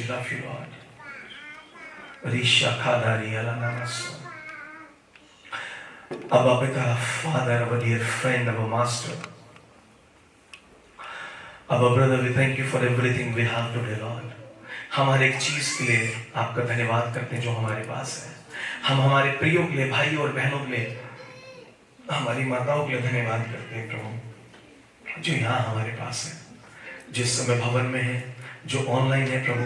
we love you, Lord. Risha Kadari Alanamaso. Abba Beka, Father, our dear friend, our master. Abba brother, we thank you for everything we have today, Lord. हम हर एक चीज के लिए आपका धन्यवाद करते हैं जो हमारे पास है. हम हमारे प्रियों के लिए, भाई और बहनों के लिए, हमारी माताओं के लिए धन्यवाद करते हैं प्रभु, जो यहाँ हमारे पास है, जिस समय भवन में है, जो ऑनलाइन है प्रभु,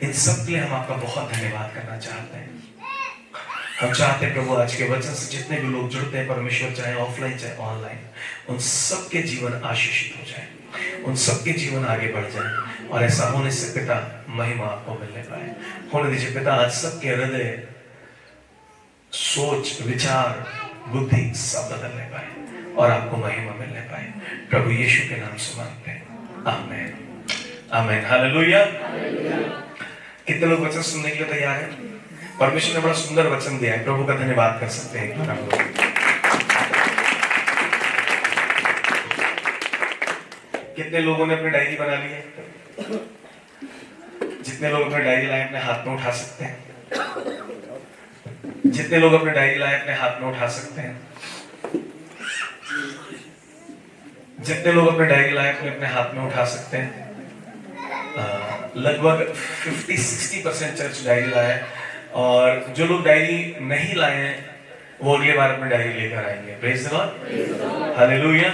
इन सब के लिए हम आपका बहुत धन्यवाद करना चाहते हैं. हम चाहते हैं प्रभु आज के वचन से जितने भी लोग जुड़ते हैं परमेश्वर, चाहे ऑफलाइन चाहे ऑनलाइन, उन सबके जीवन आशीषित हो जाए, उन सबके जीवन आगे बढ़ जाए, और ऐसा होने से पिता महिमा आपको मिलने पाए. होने दीजिए पिता, आज सबके हृदय, सोच, विचार, बुद्धि सब बदलने पाए और आपको महिमा मिलने पाए. प्रभु यीशु के नाम से मांगते हैं, आमीन आमीन हालेलुया. कितने लोग वचन सुनने के लिए तैयार हैं? परमेश्वर ने बड़ा सुंदर वचन दिया है, प्रभु का धन्यवाद कर सकते हैं. कितने लोगों ने अपनी डायरी बना ली है? जितने लोग अपनी डायरी लाए अपने हाथ में उठा सकते हैं. जितने लोग अपनी डायरी लाए अपने हाथ में उठा सकते हैं. जितने लोग अपनी डायरी लाए अपने हाथ में उठा सकते हैं. लगभग 50-60% चर्च डायरी लाए, और जो लोग डायरी नहीं लाए हैं वो अगले बार अपनी डायरी लेकर आएंगे. Praise the Lord, hallelujah.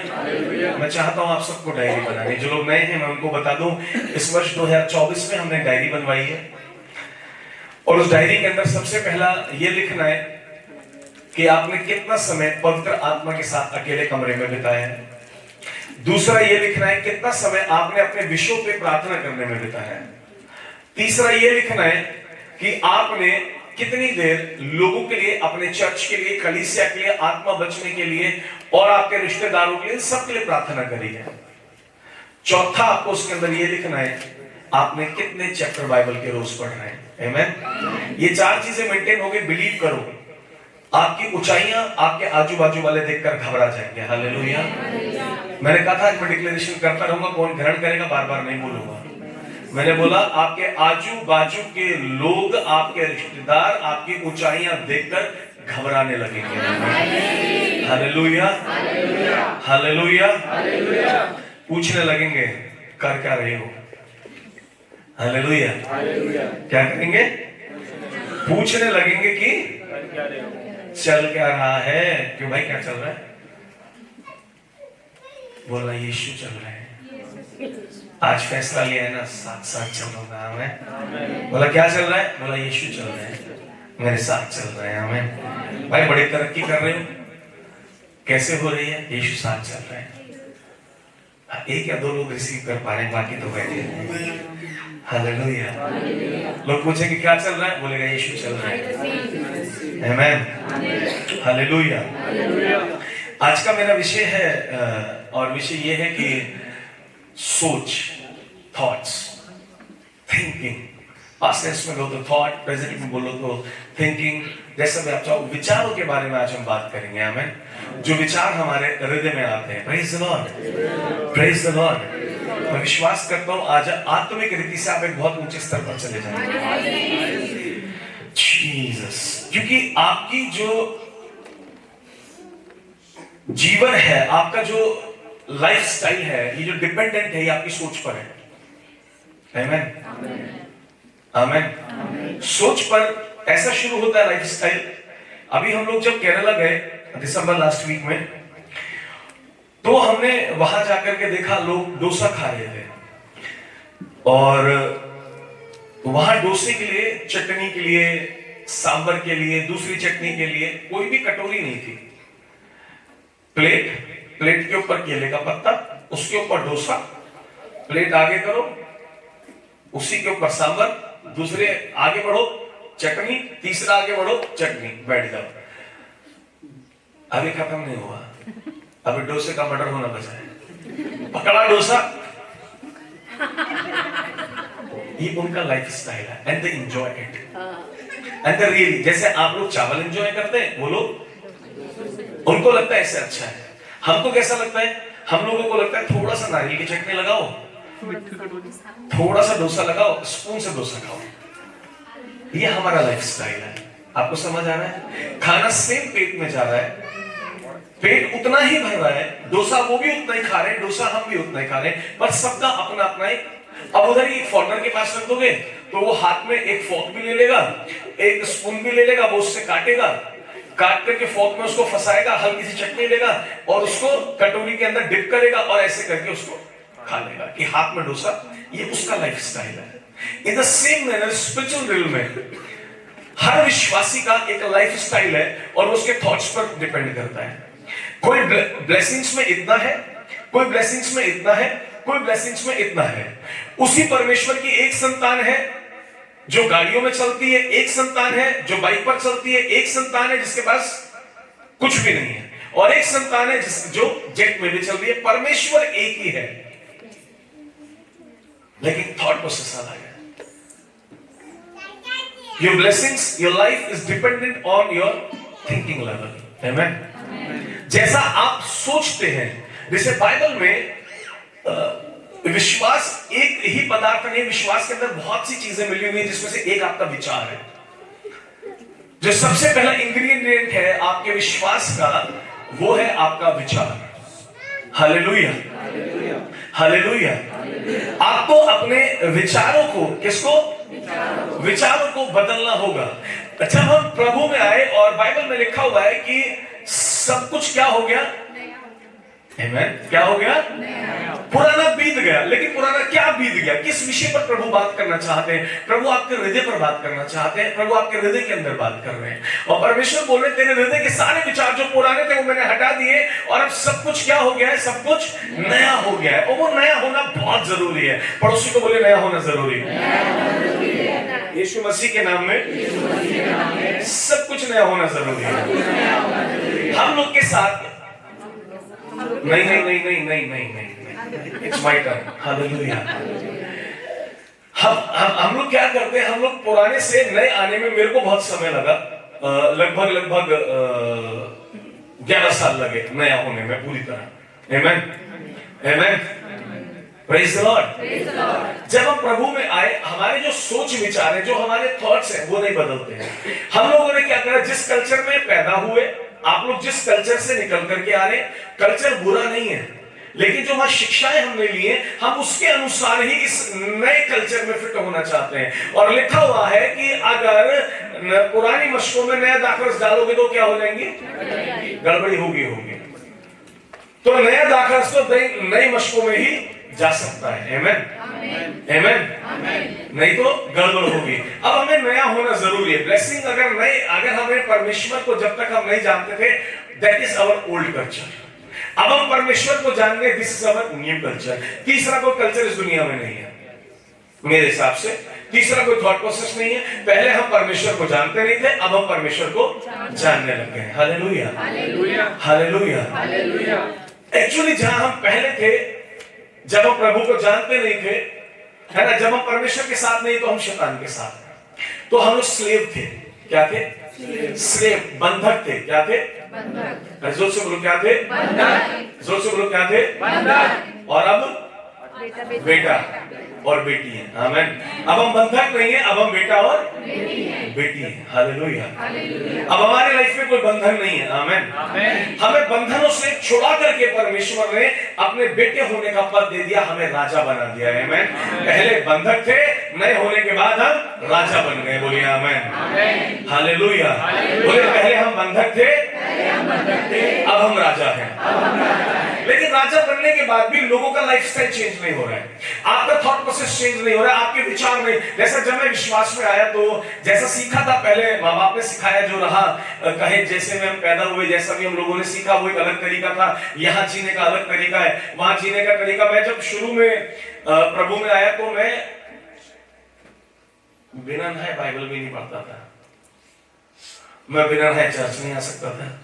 मैं चाहता हूं आप सबको डायरी बनानी. जो लोग नए हैं मैं उनको बता दूं, इस वर्ष 2024 में हमने डायरी बनवाई है, और उस डायरी के अंदर सबसे पहला ये लिखना है कि आपने कितना समय पवित्र आत्मा के साथ अकेले कमरे में बिताया है. दूसरा ये लिखना है कितना समय आपने अपने विषयों पे प्रार्थना करने में बिताया है. तीसरा ये लिखना है कि आपने कितनी देर लोगों के लिए, अपने चर्च के लिए, कलीसिया के लिए, आत्मा बचने के लिए और आपके रिश्तेदारों के लिए, सबके लिए प्रार्थना करी है. चौथा आपको उसके अंदर ये लिखना है आपने कितने चैप्टर बाइबल के रोज पढ़ रहे हैं. आमीन. ये चार चीजें मेंटेन हो गई. बिलीव करो, आपकी ऊंचाइयां आपके आजू बाजू वाले देखकर घबरा जाएंगे. हालेलुया. मैंने कहा था मैं डिक्लेरेशन करता रहूंगा, कौन ग्रहण करेगा बार बार नहीं बोलूंगा. मैंने बोला आपके आजू बाजू के लोग, आपके रिश्तेदार आपकी ऊंचाइयां देखकर घबराने लगेंगे. Hallelujah hallelujah. पूछने लगेंगे कर क्या रहे हो. हालेलुया. क्या करेंगे? पूछने लगेंगे कि चल क्या रहा है. क्यों भाई क्या चल रहा है? बोला यीशु चल रहा है. आज फैसला लिया है ना, साथ साथ चलूंगा. हमें बोला क्या चल रहा है? बोला यीशु चल रहे हैं, मेरे साथ चल रहे हैं. हमें भाई बड़ी तरक्की कर रहे हो, कैसे हो रही है? यीशु साथ चल रहे हैं. एक या दो लोग रिसीव कर पा रहे हैं, बाकी तो बैठे हैं. हालेलुया. लोग पूछेंगे क्या चल रहा है? बोलेगा यीशु चल रहा है. आमीन हालेलुया. आज का मेरा विषय है, और विषय ये है कि सोच, थॉट्स, थिंकिंग. पास्ट टेंस में बोलो तो थॉट, प्रेजेंट में बोलो तो थिंकिंग. जैसा भी आप चाहो, विचारों के बारे में आज हम बात करेंगे. आमीन. जो विचार हमारे हृदय में आते हैं. Praise the Lord, praise the Lord. मैं विश्वास करता हूं आज आत्मिक रीति से आप एक बहुत ऊंचे स्तर पर चले जाएंगे. जीसस. क्योंकि आपकी जो जीवन है, आपका जो लाइफ स्टाइल है, ये जो डिपेंडेंट है, ये आपकी सोच पर है. आमीन आमीन. सोच पर ऐसा शुरू होता है लाइफ स्टाइल. अभी हम लोग जब केरला गए दिसंबर लास्ट वीक में, तो हमने वहां जाकर के देखा लोग डोसा खा रहे थे, और वहां डोसे के लिए, चटनी के लिए, सांबर के लिए, दूसरी चटनी के लिए कोई भी कटोरी नहीं थी. प्लेट के ऊपर केले का पत्ता, उसके ऊपर डोसा, प्लेट आगे करो, उसी के ऊपर सांबर, दूसरे आगे बढ़ो चटनी, तीसरा आगे बढ़ो चटनी, बैठ जाओ. अभी खत्म नहीं हुआ, अभी डोसे का मर्डर होना बचा है. पकड़ा डोसा. ये उनका लाइफ स्टाइल है, and they enjoy it. And they really, जैसे आप लोग चावल एंजॉय करते हैं, वो लोग, उनको लगता है ऐसे अच्छा है. हमको कैसा लगता है? हम लोगों को लगता है थोड़ा सा नारियल की चटनी लगाओ थोड़ा सा डोसा लगाओ, स्पून से डोसा खाओ। ये हमारा लाइफ स्टाइल है। आपको समझ आ रहा है? खाना सेम पेट में जा रहा है, पेट उतना ही भर रहा है, डोसा वो भी उतना ही खा रहे हैं, डोसा हम भी उतना ही खा रहे हैं, पर सबका अपना अपना एक। अब उधर ही फॉरनर के पास रख दोगे तो वो हाथ में एक फोर्क भी ले लेगा, एक स्पून भी ले लेगा, वो उससे काटेगा, काट करके फोर्क में उसको फंसाएगा, हल्की सी चटनी लेगा और उसको कटोरी के अंदर डिप करेगा और ऐसे करके उसको खा लेगा कि हाथ में डोसा। ये उसका लाइफ स्टाइल है। In the same manner spiritual real में हर विश्वासी का एक लाइफ स्टाइल है और उसके थॉट्स पर डिपेंड करता है। कोई ब्लेसिंग्स में इतना है, कोई ब्लेसिंग्स में इतना है, कोई ब्लेसिंग्स में इतना है। उसी परमेश्वर की एक संतान है जो गाड़ियों में चलती है, एक संतान है जो बाइक पर चलती है, एक संतान है जिसके पास कुछ भी नहीं है, और एक संतान है जो जेट में भी चल रही है। परमेश्वर एक ही है, लेकिन थॉट प्रोसेस अलग है। Your blessings, your life is dependent on your thinking level. Amen. जैसा आप सोचते हैं, जैसे बाइबल में विश्वास एक ही पदार्थ नहीं, विश्वास के अंदर बहुत सी चीजें मिली हुई है, जिसमें से एक आपका विचार है। जो सबसे पहला इंग्रेडिएंट है आपके विश्वास का, वो है आपका विचार। Hallelujah, hallelujah. आपको अपने विचारों को, किसको? विचारों को बदलना होगा। जब हम प्रभु में आए, और बाइबल में लिखा हुआ है कि सब कुछ क्या हो गया? आमेन। क्या हो गया? पुराना बीत गया। लेकिन पुराना क्या बीत गया? किस विषय पर प्रभु बात करना चाहते हैं? प्रभु आपके हृदय पर बात करना चाहते हैं। प्रभु आपके हृदय के अंदर बात कर रहे हैं, और परमेश्वर बोल रहे, तेरे हृदय के सारे विचार जो पुराने थे वो मैंने हटा दिए, और अब सब कुछ क्या हो गया है? सब कुछ नया हो गया है। और वो नया होना बहुत जरूरी है। पड़ोसी को बोले, नया होना जरूरी है। यीशु मसीह के नाम में सब कुछ नया होना जरूरी है। हम लोग के साथ नहीं नहीं नहीं नहीं नहीं नहीं नहीं, इट्स माय टर्न। हालेलुया। हम लोग क्या करते हैं? हम लोग पुराने से नए आने में, मेरे को बहुत समय लगा, लगभग 11 साल लगे नया होने में पूरी तरह। आमेन, आमेन, प्रेज द लॉर्ड। जब हम प्रभु में आए, हमारे जो सोच विचार है, जो हमारे थॉट्स हैं, वो नहीं बदलते हैं। हम लोगों ने क्या करा? जिस कल्चर में पैदा हुए, आप लोग जिस कल्चर से निकल करके आ रहे हैं, कल्चर बुरा नहीं है, लेकिन जो वहां शिक्षाएं हमने ली है, हम उसके अनुसार ही इस नए कल्चर में फिट होना चाहते हैं। और लिखा हुआ है कि अगर पुरानी मशकों में नया दाखरस डालोगे तो क्या हो जाएंगी? गड़बड़ी होगी। तो नया दाखरस तो नई मशकों में ही जा सकता है। आमेन, आमेन। नहीं तो गड़बड़ होगी। अब हमें नया होना जरूरी है। ब्लेसिंग अगर हमें परमेश्वर को जब तक हम नहीं जानते थे, that is our old culture. अब हम परमेश्वर को जानने, this is our new culture. तीसरा कोई कल्चर इस दुनिया में नहीं है मेरे हिसाब से। तीसरा कोई थॉट प्रोसेस नहीं है। पहले हम परमेश्वर को जानते नहीं थे, अब हम परमेश्वर को जानने लग गए। Hallelujah, hallelujah, hallelujah. एक्चुअली जहां हम पहले थे, जब हम प्रभु को जानते नहीं थे, है ना, जब हम परमेश्वर के साथ नहीं तो हम शैतान के साथ। तो हम लोग स्लेव थे। क्या थे? स्लेव, बंधक थे। क्या थे? बंधक। जोर से बोलो, क्या थे? बंधक। जोर से बोलो, क्या थे? बंधक। और अब बेटा और बेटी है। आमेन। अब हम बंधक नहीं है, अब हम बेटा और बेटी है। हालेलुया। अब हमारे लाइफ में कोई बंधन नहीं है। आमेन। हमें बंधनों से छुड़ा करके परमेश्वर ने अपने बेटे होने का पद दे दिया, हमें राजा बना दिया। आमेन। पहले बंधक थे, नए होने के बाद हम राजा बन गए। बोलिए आमेन, हालेलुया। बोले, पहले हम बंधक थे, अब हम राजा हैं। लेकिन राजा बनने के बाद भी लोगों का लाइफस्टाइल चेंज नहीं हो रहा है, आपका थॉट प्रोसेस चेंज नहीं हो रहा है, आपके विचार नहीं। जैसा जब मैं विश्वास में आया, तो जैसा सीखा था पहले, माँ बाप ने सिखाया जो रहा, कहे जैसे में हम पैदा हुए, जैसा भी हम लोगों ने सीखा, वो एक अलग तरीका था। यहाँ जीने का अलग तरीका है, वहां जीने का तरीका। मैं जब शुरू में प्रभु में आया, तो मैं बिना नहाए बाइबल भी नहीं पढ़ता था। मैं बिना नहाए चर्च नहीं आ सकता था।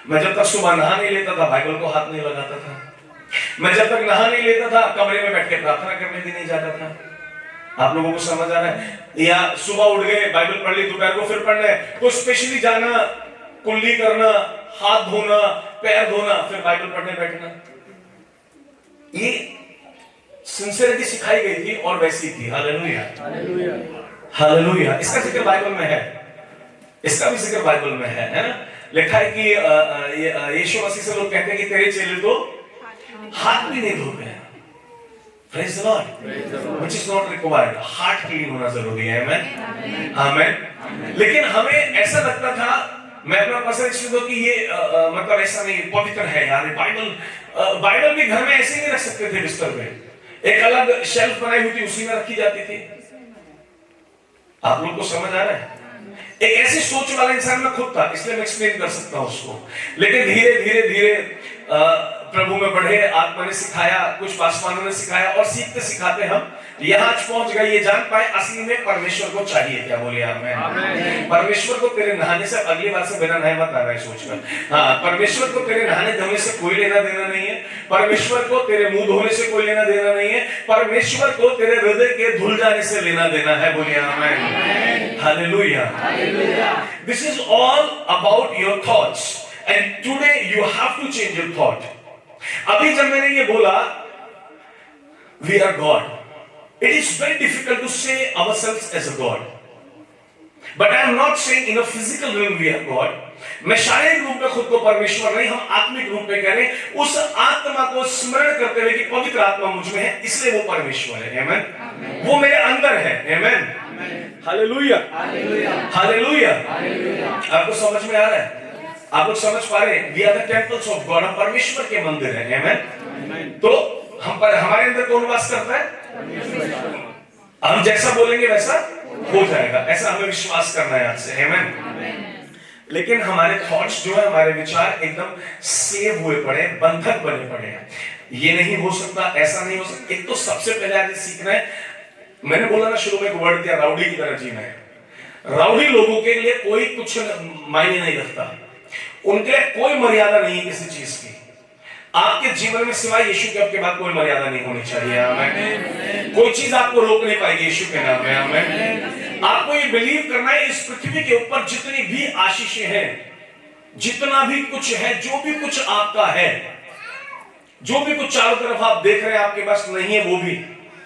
मैं जब तक सुबह नहा नहीं लेता था, बाइबल को हाथ नहीं लगाता था। मैं जब तक नहा नहीं लेता था, कमरे में बैठ के प्रार्थना करने भी नहीं जाता था। आप लोगों को समझ आ रहा है? या सुबह उठ गए, बाइबल पढ़ ली, दोपहर को फिर पढ़ना है, तो स्पेशली जाना, कुल्ली करना, हाथ धोना, पैर धोना, फिर बाइबल पढ़ने बैठना। ये सिंसियरिटी सिखाई गई थी और वैसी थी। Hallelujah, hallelujah. इसका जिक्र बाइबल में है, इसका भी जिक्र बाइबल में है ना? लिखा है कि यीशु मसीह से लोग कहते हैं कि तेरे चेले तो हाथ भी नहीं धोते हैं। Praise the Lord, which is not required. Heart clean होना जरूरी है। आमेन, आमेन। लेकिन हमें ऐसा लगता था, मैं अपना पर्सनल एक्सपीरियंस दूं कि ये मतलब ऐसा नहीं पवित्र है यार। बाइबल भी घर में ऐसे नहीं रख सकते थे बिस्तर पे, एक अलग शेल्फ बनाई हुई थी, उसी में रखी जाती थी। आप लोग को समझ आ रहा है? एक ऐसी सोच वाला इंसान मैं खुद था, इसलिए मैं एक्सप्लेन कर सकता हूं उसको। लेकिन धीरे धीरे धीरे प्रभु में बढ़े, आत्मा ने सिखाया, कुछ पासवानों ने सिखाया, और सीखते सिखाते हम यहाँ पहुंच गए। ये जान पाए असली में परमेश्वर को चाहिए क्या। बोले आमेन। परमेश्वर को तेरे नहाने से, अगली बार से बिना नहाए मत आना है सोचकर। हाँ, परमेश्वर को तेरे नहाने धोने से कोई लेना देना नहीं है। परमेश्वर को तेरे मुंह धोने से कोई लेना देना नहीं है। परमेश्वर को तेरे हृदय के धुल जाने से लेना देना है। बोले amen, hallelujah. This is all about your thoughts, and today you have to change your thought. अभी जब मैंने ये बोला we are God, it is very difficult to say ourselves as a God, but I am not saying in a physical realm we are God. मैं शारीरिक रूप में खुद को परमेश्वर नहीं, हम आत्मिक रूप में कह रहे हैं, उस आत्मा को स्मरण करते हुए कि पवित्र आत्मा मुझ में है, इसलिए वो परमेश्वर है। आमेन, वो मेरे अंदर है। Amen, hallelujah, hallelujah. आपको समझ में आ रहा है? आप लोग समझ पा रहे हैं? We are the temples of God, हम परमेश्वर के मंदिर हैं। आमेन। तो हम पर हमारे अंदर कौन वास करता है? हम जैसा बोलेंगे वैसा हो जाएगा, ऐसा हमें विश्वास करना है आज से। आमेन। लेकिन हमारे थॉट्स जो है, हमारे विचार एकदम सेव हुए पड़े, बंधक बने पड़े हैं। ये नहीं हो सकता, ऐसा नहीं हो सकता। एक तो सबसे पहले आज सीखना है, मैंने बोला ना शुरू में एक वर्ड दिया, राउडी की तरह जीना है। राउडी लोगों के लिए कोई कुछ मायने नहीं रखता, उनके लिए कोई मर्यादा नहीं है किसी चीज की। आपके जीवन में सिवाय यीशु के आपके बाद कोई मर्यादा नहीं होनी चाहिए। आमेन। कोई चीज आपको रोक नहीं पाएगी यीशु के नाम में। आमेन। आपको ये बिलीव करना है, इस पृथ्वी के ऊपर जितनी भी आशीषें हैं, जितना भी कुछ है, जो भी कुछ आपका है, जो भी कुछ चारों तरफ आप देख रहे हैं आपके पास नहीं है, वो भी,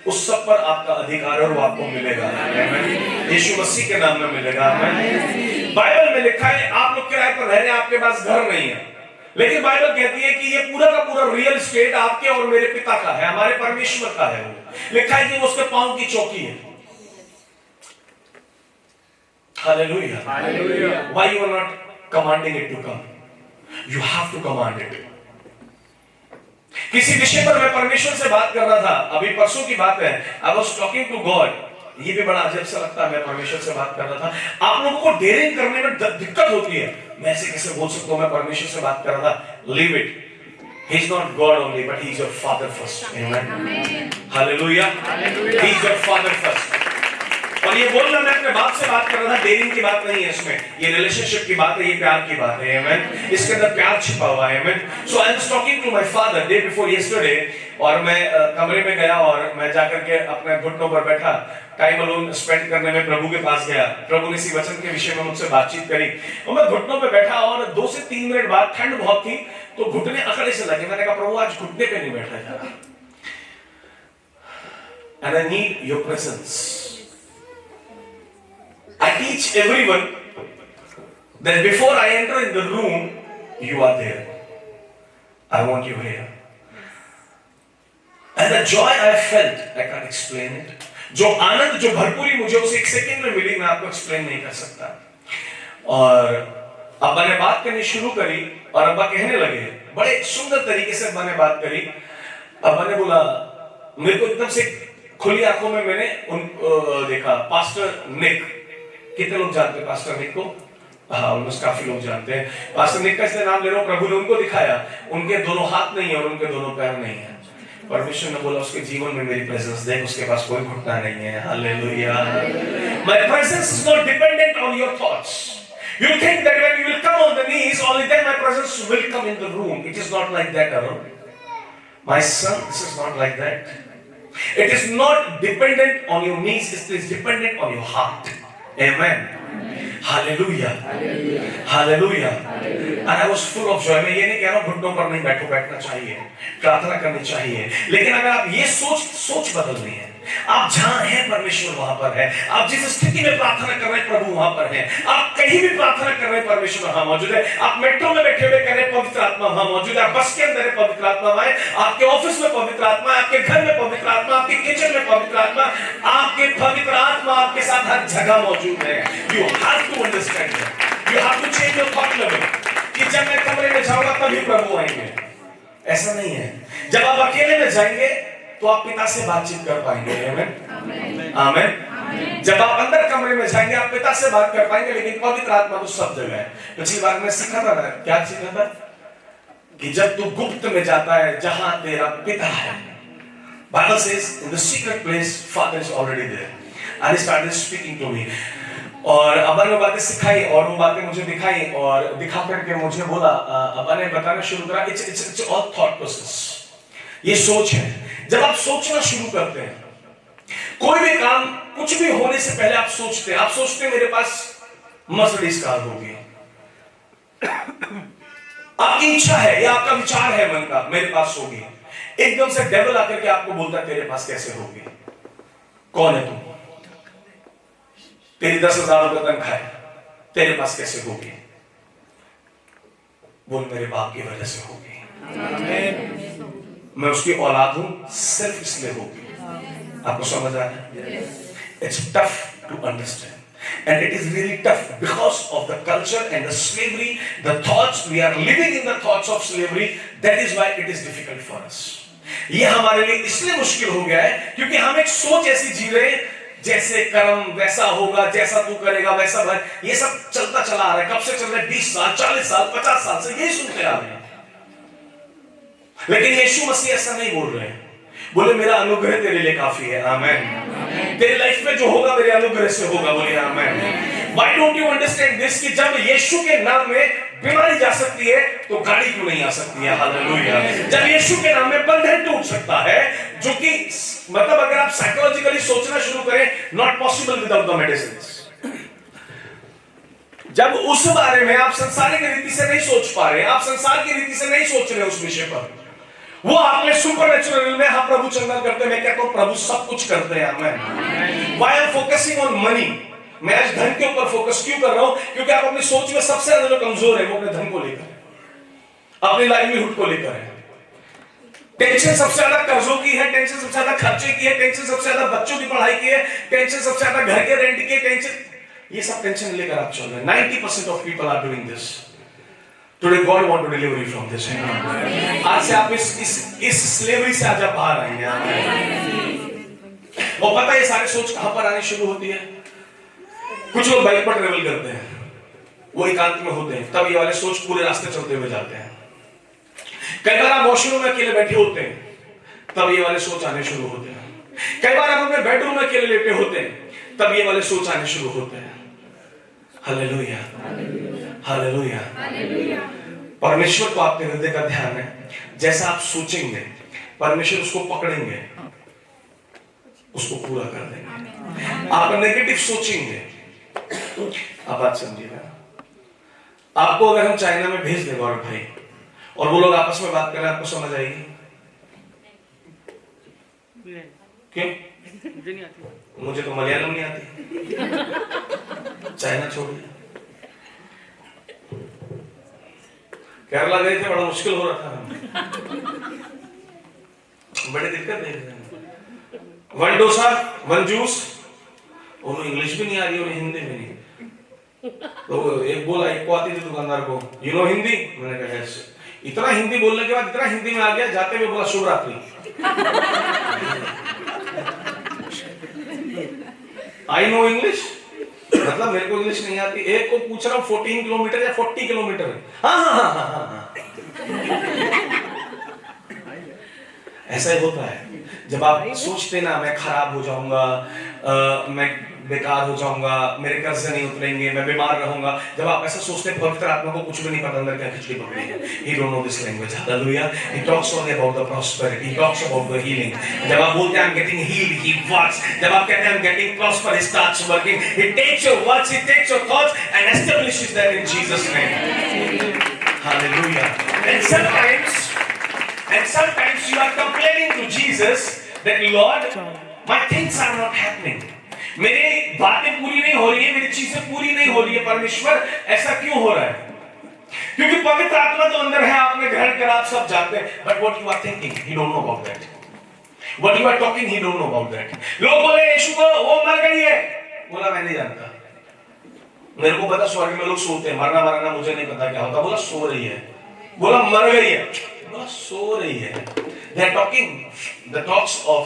उस सब पर आपका अधिकार है और वो आपको मिलेगा। आमेन। यीशु मसीह के नाम में मिलेगा। आमेन। बाइबल में लिखा है आप लोग किराए पर रह रहे हैं, आपके पास घर नहीं है, लेकिन बाइबल कहती है कि ये पूरा का पूरा रियल एस्टेट आपके और मेरे पिता का है, हमारे परमेश्वर का है। वो लिखा है कि वो उसके पांव की चौकी है। Hallelujah, hallelujah. Why you are not commanding it to come? You have to command it. किसी विषय पर मैं परमेश्वर से बात कर रहा था, अभी परसों की बात है। I was talking to God. ये भी बड़ा अजीब सा लगता है, मैं परमेश्वर से बात कर रहा था। आप लोगों को डेयरिंग करने में दिक्कत होती है, मैं ऐसे कैसे बोल सकता हूं, मैं परमेश्वर से बात कर रहा था। Leave it. He is not God only, but He is your Father first. Amen. Hallelujah. He is your Father first. और ये बोलना मैं अपने बाप से बात कर रहा था, डेयरिंग की बात नहीं है इसमें, ये रिलेशनशिप की बात है, ये प्यार की बात है। आमेन। इसके अंदर प्यार छिपा हुआ है। Amen. So I was talking to my father day before yesterday, और मैं कमरे में गया और मैं जाकर के अपने घुटनों पर बैठा, टाइम अलोन स्पेंड करने में प्रभु के पास गया। प्रभु ने इसी वचन के विषय में मुझसे बातचीत करी और मैं घुटनों पे बैठा, और 2 से 3 मिनट बाद ठंड बहुत थी तो घुटने अकड़े से लगे। मैंने कहा प्रभु आज घुटने पे नहीं बैठा जा रहा, and I need your presence. I teach everyone that before I enter in the room, you are there. I want you here. And the joy I felt, I can't explain it. जो आनंद, जो भरपूरी मुझे उस 1 second में मिली, मैं आपको explain नहीं कर सकता। और अब्बा ने बात करनी शुरू करी और अब्बा कहने लगे, बड़े सुंदर तरीके से अब्बा ने बात करी। अब्बा ने बोला, मेरे को एकदम से खुली आंखों में मैंने देखा पास्टर निक। कितने लोग जानते हैं पास्टर निक को? हाँ, ऑलमोस्ट काफी लोग जानते हैं। पास्टर निक का इसलिए नाम ले रहा हूं, प्रभु ने उनको दिखाया, उनके दोनों हाथ नहीं है और उनके दोनों पैर नहीं है। परमेश्वर ने बोला उसके जीवन में मेरी प्रेजेंस देख, उसके पास कोई घुटना नहीं है। Hallelujah. My presence is not dependent on your thoughts. You think that when you will come on the knees, only then my presence will come in the room. It is not like that, Arun. My son, this is not like that. It is not dependent on your knees, it is dependent on your heart. Amen. Hallelujah. Hallelujah. And I was full of joy. मैं ये नहीं कह रहा हूँ घुटनों पर नहीं बैठना चाहिए, प्रार्थना करनी चाहिए, लेकिन अगर आप ये सोच बदलनी है, आप जहां हैं परमेश्वर वहां पर है, आप जिस स्थिति में प्रार्थना कर रहे हैं प्रभु वहां पर है, आप कहीं भी प्रार्थना कर रहे हैं परमेश्वर वहां मौजूद है, आप मेट्रो में बैठे हुए कर रहे हैं पवित्र आत्मा वहां मौजूद है, आप बस के अंदर है पवित्र आत्मा है, आपके ऑफिस में पवित्र आत्मा, आपके घर में पवित्र आत्मा, आपके किचन में पवित्र आत्मा, आपके पवित्र आत्मा आपके साथ हर जगह मौजूद है। You have to understand that, you have to change your thought level कि जब मैं कमरे में जाऊंगा तभी प्रभु आएंगे। ऐसा नहीं है, जब आप अकेले में जाएंगे तो आप पिता से बातचीत कर पाएंगे। आमीन आमीन। जब आप अंदर कमरे में जाएंगे आप पिता से बात कर पाएंगे, लेकिन पवित्र आत्मा तो सब जगह है। पिछली बार मैं सीखा था ना, क्या सीखा था कि जब तू गुप्त में जाता है जहां तेरा पिता है, Bible says in the secret place Father is already there, and he started speaking to me। और अब्बा ने बातें सिखाई और वो बातें मुझे दिखाई और दिखा करके मुझे बोला, अब्बा ने बताना शुरू करा, इट्स ऑल थॉट प्रोसेस, ये सोच है। जब आप सोचना शुरू करते हैं कोई भी काम, कुछ भी होने से पहले आप सोचते मेरे पास मर्सिडीज कार होगी, आपकी इच्छा है या आपका विचार है मन का मेरे पास होगी, एकदम से डेविल आकर के आपको बोलता है तेरे पास कैसे होगी, कौन है तू, तेरी 10,000 रुपए तनख्वाह है, तेरे पास कैसे होगी, बोल मेरे बाप की वजह से होगी, मैं उसकी औलाद हूं सिर्फ इसलिए होगी। आपको समझ आ रहा है? It's tough to understand, and it is really tough because of the culture and the slavery, the thoughts we are living in the thoughts of slavery. That is why it is difficult for us. ये हमारे लिए इसलिए मुश्किल हो गया है क्योंकि हम एक सोच ऐसी जी रहे हैं जैसे कर्म वैसा होगा, जैसा तू करेगा वैसा भाई, ये सब चलता चला आ रहा है। कब से चल रहा है? 20 साल 40 साल 50 साल से यही सुनते आ रहे हैं। लेकिन यीशु मसीह ऐसा नहीं बोल रहे हैं, बोले मेरा अनुग्रह तेरे लिए काफी है। आमेन। तेरे लाइफ में जो होगा मेरे अनुग्रह से होगा, बोले आमेन। Why don't you understand this कि जब यीशु के नाम में बीमारी जा सकती है तो गाड़ी क्यों नहीं आ सकती है? हालेलुया। जब यीशु के नाम में बंधन टूट सकता है, जो कि मतलब अगर आप साइकोलॉजिकली सोचना शुरू करें, not possible without the medicine. जब उस बारे में आप संसारिक रीति से नहीं सोच पा रहे, आप संसार की रीति से नहीं सोच रहे उस विषय पर, वो आपने सुपरनैचुरल में हाँ प्रभु चंदन करते, मैं कहता हूं प्रभु सब कुछ करते हैं। आमेन। Why I'm focusing on money? मैं आज धन के ऊपर फोकस क्यों कर रहा हूं? क्योंकि आप अपनी सोच में सबसे ज्यादा जो कमजोर है वो अपने धन को लेकर है, अपनी लाइवलीहुड को लेकर है। टेंशन सबसे ज्यादा कर्जों की है, टेंशन सबसे ज्यादा खर्चे की है, टेंशन सबसे ज्यादा बच्चों की पढ़ाई की है, टेंशन सबसे ज्यादा घर के रेंट की है, टेंशन, ये सब टेंशन लेकर आप चल रहे हैं। 90% of people are doing this. Today God want to deliver you from this. आज से आप इस स्लेवरी से आज आप बाहर आएंगे। और पता है ये सारे सोच कहां पर आनी शुरू होती है? कुछ लोग बाइक पर ट्रेवल करते हैं, वो एकांत में होते हैं, तब ये वाले सोच पूरे रास्ते चलते हुए जाते हैं। कई बार आप वॉशरूम में अकेले बैठे होते हैं, तब ये वाले सोच आने शुरू होते हैं। कई बार आप अपने बेडरूम में अकेले लेटे होते हैं, तब ये वाले सोच आने शुरू होते हैं। Hallelujah, hallelujah. परमेश्वर को आपके हृदय का ध्यान है, जैसा आप सोचेंगे परमेश्वर उसको पकड़ेंगे, उसको पूरा कर देंगे। आप नेगेटिव सोचेंगे, आप बात समझिएगा। आपको अगर हम चाइना में भेज दें गौरव भाई, और वो लोग आपस में बात करें, आपको समझ आएगी? क्यों? मुझे तो मलयालम नहीं आती, चाइना छोड़िए। केरला गए थे, बड़ा मुश्किल हो रहा था, बड़ी दिक्कत देख रहे हैं। 1 डोसा 1 जूस, उन्हें इंग्लिश भी नहीं आ रही और हिंदी भी नहीं। तो एक बोला, एक को आती थी दुकानदार को, यू नो हिंदी? मैंने कहा यस। इतना हिंदी बोलने के बाद इतना हिंदी में आ गया, जाते हुए बोला शुभ रात्रि। आई नो इंग्लिश, मतलब मेरे को इंग्लिश नहीं आती। एक को पूछ रहा हूँ 14 किलोमीटर या 40 किलोमीटर? हाँ हाँ हाँ हाँ हाँ। ऐसा ही होता है जब आप सोचते ना मैं खराब हो जाऊंगा, मैं बेकार हो जाऊंगा, मेरे कर्ज नहीं उतरेंगे, मैं बीमार रहूंगा। जब आप ऐसा सोचते हैं, पवित्र आत्मा को कुछ भी नहीं पता अंदर क्या खिचड़ी पकड़ी है। He don't know this language. Hallelujah. He talks only about the prosperity. He talks about the healing. जब आप बोलते हैं I'm getting healed, he works. जब आप कहते हैं I'm getting prosper, he starts working. He takes your words, he takes your thoughts and establishes them in Jesus' name. Hallelujah. And sometimes you are complaining to Jesus that Lord, my things are not happening. मेरी बातें पूरी नहीं हो रही है, मेरी चीजें पूरी नहीं हो रही है। परमेश्वर ऐसा क्यों हो रहा है? क्योंकि पवित्र आत्मा तो अंदर है, आपने ग्रहण करा, आप सब जानते हैं। But what you are thinking, he don't know about that. What you are talking, he don't know about that. लोग बोले यीशु को वो मर गई है, बोला मैं नहीं जानता। मेरे को पता स्वर्ग में लोग सोते हैं, मरना मरना मुझे नहीं पता क्या होता। बोला सो रही है, बोला मर गई है, बोला सो रही है। They are talking the talks of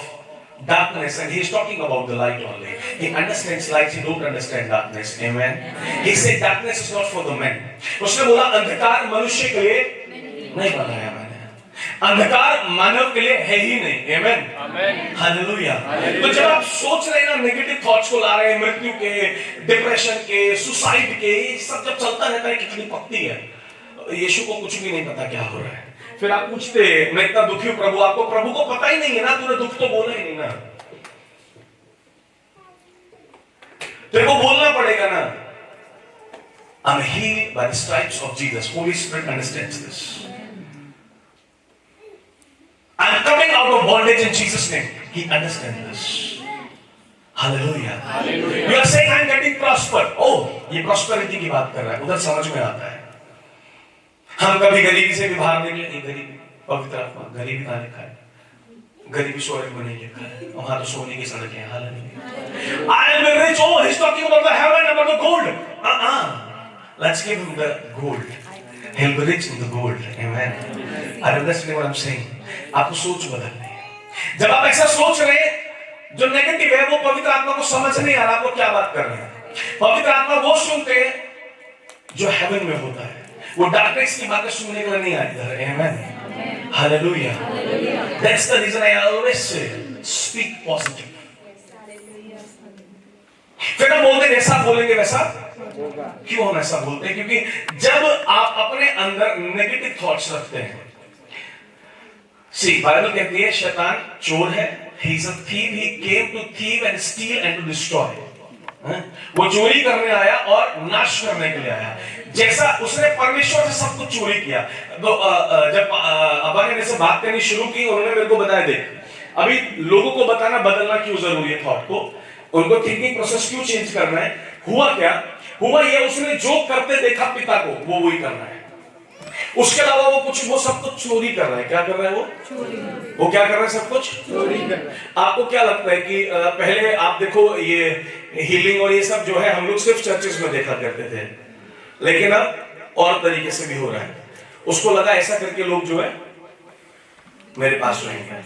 darkness and he is talking about the light only. He understands light, he don't understand darkness. Amen. He said darkness is not for the men. उसने बोला अंधकार मनुष्य के लिए नहीं बनाया मैंने, अंधकार मानव के लिए है ही नहीं। Amen. हालेलुया। तो जब आप सोच रहे हैं ना, नेगेटिव थॉट्स को ला रहे हैं, मृत्यु के, डिप्रेशन के, सुसाइड के, सब जब चलता रहता है कितनी पकती है, यीशु को कुछ भी नहीं पता क्या हो रहा है। फिर आप पूछते मैं इतना दुखी हूं प्रभु, आपको प्रभु को पता ही नहीं है ना, तूने दुख तो बोला ही नहीं ना, तेरे को बोलना पड़ेगा ना। I'm healed by the stripes of Jesus. Holy Spirit understands this. I'm coming out of bondage in Jesus' name. He understands this. Hallelujah. Hallelujah. You are saying I'm getting prosper. Oh, ये prosperity की बात कर रहा है, उधर समझ में आता है। हम कभी गरीबी से भी बाहर निकले नहीं। गरीबी पवित्र आत्मा, गरीबी कहाँ लिखा है? गरीबी स्वर्ग में नहीं लिखा है, वहां तो सोने की सड़कें हैं। Hallelujah. I am rich. Oh, he's talking about the heaven, about the gold. Let's give him the gold. He'll be rich in the gold. Amen. Are you understanding what I'm saying? आपको सोच बदलनी है। जब आप ऐसा सोच रहे हैं, जो नेगेटिव है वो पवित्र आत्मा को समझ नहीं आ रहा आपको क्या बात कर रहे हैं। पवित्र आत्मा वो सुनते हैं जो हेवन में होता है, वो डार्कनेस की बातें सुनने के लिए नहीं आती है। Amen. Hallelujah. That's the reason I always say, speak positive. फिर हम बोलते हैं जैसा बोलेंगे वैसा क्यों हम ऐसा बोलते हैं? क्योंकि जब आप अपने अंदर नेगेटिव थॉट्स रखते हैं, बाइबल कहती है शैतान चोर है, he is a thief, he came to thief and steal and to destroy. वो चोरी करने आया और नाश करने के लिए आया। जैसा उसने परमेश्वर से सब कुछ चोरी किया। तो जब अब्बा ने मेरे से बात करनी शुरू की, उन्होंने मेरे को बताया देख अभी लोगों को बताना बदलना क्यों जरूरी है, थॉट को, उनको थिंकिंग प्रोसेस क्यों चेंज करना है। हुआ क्या, हुआ ये उसने जो करते देखा पिता को वो वही करना है, उसके अलावा वो सब कुछ चोरी कर रहा है। क्या कर रहा है वो क्या कर रहा है? सब कुछ चोरी कर रहा है। आपको क्या लगता है कि पहले आप देखो ये हीलिंग और ये सब जो है हम लोग सिर्फ चर्चेस में देखा करते थे, लेकिन अब और तरीके से भी हो रहा है। उसको लगा ऐसा करके लोग जो है मेरे पास रहेंगे।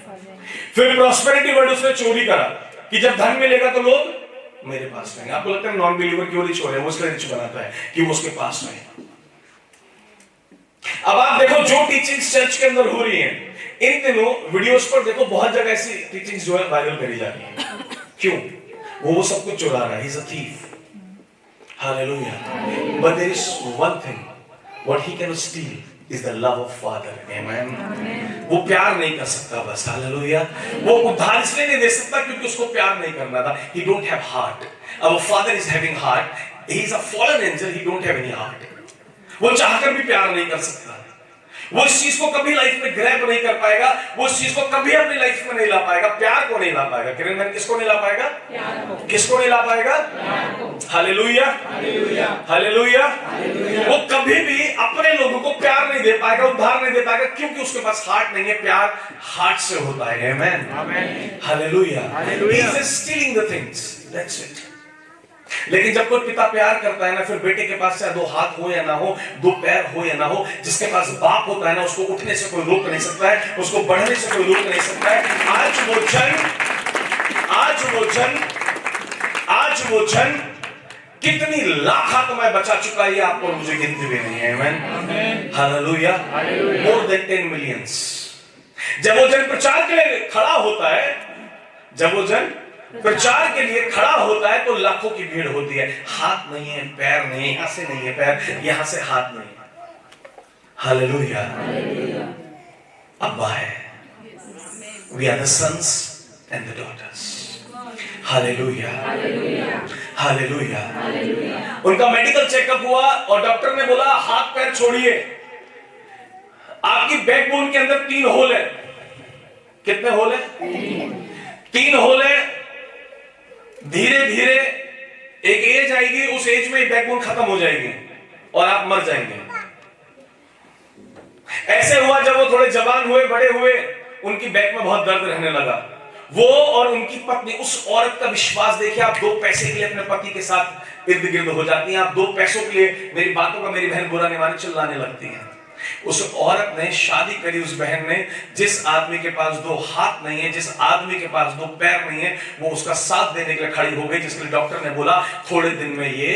फिर प्रॉस्पेरिटी वर्ड उसने चोरी करा कि जब धन मिलेगा तो लोग मेरे पास रहेंगे। आपको लगता है नॉन बिलीवर क्यों रिच हो रहे हैं? वो उसका रिच बनाता है कि वो उसके पास रहे। अब आप देखो जो टीचिंग्स चर्च के अंदर हो रही हैं, इन दिनों वीडियोस पर देखो बहुत जगह ऐसी टीचिंग्स जो है वायरल करी जा रही है। क्यों? वो सब कुछ चुरा रहा है। He's a thief. Hallelujah. But there is one thing, what he cannot steal is the love of Father. Amen. वो प्यार नहीं कर सकता बस। Hallelujah. वो उद्धार इसलिए नहीं दे सकता क्योंकि उसको प्यार नहीं करना था। He don't have heart. Our Father is having heart. He is a fallen angel. He don't have any heart. वो चाहकर भी प्यार नहीं कर सकता, वो इस चीज को कभी लाइफ में ग्रैब नहीं कर पाएगा, वो इस चीज को कभी अपनी लाइफ में नहीं ला पाएगा, प्यार को नहीं ला पाएगा। किरण किसको नहीं ला पाएगा? किसको नहीं ला पाएगा? Hallelujah, hallelujah. वो कभी भी अपने लोगों को प्यार नहीं दे पाएगा, उद्धार नहीं दे पाएगा, क्योंकि उसके पास हार्ट नहीं है। प्यार हार्ट से होता है। Amen, hallelujah. He is stealing the things, that's it. लेकिन जब कोई पिता प्यार करता है ना, फिर बेटे के पास चाहे दो हाथ हो या ना हो, दो पैर हो या ना हो, जिसके पास बाप होता है ना, उसको उठने से कोई रोक नहीं सकता है, उसको बढ़ने से कोई रोक नहीं सकता है। आज वो जन कितनी लाख आत्माएं बचा चुका है, आपको मुझे गिनती भी नहीं है। Amen, hallelujah. More than 10 millions. जब वो जन प्रचार के लिए खड़ा होता है, जब वो जन प्रचार के लिए खड़ा होता है तो लाखों की भीड़ होती है। हाथ नहीं है, पैर नहीं है, यहां से नहीं है पैर, यहां से हाथ नहीं है। हालेलुया। अब्बा है। We are the sons and the daughters. Hallelujah, hallelujah. उनका मेडिकल चेकअप हुआ और डॉक्टर ने बोला हाथ पैर छोड़िए, आपकी बैकबोन के अंदर 3 होल है। कितने होल है? 3 होल है। धीरे धीरे एक एज आएगी, उस एज में बैकबोन खत्म हो जाएगी और आप मर जाएंगे। ऐसे हुआ जब वो थोड़े जवान हुए, बड़े हुए, उनकी बैक में बहुत दर्द रहने लगा। वो और उनकी पत्नी, उस औरत का विश्वास देखिए। आप 2 पैसे के लिए अपने पति के साथ इर्द गिर्द हो जाती हैं, आप 2 पैसों के लिए मेरी बातों का मेरी बहन बुरा नहीं माने चिल्लाने लगती है। उस औरत ने शादी करी, उस बहन ने, जिस आदमी के पास 2 हाथ नहीं है, जिस आदमी के पास 2 पैर नहीं है, वो उसका साथ देने के लिए खड़ी हो गई, जिसके लिए डॉक्टर ने बोला थोड़े दिन में ये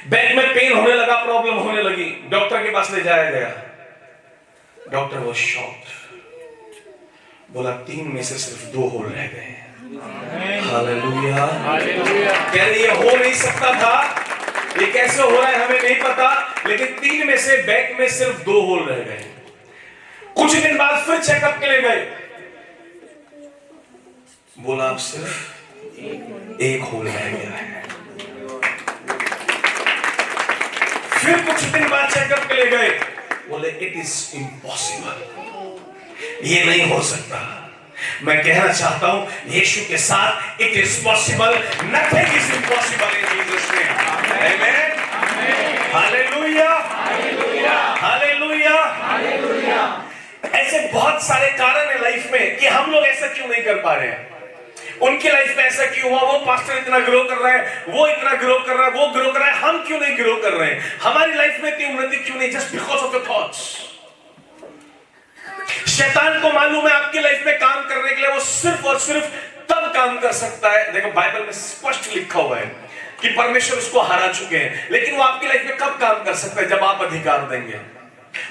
बैक में पेन होने लगा, प्रॉब्लम होने लगी। डॉक्टर के पास ले जाया गया। डॉक्टर वो शॉक्ड, बोला 3 में से सिर्फ 2 होल रह गए हैं। हालेलुया, कह रही ये हो नहीं सकता था, ये कैसे हो रहा है हमें नहीं पता, लेकिन 3 में से बैक में सिर्फ 2 होल रह गए। कुछ दिन बाद फिर चेकअप के लिए गए, बोला अब सिर्फ 1 होल रह गया है। फिर कुछ दिन बाद चेकअप के लिए गए, बोले इट इज इम्पॉसिबल, ये नहीं हो सकता। मैं कहना चाहता हूं यीशु के साथ it is possible, nothing is impossible in Jesus name. Amen, hallelujah, hallelujah, hallelujah. ऐसे बहुत सारे कारण है लाइफ में कि हम लोग ऐसा क्यों नहीं कर पा रहे हैं। उनकी लाइफ में ऐसा क्यों हुआ, वो पास्टर इतना ग्रो कर रहा है, वो इतना ग्रो कर रहा है, वो ग्रो कर रहा है, हम क्यों नहीं ग्रो कर रहे हैं। हमारी लाइफ में इतनी उन्नति क्यों नहीं? Just because of the thoughts. शैतान को मालूम है आपकी लाइफ में काम करने के लिए वो सिर्फ और सिर्फ तब काम कर सकता है, देखो बाइबल में स्पष्ट लिखा हुआ है कि परमेश्वर उसको हरा चुके हैं, लेकिन वो आपकी लाइफ में कब काम कर सकता है? जब आप अधिकार देंगे,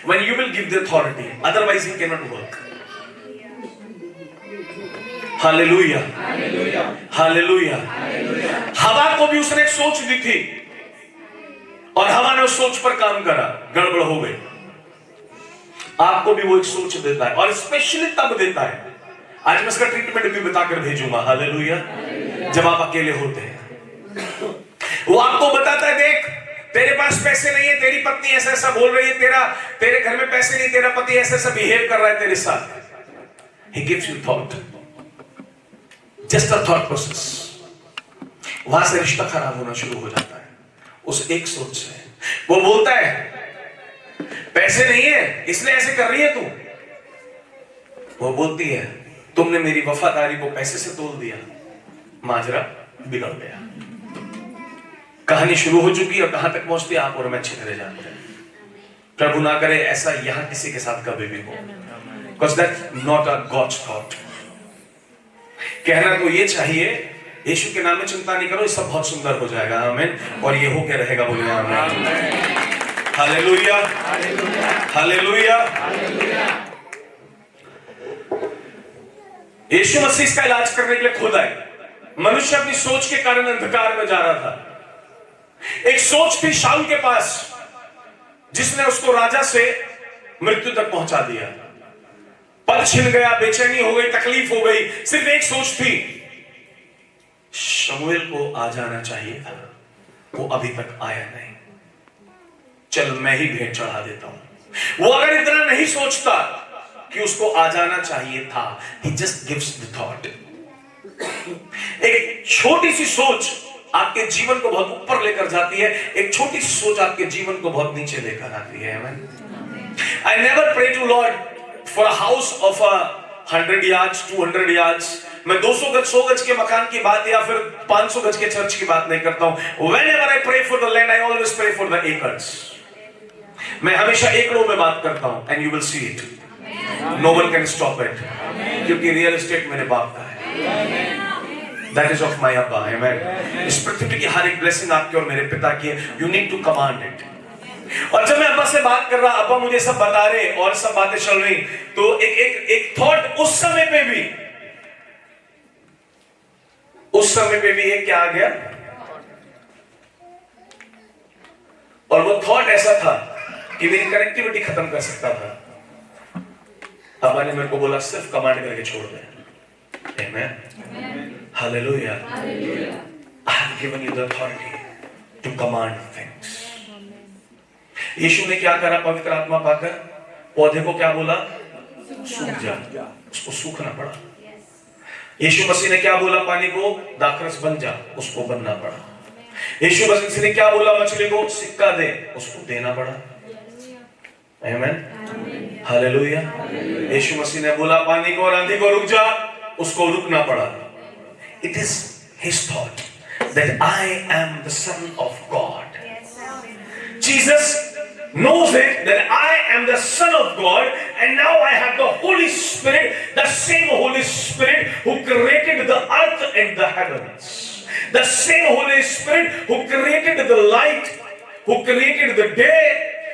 when you will give the authority, otherwise he cannot work. Hallelujah, hallelujah. हवा को भी उसने एक सोच दी थी और हवा ने उस सोच पर काम करा, गड़बड़ हो गई। आपको भी वो एक सोच देता है और स्पेशली तब देता है, आज मैं इसका ट्रीटमेंट भी बताकर भेजूंगा। हालेलुया। जब आप अकेले होते हैं वो आपको बताता है देख तेरे पास पैसे नहीं है, तेरी पत्नी ऐसा ऐसा बोल रही है, तेरे घर में पैसे नहीं, तेरा पति ऐसा ऐसा बिहेव कर रहा है तेरे साथ। He gives you thought, just a thought process। वहां से रिश्ता खराब होना शुरू हो जाता है उस एक सोच से। वो बोलता है पैसे नहीं है इसलिए ऐसे कर रही है तू। वो बोलती है तुमने मेरी वफादारी को पैसे से तोल दिया, माजरा बिगड़ गया। कहानी शुरू हो चुकी है और कहां तक पहुंचती है आप और मैं अच्छी तरह जानते हैं। प्रभु ना करे ऐसा यहां किसी के साथ कभी भी हो, because that's not a God's thought। कहना तो ये चाहिए यीशु के नाम में चिंता नहीं करो, ये सब बहुत सुंदर हो जाएगा। आमीन। और ये हो क्या रहेगा, बोलिए आमीन। Hallelujah, hallelujah. यीशु मसीह इसका इलाज करने के लिए खुद आए। मनुष्य अपनी सोच के कारण अंधकार में जा रहा था। एक सोच थी शाऊल के पास जिसने उसको राजा से मृत्यु तक पहुंचा दिया। पद छिन गया, बेचैनी हो गई, तकलीफ हो गई। सिर्फ एक सोच थी, शमूएल को आ जाना चाहिए था, वो अभी तक आया नहीं, चल मैं ही भेंट चढ़ा देता हूं। वो अगर इतना नहीं सोचता कि उसको आ जाना चाहिए था, he just gives the thought। एक छोटी सी सोच आपके जीवन को बहुत ऊपर लेकर जाती है, एक छोटी सी सोच आपके जीवन को बहुत नीचे लेकर आती है। I never pray to Lord for a house of 100 yards, 200 yards। मैं 200 गज 100 गज के मकान की बात या फिर 500 गज के चर्च की बात नहीं करता हूं। Whenever I pray for the land, I always pray for the acres। मैं हमेशा एकड़ों में बात करता हूं, and you will see it। No one can stop it, क्योंकि रियल एस्टेट मेरे बाप का है। That is of my Abba, amen। इस पृथ्वी की हर एक ब्लेसिंग आपके और मेरे पिता की है। You need to command it। और जब मैं अब्बा से बात कर रहा, अब्बा मुझे सब बता रहे और सब बातें चल रही, तो एक थॉट उस समय पे भी उस समय पे भी एक क्या आ गया, और वो थॉट ऐसा था कि मेरी कनेक्टिविटी खत्म कर सकता था। अब्बा ने मेरे को बोला सिर्फ कमांड करके छोड़ दे। Amen, hallelujah. I have given you the authority to command things. Yeshu ने क्या करा पवित्र आत्मा पाकर? पौधे को क्या बोला? सूख जा, उसको सूखना पड़ा। यीशु मसीह ने क्या बोला पानी को? दाखरस बन जा, उसको बनना पड़ा। यीशु मसीह ने क्या बोला मछली को? सिक्का दे, उसको देना पड़ा। आमेन, हालेलुया। यीशु मसीह ने बोला पानी को और आंधी को रुक जा, उसको रुकना पड़ा। It is his thought that I am the Son of God. Jesus knows it that I am the Son of God, and now I have the Holy Spirit, the same Holy Spirit who created the earth and the heavens, the same Holy Spirit who created the light, who created the day,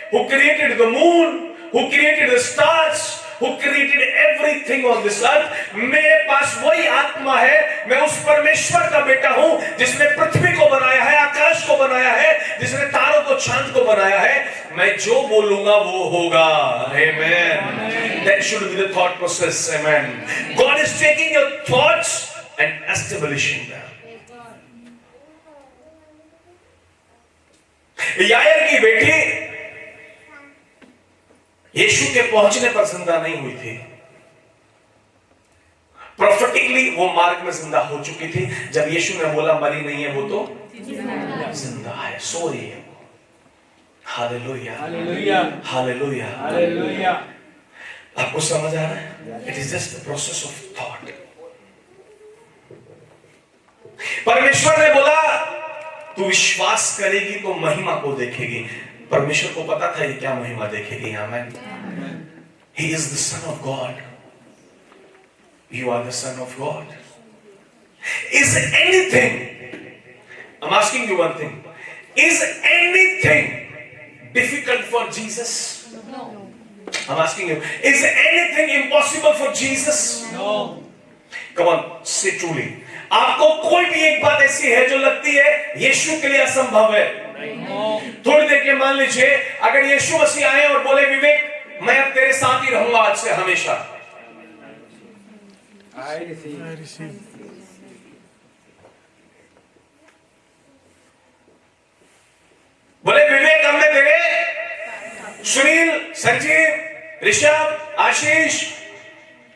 who created the moon, who created the stars, who created everything on this earth. मेरे पास वही आत्मा है, मैं उस परमेश्वर का बेटा हूं जिसने पृथ्वी को बनाया है, आकाश को बनाया है, जिसने तारों को चांद को बनाया है। मैं जो बोलूंगा वो होगा। Amen. That should be the thought process. Amen. God is taking your thoughts and establishing them. Yair की बेटी यीशु के पहुंचने पर जिंदा नहीं हुई थी। प्रोफेटिकली वो मार्ग में जिंदा हो चुकी थी। जब यीशु ने बोला मरी नहीं है वो तो जिंदा है, सो रही है। Hallelujah, hallelujah, hallelujah, hallelujah. आपको समझ आ रहा है? It is just the process of thought. परमेश्वर ने बोला तू विश्वास करेगी तो महिमा को देखेगी। परमेश्वर को पता था ये क्या महिमा देखेगी। आमेन। He is the Son of God. You are the Son of God. Is anything, I'm asking you one thing, is anything difficult for Jesus? No. I'm asking you, is anything impossible for Jesus? No. Come on, say truly. आपको कोई भी एक बात ऐसी है जो लगती है यीशु के लिए असंभव है? थोड़ी देर के मान लीजिए अगर यीशु मसीह आए और बोले विवेक मैं अब तेरे साथ ही रहूंगा आज से हमेशा। I receive. बोले विवेक अब मैं तेरे, सुनील, संजीव, ऋषभ, आशीष,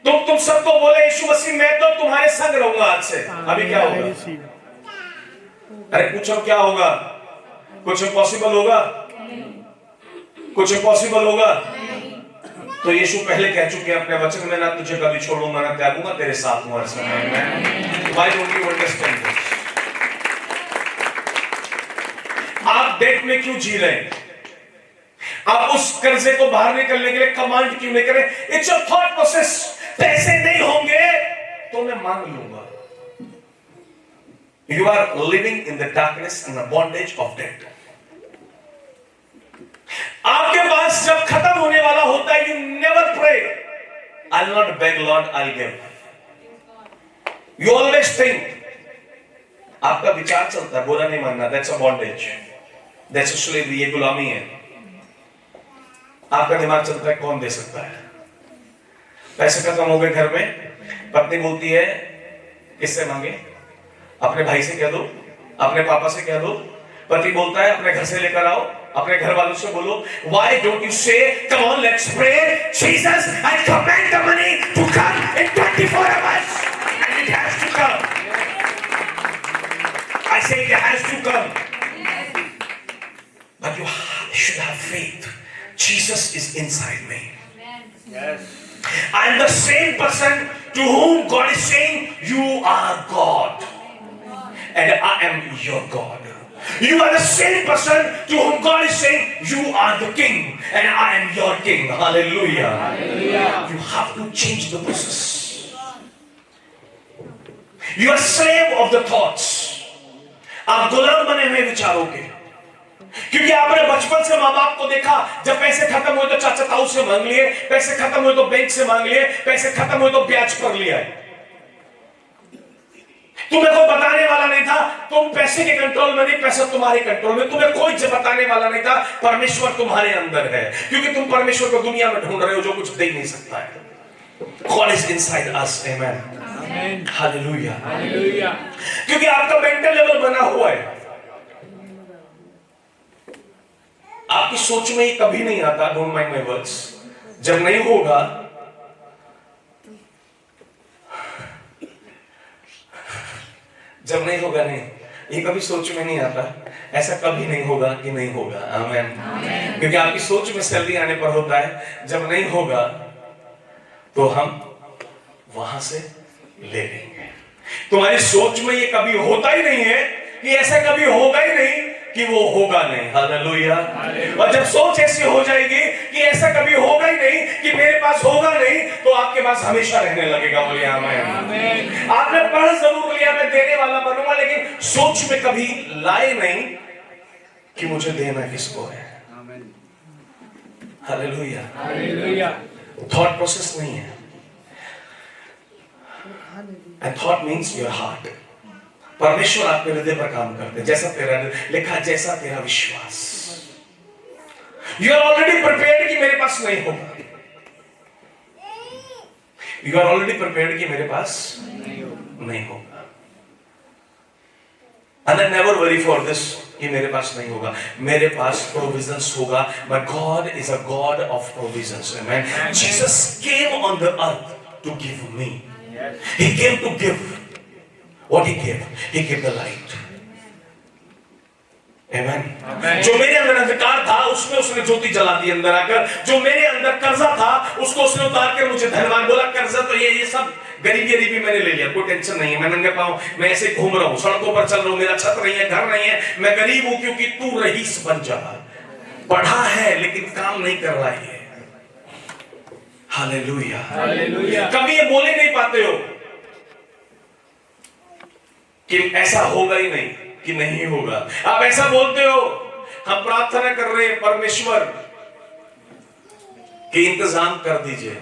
तुम सबको बोले यीशु मसीह मैं तो तुम्हारे संग रहूंगा आज से। अभी क्या होगा? अरे पूछो क्या होगा? कुछ इम्पॉसिबल होगा? कुछ इम्पॉसिबल होगा? तो यीशु पहले कह चुके हैं अपने वचन में, ना तुझे कभी छोड़ूंगा ना त्यागूंगा, तेरे साथ हूं हर समय। Why don't you understand this? आप डेट में क्यों जी रहे हैं? आप उस कर्जे को बाहर निकलने के लिए कमांड क्यों नहीं कर रहे? It's a thought process. पैसे नहीं होंगे तो मैं मांग लूंगा। You are living in the darkness and the bondage of death. आपके पास जब खत्म होने वाला होता है, you never pray, I'll not beg Lord, I'll give. You always think. आपका विचार चलता है बुरा नहीं मानना, that's a bondage, that's a slavery, ये गुलामी है। आपका दिमाग चलता है कौन दे सकता है? पैसे खत्म हो गए घर में, पत्नी बोलती है किससे मांगे? अपने भाई से कह दो, अपने पापा से कह दो। पति बोलता है अपने घर से लेकर आओ, अपने घर वालों से बोलो। Why don't you say, come on, let's pray, Jesus, I command the money to come in 24 hours, and it has to come. I say it has to come. But you should have faith. Jesus is inside me. Yes. I am the same person to whom God is saying, you are God. And I am your God. You are the same person to whom God is saying, you are the king and I am your king. Hallelujah. Hallelujah. You have to change the process. You are slave of the thoughts. आप गुलाम बने हुए विचारों के, क्योंकि आपने बचपन से माँ बाप को देखा, जब पैसे खत्म हुए तो चाचा ताऊ से मांग लिए, पैसे खत्म हुए तो बैंक से मांग लिए, पैसे खत्म हुए तो ब्याज पर लिया है। तुम्हें कोई बताने वाला नहीं था, तुम पैसे के कंट्रोल में नहीं, पैसा तुम्हारे कंट्रोल में। तुम्हें कोई बताने वाला नहीं था, परमेश्वर तुम्हारे अंदर है, क्योंकि तुम परमेश्वर को दुनिया में ढूंढ रहे हो जो कुछ दे नहीं सकता है। God is inside us, amen, hallelujah, hallelujah. क्योंकि आपका मेंटल लेवल बना हुआ है, आपकी सोच में ये कभी नहीं आता, डोंट माइंड माय वर्ड्स, जब नहीं होगा नहीं, ये कभी सोच में नहीं आता, ऐसा कभी नहीं होगा कि नहीं होगा, आमेन। क्योंकि आपकी सोच में सैलरी आने पर होता है, जब नहीं होगा तो हम वहां से ले लेंगे। तुम्हारी सोच में ये कभी होता ही नहीं है कि ऐसा कभी होगा ही नहीं कि वो होगा नहीं, हालेलुया। और जब सोच ऐसी हो जाएगी कि ऐसा कभी होगा ही नहीं कि मेरे पास होगा नहीं, तो आपके पास हमेशा रहने लगेगा, बोलिए आमीन। आपने पढ़ जरूर लिया मैं देने वाला बनूंगा, लेकिन सोच में कभी लाए नहीं कि मुझे देना किसको है, हालेलुया, हालेलुया। थॉट प्रोसेस नहीं है, and thought means your heart. परमेश्वर आपके हृदय पर काम करते हैं, जैसा तेरा लिखा, जैसा तेरा विश्वास। यू आर ऑलरेडी प्रिपेयर्ड कि मेरे पास नहीं होगा, यू आर ऑलरेडी प्रिपेयर्ड कि मेरे पास नहीं होगा। And I never worry for this कि मेरे पास नहीं होगा, मेरे पास प्रोविजंस होगा। My God is a God of provisions, amen. Jesus came on the earth to give me, he came to give. What he gave? He gave the light. Amen. जो मेरे अंदर अंधकार था उसमें उसने ज्योति जला दी अंदर आकर। जो मेरे अंदर कर्जा था उसको उसने उतार कर मुझे धनवान बोला। कर्जा तो ये सब गरीबी मैंने ले लिया, कोई टेंशन नहीं है, मैं नंगे पाँव मैं ऐसे घूम रहा हूँ, सड़कों पर चल रहा हूँ, मेरा छत नहीं है, घर नहीं है, मैं गरीब हूँ, क्योंकि तू रईस बन जा। पढ़ा है लेकिन काम नहीं कर रहा है, हालेलुया, हालेलुया। कभी ये बोले नहीं पाते हो कि ऐसा होगा ही नहीं, कि नहीं होगा। आप ऐसा बोलते हो, हम प्रार्थना कर रहे हैं परमेश्वर कि इंतजाम कर दीजिए।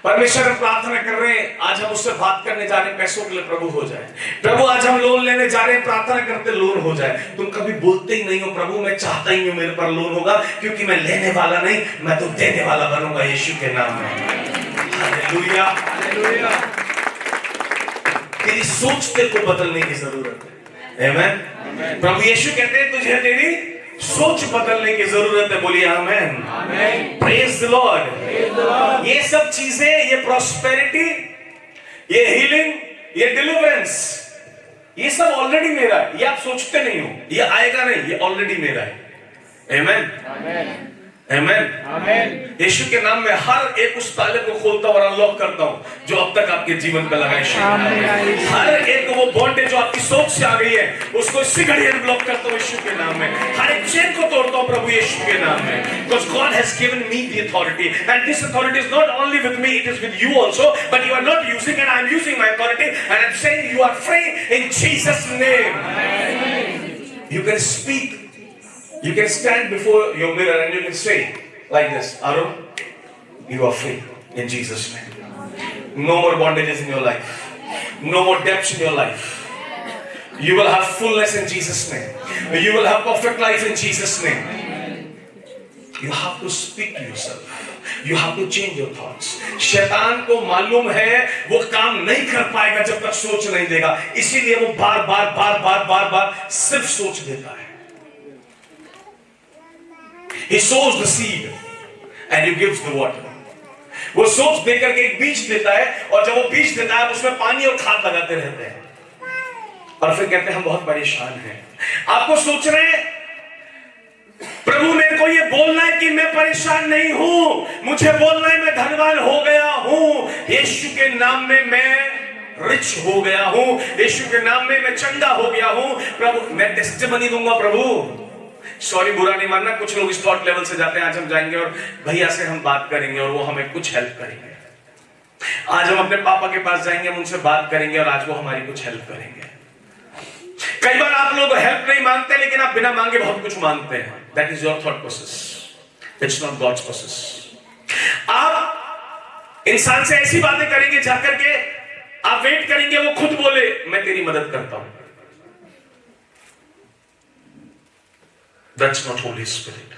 परमेश्वर प्रार्थना कर रहे हैं, आज हम उससे बात करने जा रहे हैं पैसों के लिए, प्रभु हो जाए। प्रभु आज हम लोन लेने जा रहे हैं, प्रार्थना करते लोन हो जाए। तुम कभी बोलते ही नहीं हो प्रभु मैं चाहता ही हूं मेरे पर लोन होगा, क्योंकि मैं लेने वाला नहीं, मैं तो देने वाला बनूंगा यीशु के नाम में, हालेलुया, हालेलुया। तेरी सोच तेरे को बदलने की जरूरत है, आमेन। प्रभु यीशु कहते हैं तुझे तेरी सोच बदलने की जरूरत है, बोलिए amen, amen. Praise the lord. ये सब चीजें, ये प्रॉस्पेरिटी, ये हीलिंग, ये डिलीवरेंस, ये सब ऑलरेडी मेरा है। ये आप सोचते नहीं हो, ये आएगा नहीं, ये ऑलरेडी मेरा है, आमेन, आमेन, आमेन, आमेन। यीशु के नाम में हर एक उस ताले को खोलता और अनलॉक करता हूं जो अब तक आपके जीवन पे लगा है। हर एक वो बॉन्डेज जो आपकी सोच से आ गई है उसको इसी घड़ी अनब्लॉक करता हूं यीशु के नाम में। हर एक चेन को तोड़ता हूं प्रभु यीशु के नाम में। Because God has given me the authority, and this authority is not only with me, it is with you also, but you are not using it. I am using my authority and I am saying you are free in Jesus name. You can speak. You can stand before your mirror and you can say like this, Arun, you are free in Jesus' name. No more bondages in your life. No more debts in your life. You will have fullness in Jesus' name. You will have perfect life in Jesus' name. You have to speak to yourself. You have to change your thoughts. शैतान को मालूम है वो काम नहीं कर पाएगा जब तक सोच नहीं देगा, इसीलिए वो बार बार सिर्फ सोच देता है। He sows the seed and he gives the water. वो सोच देकर के एक बीज देता है, और जब वो बीज देता है उसमें पानी और खाद लगाते रहते हैं, और फिर कहते हैं हम बहुत परेशान हैं। आपको सोच रहे हैं प्रभु मेरे को ये बोलना है कि मैं परेशान नहीं हूं, मुझे बोलना है मैं धनवान हो गया हूं, यीशु के नाम में मैं रिच हो गया हूं, यीशु के नाम में मैं चंगा हो गया हूं। प्रभु मैं टेस्टिमनी दूंगा, प्रभु सॉरी बुरा नहीं मानना, कुछ लोग इस थॉट लेवल से जाते हैं, आज हम जाएंगे और भैया से हम बात करेंगे और वो हमें कुछ हेल्प करेंगे। आज हम अपने पापा के पास जाएंगे, हम उनसे बात करेंगे और आज वो हमारी कुछ हेल्प करेंगे। कई बार आप लोग हेल्प नहीं मांगते, लेकिन आप बिना मांगे बहुत कुछ मांगते हैं। That is your thought process, it's not God's process. आप इंसान से ऐसी बातें करेंगे जाकर के आप वेट करेंगे वो खुद बोले मैं तेरी मदद करता हूं। That's not Holy Spirit.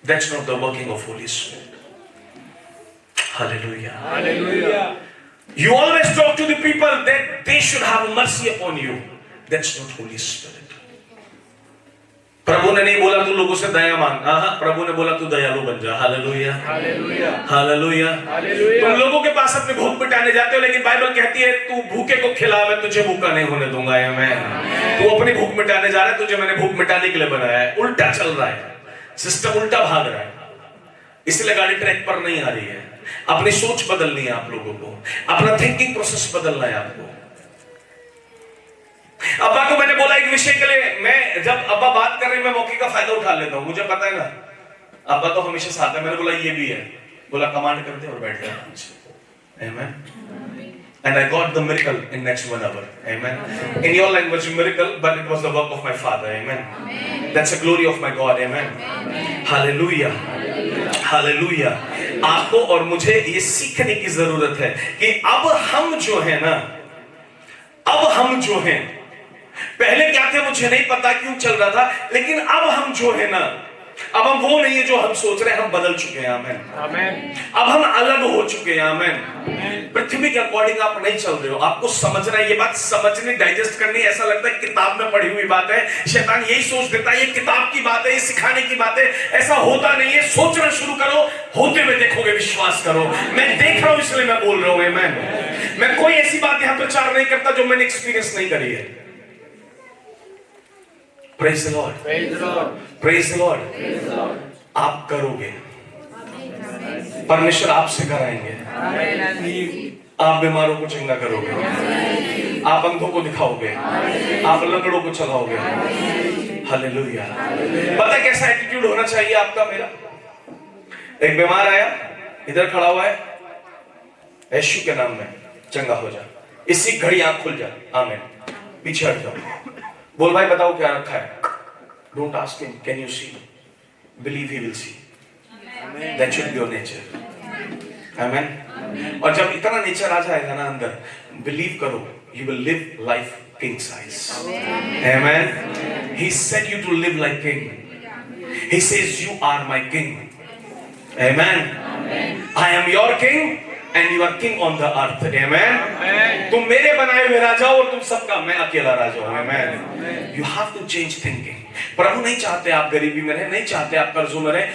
That's not the working of Holy Spirit. Hallelujah. Hallelujah. You always talk to the people that they should have mercy upon you. That's not Holy Spirit. प्रभु ने नहीं बोला तू लोगों से दया मांग, प्रभु ने बोला तू दयालु बन जा। Hallelujah, hallelujah, hallelujah, hallelujah. तुम लोगों के पास अपने भूख मिटाने जाते हो, लेकिन बाइबल कहती है तू भूखे को खिला, मैं तुझे भूखा नहीं होने दूंगा। आमीन। तू अपनी भूख मिटाने जा रहा है, तुझे मैंने भूख मिटाने के लिए बनाया है। उल्टा चल रहा है, सिस्टम उल्टा भाग रहा है, इसलिए गाड़ी ट्रैक पर नहीं आ रही है। अपनी सोच बदलनी है आप लोगों को, अपना थिंकिंग प्रोसेस बदलना है आपको। अब्बा को मैंने बोला एक विषय के लिए, मैं जब अब्बा बात कर रहे मैं मौके का फायदा उठा लेता हूं, मुझे पता है ना अब्बा तो हमेशा साथ है। मैंने बोला ये भी है, बोला कमांड कर दे और बैठ जा। आमीन। And I got the miracle in next 1 hour. Amen. In your language miracle, but it was the work of my Father. Amen. That's the glory of my God. Amen. Hallelujah. Hallelujah. आपको और मुझे ये सीखने की जरूरत है कि अब हम जो है ना, अब हम जो हैं, पहले क्या थे मुझे नहीं पता क्यों चल रहा था, लेकिन अब हम जो है ना, अब हम वो नहीं है जो हम सोच रहे हैं, हम बदल चुके हैं। आमीन, आमीन। अब हम अलग हो चुके हैं। आमीन। पृथ्वी के अकॉर्डिंग आप नहीं चल रहे हो, आपको समझना है, ये बात समझनी, डाइजेस्ट करनी। ऐसा लगता है किताब में पढ़ी हुई बात है, शैतान यही सोच देता है ये किताब की बात है, ये सिखाने की बात है। ऐसा होता नहीं है, सोचना शुरू करो, होते हुए देखोगे, विश्वास करो। मैं देख रहा हूं इसलिए मैं बोल रहा हूं। आमीन। मैं कोई ऐसी बात यहां प्रचार नहीं करता जो मैंने एक्सपीरियंस नहीं करी है। Praise the Lord. Praise the Lord. Praise the Lord. Praise the Lord. आप करोगे, परमेश्वर आपसे कराएंगे। आप बीमारों को चंगा करोगे, आप अंधों को दिखाओगे, आप लंगड़ों को चलाओगे। हालेलुया। पता कैसा एटीट्यूड होना चाहिए आपका मेरा? एक बीमार आया, इधर खड़ा हुआ है, यीशु के नाम में चंगा हो जा, इसी घड़ी आंख खुल जा। आमीन। पीछे हट जाओ, बोल भाई बताओ क्या रखा है। Don't ask him can you see, believe he will see. That should be your nature. Amen. और जब इतना नेचर आ जाएगा ना अंदर, बिलीव करो, you will live life king size. Amen. He said you to live like king. He says you are my king. Amen. I am your king and you are king on the earth. Amen. तुम मेरे बनाए हुए राजा हो और तुम सबका मैं अकेला राजा हूं। Amen. You have to change thinking. प्रभु नहीं चाहते आप गरीबी में रहें, नहीं चाहते आप कर्जों में रहें,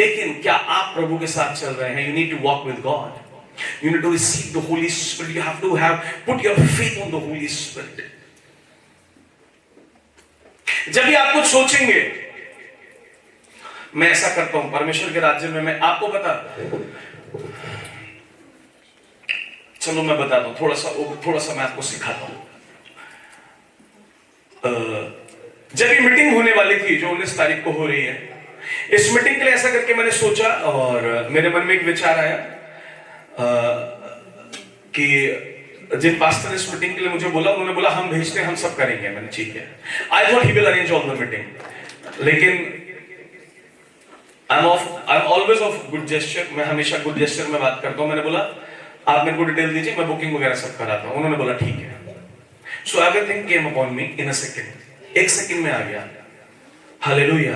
लेकिन क्या आप प्रभु के साथ चल रहे हैं? You need to walk with God. You need to receive the Holy Spirit. You have to put your faith on the Holy Spirit. जब भी आप कुछ सोचेंगे मैं ऐसा करता हूं परमेश्वर के राज्य में, मैं आपको बता, चलो मैं बताता हूं, थोड़ा सा मैं आपको सिखाता हूं। जब ये मीटिंग होने वाली थी जो 19 तारीख को हो रही है, इस मीटिंग के लिए ऐसा करके मैंने सोचा और मेरे मन में एक विचार आया कि जिन पास्टर ने इस मीटिंग के लिए मुझे बोला, उन्होंने बोला हम भेजते हैं, हम सब करेंगे। मैंने ठीक है, I thought he will arrange all the meeting, लेकिन I am always of good gesture, मैं हमेशा गुड जेस्चर में बात करता हूं। मैंने बोला आप मेरे को डिटेल दीजिए, मैं बुकिंग वगैरह सब कराता हूं। उन्होंने बोला ठीक है। So everything came upon me in a second, एक सेकंड में आ गया। हालेलुया।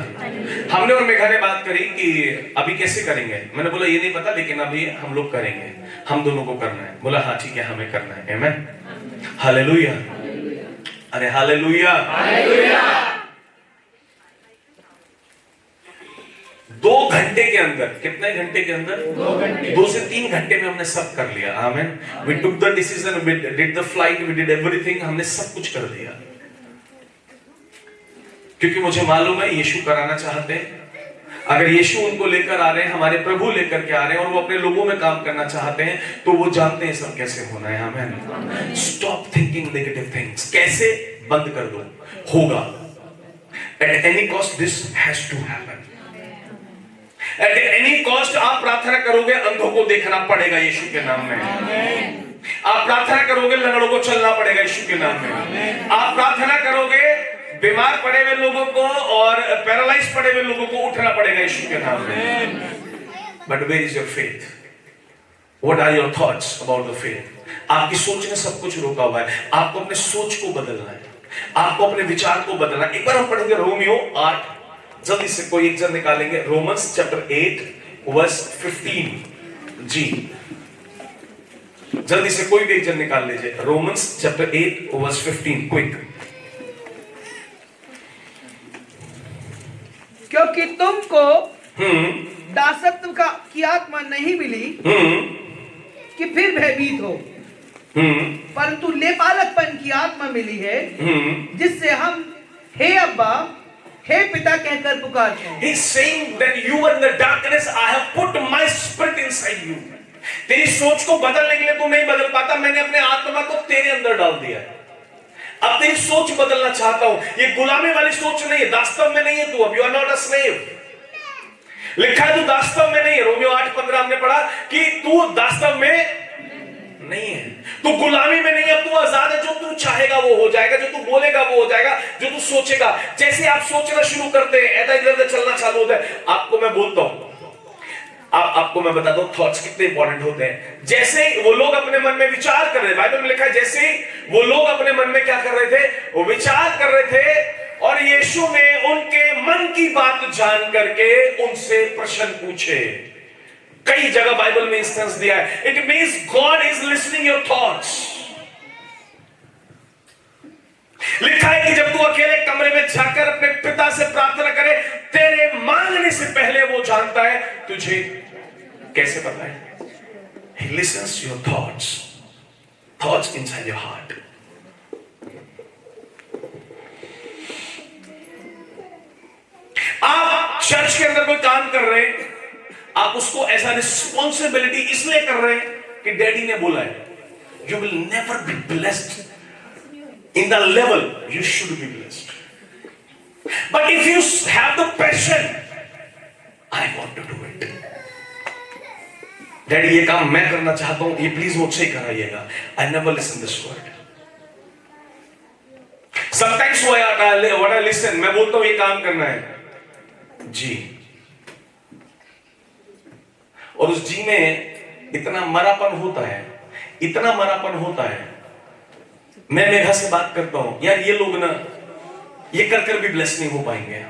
हमने और मेघा ने बात करी कि अभी कैसे करेंगे। मैंने बोला ये नहीं पता, लेकिन अभी हम लोग करेंगे, हम दोनों को करना है। बोला हाँ ठीक है, हमें करना है। आमीन। हालेलुया। अरे हालेलुया। 2 घंटे के अंदर, कितने घंटे के अंदर? 2 से 3 घंटे में हमने सब कर लिया। आमीन। We took the decision, we did the flight, we did everything, हमने सब कुछ कर दिया, क्योंकि मुझे मालूम है यीशु कराना चाहते हैं। अगर यीशु उनको लेकर आ रहे हैं, हमारे प्रभु लेकर के आ रहे हैं और वो अपने लोगों में काम करना चाहते हैं, तो वो जानते हैं सब कैसे होना है। आमीन। Stop thinking negative things. कैसे? बंद कर दो, होगा। At any cost this has to happen. At any cost आप प्रार्थना करोगे, अंधों को देखना पड़ेगा यीशु के नाम में। आप प्रार्थना करोगे, लंगड़ों को चलना पड़ेगा यीशु के नाम में। आप प्रार्थना करोगे, बीमार पड़े हुए लोगों को और पैरालाइज पड़े हुए लोगों को उठना पड़ेगा यीशु के नाम में। But where is your faith? What are your thoughts about the faith? आपकी सोच ने सब कुछ रोका हुआ है। आपको अपने सोच को बदलना है, आपको अपने विचार को बदलना है। एक बार हम पढ़ेंगे रोमियो 8, जल्दी से कोई एक जन निकालेंगे। Romans chapter 8 verse 15। जी जल्दी से कोई भी एक जन निकाल लीजिए। Romans chapter 8 verse 15, quick. क्योंकि तुमको दासत्व की आत्मा नहीं मिली कि फिर भयभीत हो, परंतु लेपालकपन की आत्मा मिली है, जिससे हम हे अब्बा, हे पिता कहकर पुकारते हैं। He's saying that you were in the darkness, I have put my spirit inside you. तेरी सोच को बदलने के लिए तू नहीं बदल पाता, मैंने अपने आत्मा को तेरे अंदर डाल दिया है। अब तेरी सोच बदलना चाहता हूं। ये गुलामी वाली सोच नहीं है, दास्तव में नहीं है तू। अब you are not a slave. लिखा है तू दास्तव में नहीं है। रोमियो 8:15 हमने पढ़ा कि तू दास्तव में नहीं है, तू गुलामी में नहीं है, अब तू आजाद है। जो तू चाहेगा वो हो जाएगा, जो तू बोलेगा वो हो जाएगा, जो तू सोचेगा। जैसे आप सोचना शुरू करते हैं, ऐसा इधर उधर चलना चालू होता है। आपको मैं बोलता हूं, आपको मैं बताता हूं थॉट्स कितने इंपॉर्टेंट होते हैं। जैसे वो लोग अपने मन में विचार कर रहे थे, बाइबल में लिखा है जैसे वो लोग अपने मन में क्या कर रहे थे, वो विचार कर रहे थे, और यीशु ने उनके मन की बात जान करके उनसे प्रश्न पूछे। कई जगह बाइबल में इंस्टेंस दिया है। It means God is listening your thoughts. लिखा है कि जब तू अकेले कमरे में जाकर अपने पिता से प्रार्थना करे, तेरे मांगने से पहले वो जानता है। तुझे कैसे पता है? He listens to your thoughts inside your heart. आप चर्च के अंदर कोई काम कर रहे हैं, आप उसको ऐसा रिस्पॉन्सिबिलिटी इसलिए कर रहे हैं कि डैडी ने बोला है। You will never be blessed in the level you should be blessed, but if you have the passion, I want to do it. Daddy ये काम मैं करना चाहता हूं, ये प्लीज मुझसे ही कराइएगा। I never listen this word. Sometimes what I listen, मैं बोलता हूं ये काम करना है जी, और उस जी में इतना मरापन होता है, इतना मरापन होता है। मैं मेघा से बात करता हूं, यार ये लोग ना ये कर कर भी ब्लेस नहीं हो पाएंगे,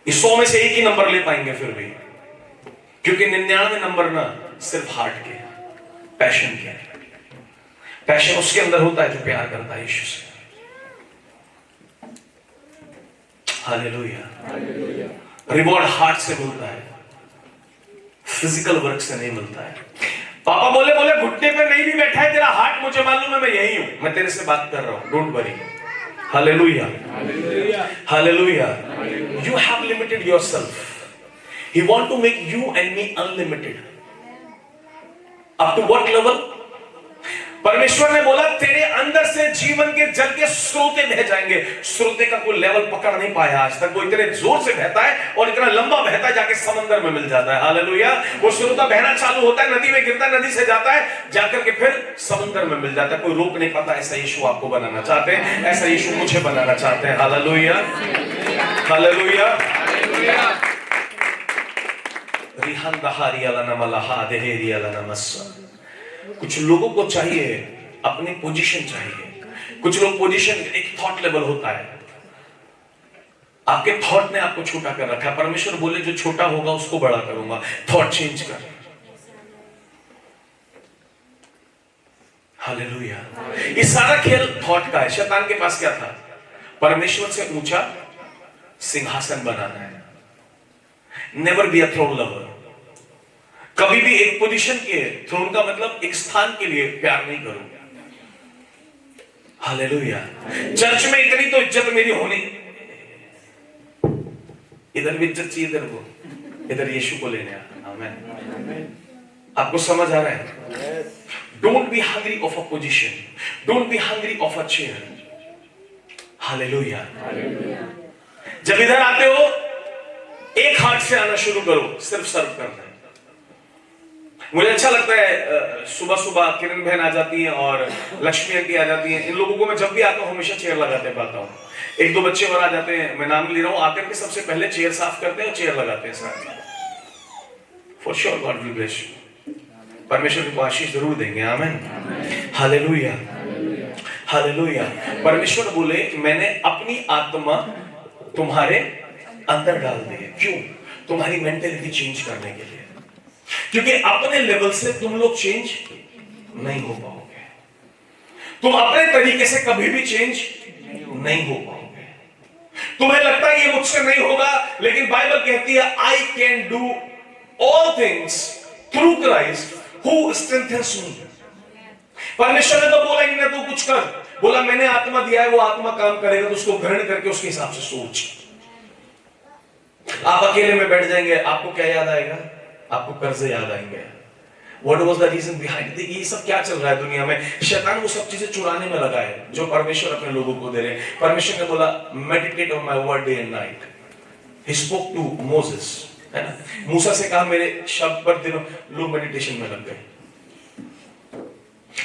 इस 100 में से एक ही नंबर ले पाएंगे फिर भी, क्योंकि 99 नंबर ना सिर्फ हार्ट के, पैशन के। पैशन उसके अंदर होता है जो प्यार करता है यीशु से। हालेलुया। रिवॉर्ड हार्ट से मिलता है, फिजिकल वर्क से नहीं मिलता है। पापा बोले घुटने पे नहीं भी बैठा है तेरा हार्ट, मुझे मालूम है, मैं यही हूं, मैं तेरे से बात कर रहा हूं, don't worry. Hallelujah, hallelujah. You have limited yourself, he want to make you and me unlimited. Up to what level? परमेश्वर ने बोला तेरे अंदर से जीवन के जल के स्रोते बह जाएंगे। स्रोते का कोई लेवल पकड़ नहीं पाया आज तक। वो इतने जोर से बहता है और इतना लंबा बहता है, जाके समंदर में मिल जाता है। हालेलुया। वो स्रोता बहना चालू होता है, नदी में गिरता है, नदी से जाता है, जाकर के फिर समंदर में मिल जाता है। कोई रोक नहीं पाता। ऐसा यीशु आपको बनाना चाहते हैं, ऐसा यीशु मुझे बनाना चाहते हैं। Hallelujah, hallelujah. रिहान दहारी अला नमलहा देहेरी अला नमस्सा। कुछ लोगों को चाहिए अपनी पोजीशन चाहिए। कुछ लोग पोजीशन, एक थॉट लेवल होता है, आपके थॉट ने आपको छोटा कर रखा है। परमेश्वर बोले जो छोटा होगा उसको बड़ा करूंगा। थॉट चेंज कर। हालेलुया। ये सारा खेल थॉट का है। शैतान के पास क्या था? परमेश्वर से ऊंचा सिंहासन बनाना है। Never be a throne lover. कभी भी एक पोजीशन के, थ्रोन का मतलब एक स्थान के लिए प्यार नहीं करूंगा। हालेलुया। चर्च में इतनी तो इज्जत मेरी होनी, इधर भी इज्जत चाहिए, इधर को, इधर यीशु को लेने आमेन। आपको समझ आ रहा है? Don't be hungry of a position, don't be hungry of a chair. Hallelujah. जब इधर आते हो एक हाथ से आना शुरू करो, सिर्फ सर्व करना है। मुझे अच्छा लगता है, सुबह सुबह किरण बहन आ जाती है और लक्ष्मी आंटी आ जाती है। इन लोगों को मैं जब भी आता हूं हमेशा चेयर लगाते पाता हूं। एक दो बच्चे और आ जाते हैं, मैं नाम ले रहा हूं, आकर के सबसे पहले चेयर साफ करते हैं और चेयर लगाते हैं साथ। For sure God will bless you. परमेश्वर को आशीष जरूर देंगे। आमीन, हालेलुया, हालेलुया। परमेश्वर बोले मैंने अपनी आत्मा तुम्हारे अंदर डाल दी है। क्यों? तुम्हारी मेंटेलिटी चेंज करने के लिए, क्योंकि अपने लेवल से तुम लोग चेंज नहीं हो पाओगे। तुम अपने तरीके से कभी भी चेंज नहीं हो पाओगे। तुम्हें लगता है ये मुझसे नहीं होगा, लेकिन बाइबल कहती है I can do all things through Christ who strengthens me. परमेश्वर ने तो बोला ही ना तू कुछ कर, बोला मैंने आत्मा दिया है, वो आत्मा काम करेगा, तो उसको ग्रहण करके उसके हिसाब से सोच। आप अकेले में बैठ जाएंगे, आपको क्या याद आएगा? आपको कर्जे याद आएंगे। What was the reason behind it? ये सब क्या चल रहा है दुनिया में? शैतान वो सब चीजें चुराने में लगा है जो परमेश्वर अपने लोगों को दे रहे हैं। परमेश्वर ने बोला meditate on my word day and night. He spoke to Moses, है ना? मूसा से कहा मेरे शब्द पर दिनों, लोग मेडिटेशन में लग गए।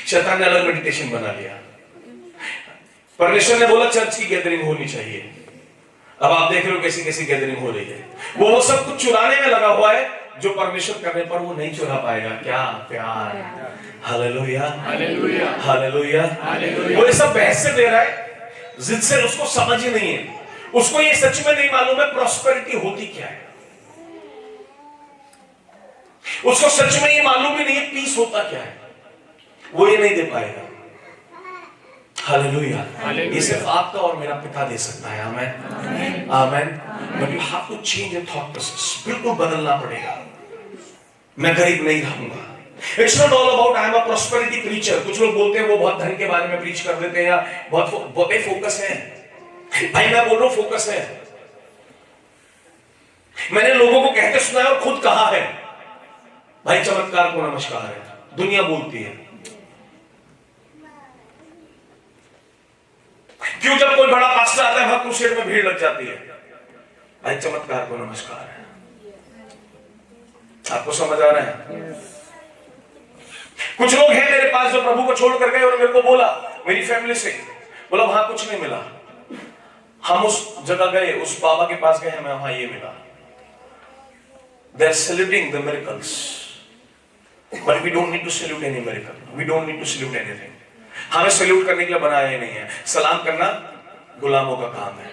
शैतान ने अलग मेडिटेशन बना लिया। परमेश्वर ने बोला चर्च की गैदरिंग होनी चाहिए। अब आप देख रहे हो कैसी कैसी गैदरिंग हो रही है। वो सब कुछ चुराने में लगा हुआ है जो परमेश्वर करने पर वो नहीं चुरा पाएगा। क्या प्यार! Hallelujah, hallelujah, hallelujah. वो ये सब बहस से दे रहा है जिससे उसको समझ ही नहीं है। उसको ये सच में नहीं मालूम है प्रॉस्पेरिटी होती क्या है। उसको सच में ये मालूम ही नहीं है पीस होता क्या है। वो ये नहीं दे पाएगा। हालेलुया, ये सिर्फ आपका और मेरा पिता दे सकता है। Amen, amen. But you have to change your thought process. बिल्कुल बदलना पड़ेगा। मैं गरीब नहीं रहूंगा। It's not all about I am a prosperity preacher. कुछ लोग बोलते हैं वो बहुत धन के बारे में प्रीच कर देते हैं या बहुत फोकस है। भाई मैं बोल रहा हूं फोकस है। मैंने लोगों को कहते सुना है और खुद कहा है भाई चमत्कार को नमस्कार है। दुनिया बोलती है क्यों? जब कोई बड़ा पास्टर आता है वहां क्रूसेड में भीड़ लग जाती है। भाई चमत्कार को नमस्कार है। आपको समझ आ रहा है? कुछ लोग हैं मेरे पास जो प्रभु को छोड़ कर गए और मेरे को बोला, मेरी फैमिली से बोला वहां कुछ नहीं मिला। हम उस जगह गए, उस बाबा के पास गए, हमें वहां ये मिला। They are saluting the miracles, but we don't need to salute any miracle. We don't need to salute anything. हमें सैल्यूट करने के लिए बनाया ही नहीं है। सलाम करना गुलामों का काम है,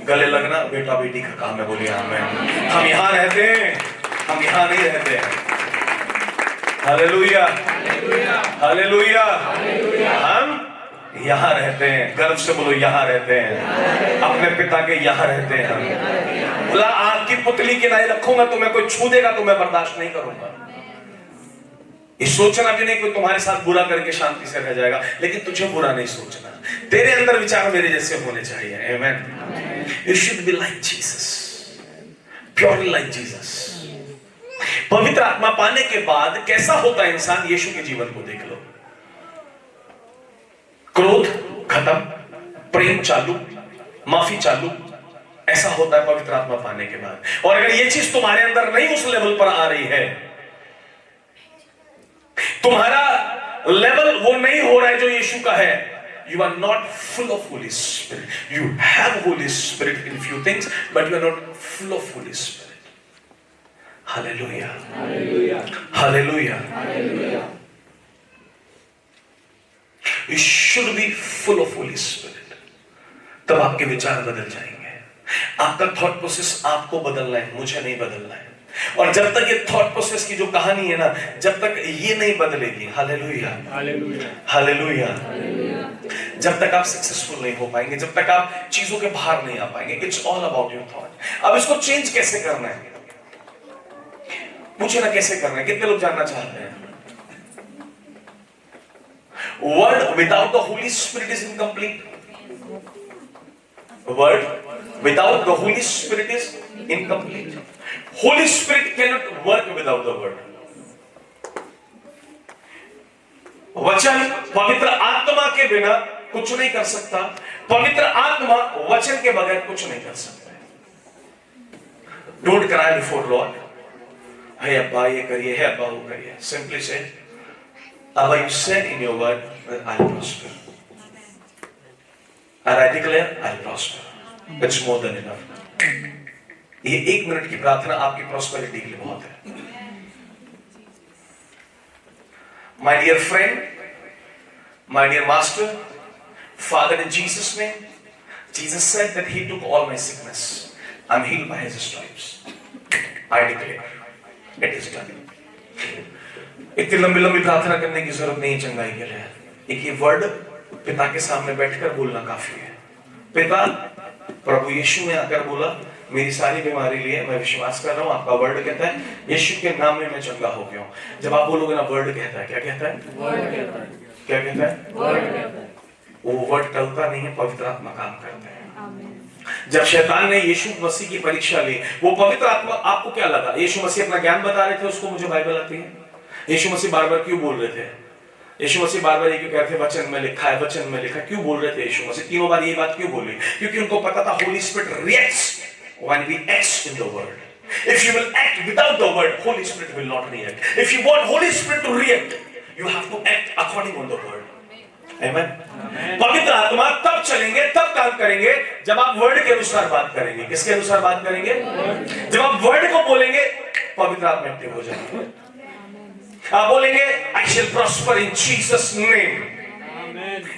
गले लगना बेटा बेटी का काम है। बोलिए आमीन। हम यहाँ रहते हैं, हम यहाँ नहीं रहते हैं। Hallelujah, hallelujah. हम यहाँ रहते हैं। गर्व से बोलो यहाँ रहते हैं, अपने पिता के यहाँ रहते हैं। हम बोला आग की पुतली के नहीं रखूंगा, तुम्हें कोई छू देगा तो मैं बर्दाश्त नहीं करूंगा। ये सोचना भी नहीं कोई तुम्हारे साथ बुरा करके शांति से रह जाएगा, लेकिन तुझे बुरा नहीं सोचना। तेरे अंदर विचार मेरे जैसे होने चाहिए। Amen. You should be like Jesus, purely like Jesus. पवित्र आत्मा पाने के बाद कैसा होता है इंसान? यीशु के जीवन को देख लो। क्रोध खत्म, प्रेम चालू, माफी चालू। ऐसा होता है पवित्र आत्मा पाने के बाद। और अगर ये चीज तुम्हारे अंदर नहीं उस लेवल पर आ रही है, तुम्हारा लेवल वो नहीं हो रहा है जो यीशु का है, you are not full of Holy Spirit. You have Holy Spirit in few things, but you are not full of Holy Spirit. Hallelujah. Hallelujah. Hallelujah. Hallelujah. You should be full of Holy Spirit. तब आपके विचार बदल जाएंगे। आपका thought process आपको बदलना है, मुझे नहीं बदलना है। और जब तक ये थॉट प्रोसेस की जो कहानी है ना, जब तक ये नहीं बदलेगी, हालेलुया, हालेलुया, हालेलुया, जब तक आप सक्सेसफुल नहीं हो पाएंगे, जब तक आप चीजों के बाहर नहीं आ पाएंगे। It's all about your thought. अब इसको चेंज कैसे करना है? पूछे ना कैसे करना है? कितने लोग जानना चाहते हैं? Word without the Holi spirit is incomplete. Word without the Holy Spirit is incomplete. Holy Spirit cannot work without the word. वचन पवित्र आत्मा के बिना कुछ नहीं कर सकता। पवित्र आत्मा वचन के बगैर कुछ नहीं कर सकता। Don't cry before Lord. हे अब्बा ये करिए, हे अब्बा वो करिए। Simply say, Abba, you said in your word that I'll prosper. And I declare I'll prosper. It's more than enough. ये 1 मिनट की प्रार्थना आपकी प्रॉस्पेरिटी के लिए बहुत है। My dear friend, my dear master, Father, in Jesus' name, Jesus said that He took all my sickness. I'm healed by His stripes. I declare, it is done. इतनी लंबी लंबी प्रार्थना करने की जरूरत नहीं चंगाई के लिए। एक ये वर्ड पिता के सामने बैठकर बोलना काफी है। पिता, प्रभु यीशु ने आकर बोला, मेरी सारी बीमारी लिए मैं विश्वास कर रहा हूँ, आपका वर्ड कहता है यीशु के नाम में मैं चंगा हो गया हूँ। जब आप बोलोगे ना वर्ड कहता है, क्या कहता है? वर्ड कहता है। क्या कहता है? वर्ड कहता है। वो वर्ड टलता नहीं है, पवित्र आत्मा काम करता है। जब शैतान ने यीशु मसीह की परीक्षा ली, वो पवित्र आत्मा, आपको क्या लगा? यीशु मसीह अपना ज्ञान बता रहे थे उसको, मुझे बाइबल आती है। यीशु मसीह बार बार क्यों बोल रहे थे? यीशु मसीह बार बार ये क्यों कहते थे वचन में लिखा है, वचन में लिखा है? क्यों बोल रहे थे यीशु मसीह तीनों बार ये बात क्यों बोली? क्योंकि उनको पता था Holi spirit reacts when we act in the word. If you will act without the word, Holy Spirit will not react. If you want Holy Spirit to react, you have to act according on the word. Amen. पवित्र आत्मा तब चलेंगे, तब काम करेंगे जब आप word के अनुसार बात करेंगे। किसके अनुसार बात करेंगे? जब आप वर्ड को बोलेंगे, पवित्र आत्मा एक्टिव हो जाएंगे। आप बोलेंगे I shall prosper in Jesus' name.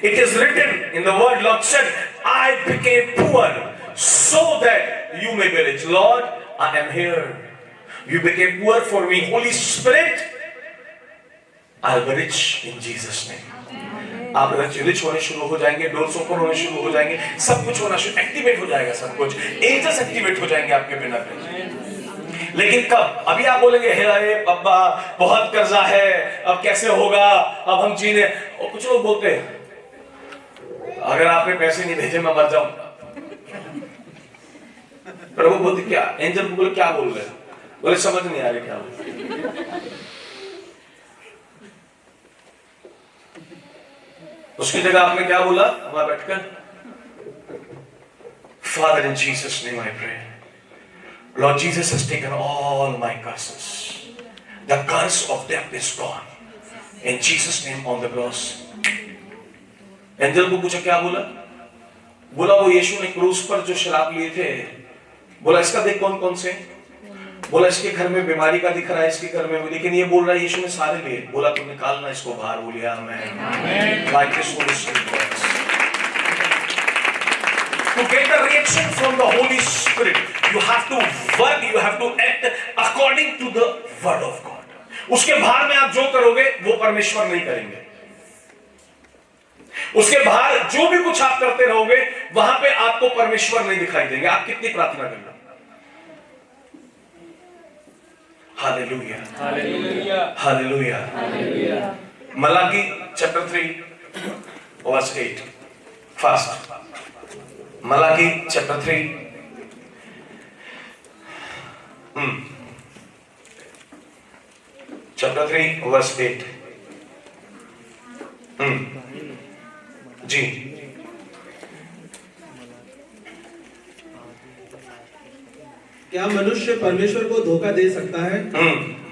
It is written in the word, Lord said, I became poor so that you may be rich. Lord, I am here. You became poor for me. Holy Spirit, I'll be rich in Jesus' name. आप rich होने शुरू हो जाएंगे, doors open होने शुरू हो जाएंगे, सब कुछ होना शुरू, एक्टिवेट हो जाएगा सब कुछ। एंजल्स एक्टिवेट हो जाएंगे आपके बिना पे। लेकिन कब? अभी आप बोलेंगे हे अब्बा बहुत कर्जा है, अब कैसे होगा, अब हम जीने। और कुछ लोग बोलते हैं अगर आपने पैसे नहीं भेजे मैं मर जाऊंगा। प्रभु बोलते क्या? एंजल को बोले क्या बोल रहे? बोले समझ नहीं आ रही क्या बोल। उसकी जगह आपने क्या बोला वहां बैठकर? Father, in Jesus' name I pray. Lord Jesus has taken all my curses. The curse of death is gone. In Jesus' name on the cross. Angel को पूछा क्या बोला? बोला वो यीशु ने क्रूस पर जो शराब लिए थे, बोला इसका देख कौन कौन से, बोला इसके घर में बीमारी का दिख रहा है, इसके घर में, लेकिन ये बोल रहा है यीशु ने सारे लिए। बोला तुम निकालना इसको बाहर। बोलिया आमेन। Like this Holy Spirit. To get the reaction from the Holy Spirit, you have to work, you have to act according to the word of God. उसके बाहर में आप जो करोगे वो परमेश्वर नहीं करेंगे। उसके बाहर जो भी कुछ आप करते रहोगे वहां पे आपको परमेश्वर नहीं दिखाई देंगे। आप कितनी प्रार्थना करना। Hallelujah, hallelujah, hallelujah, hallelujah. Malachi chapter 3 verse 8 fast. Malachi chapter 3 chapter 3 verse 8 जी। क्या मनुष्य परमेश्वर को धोखा दे सकता है?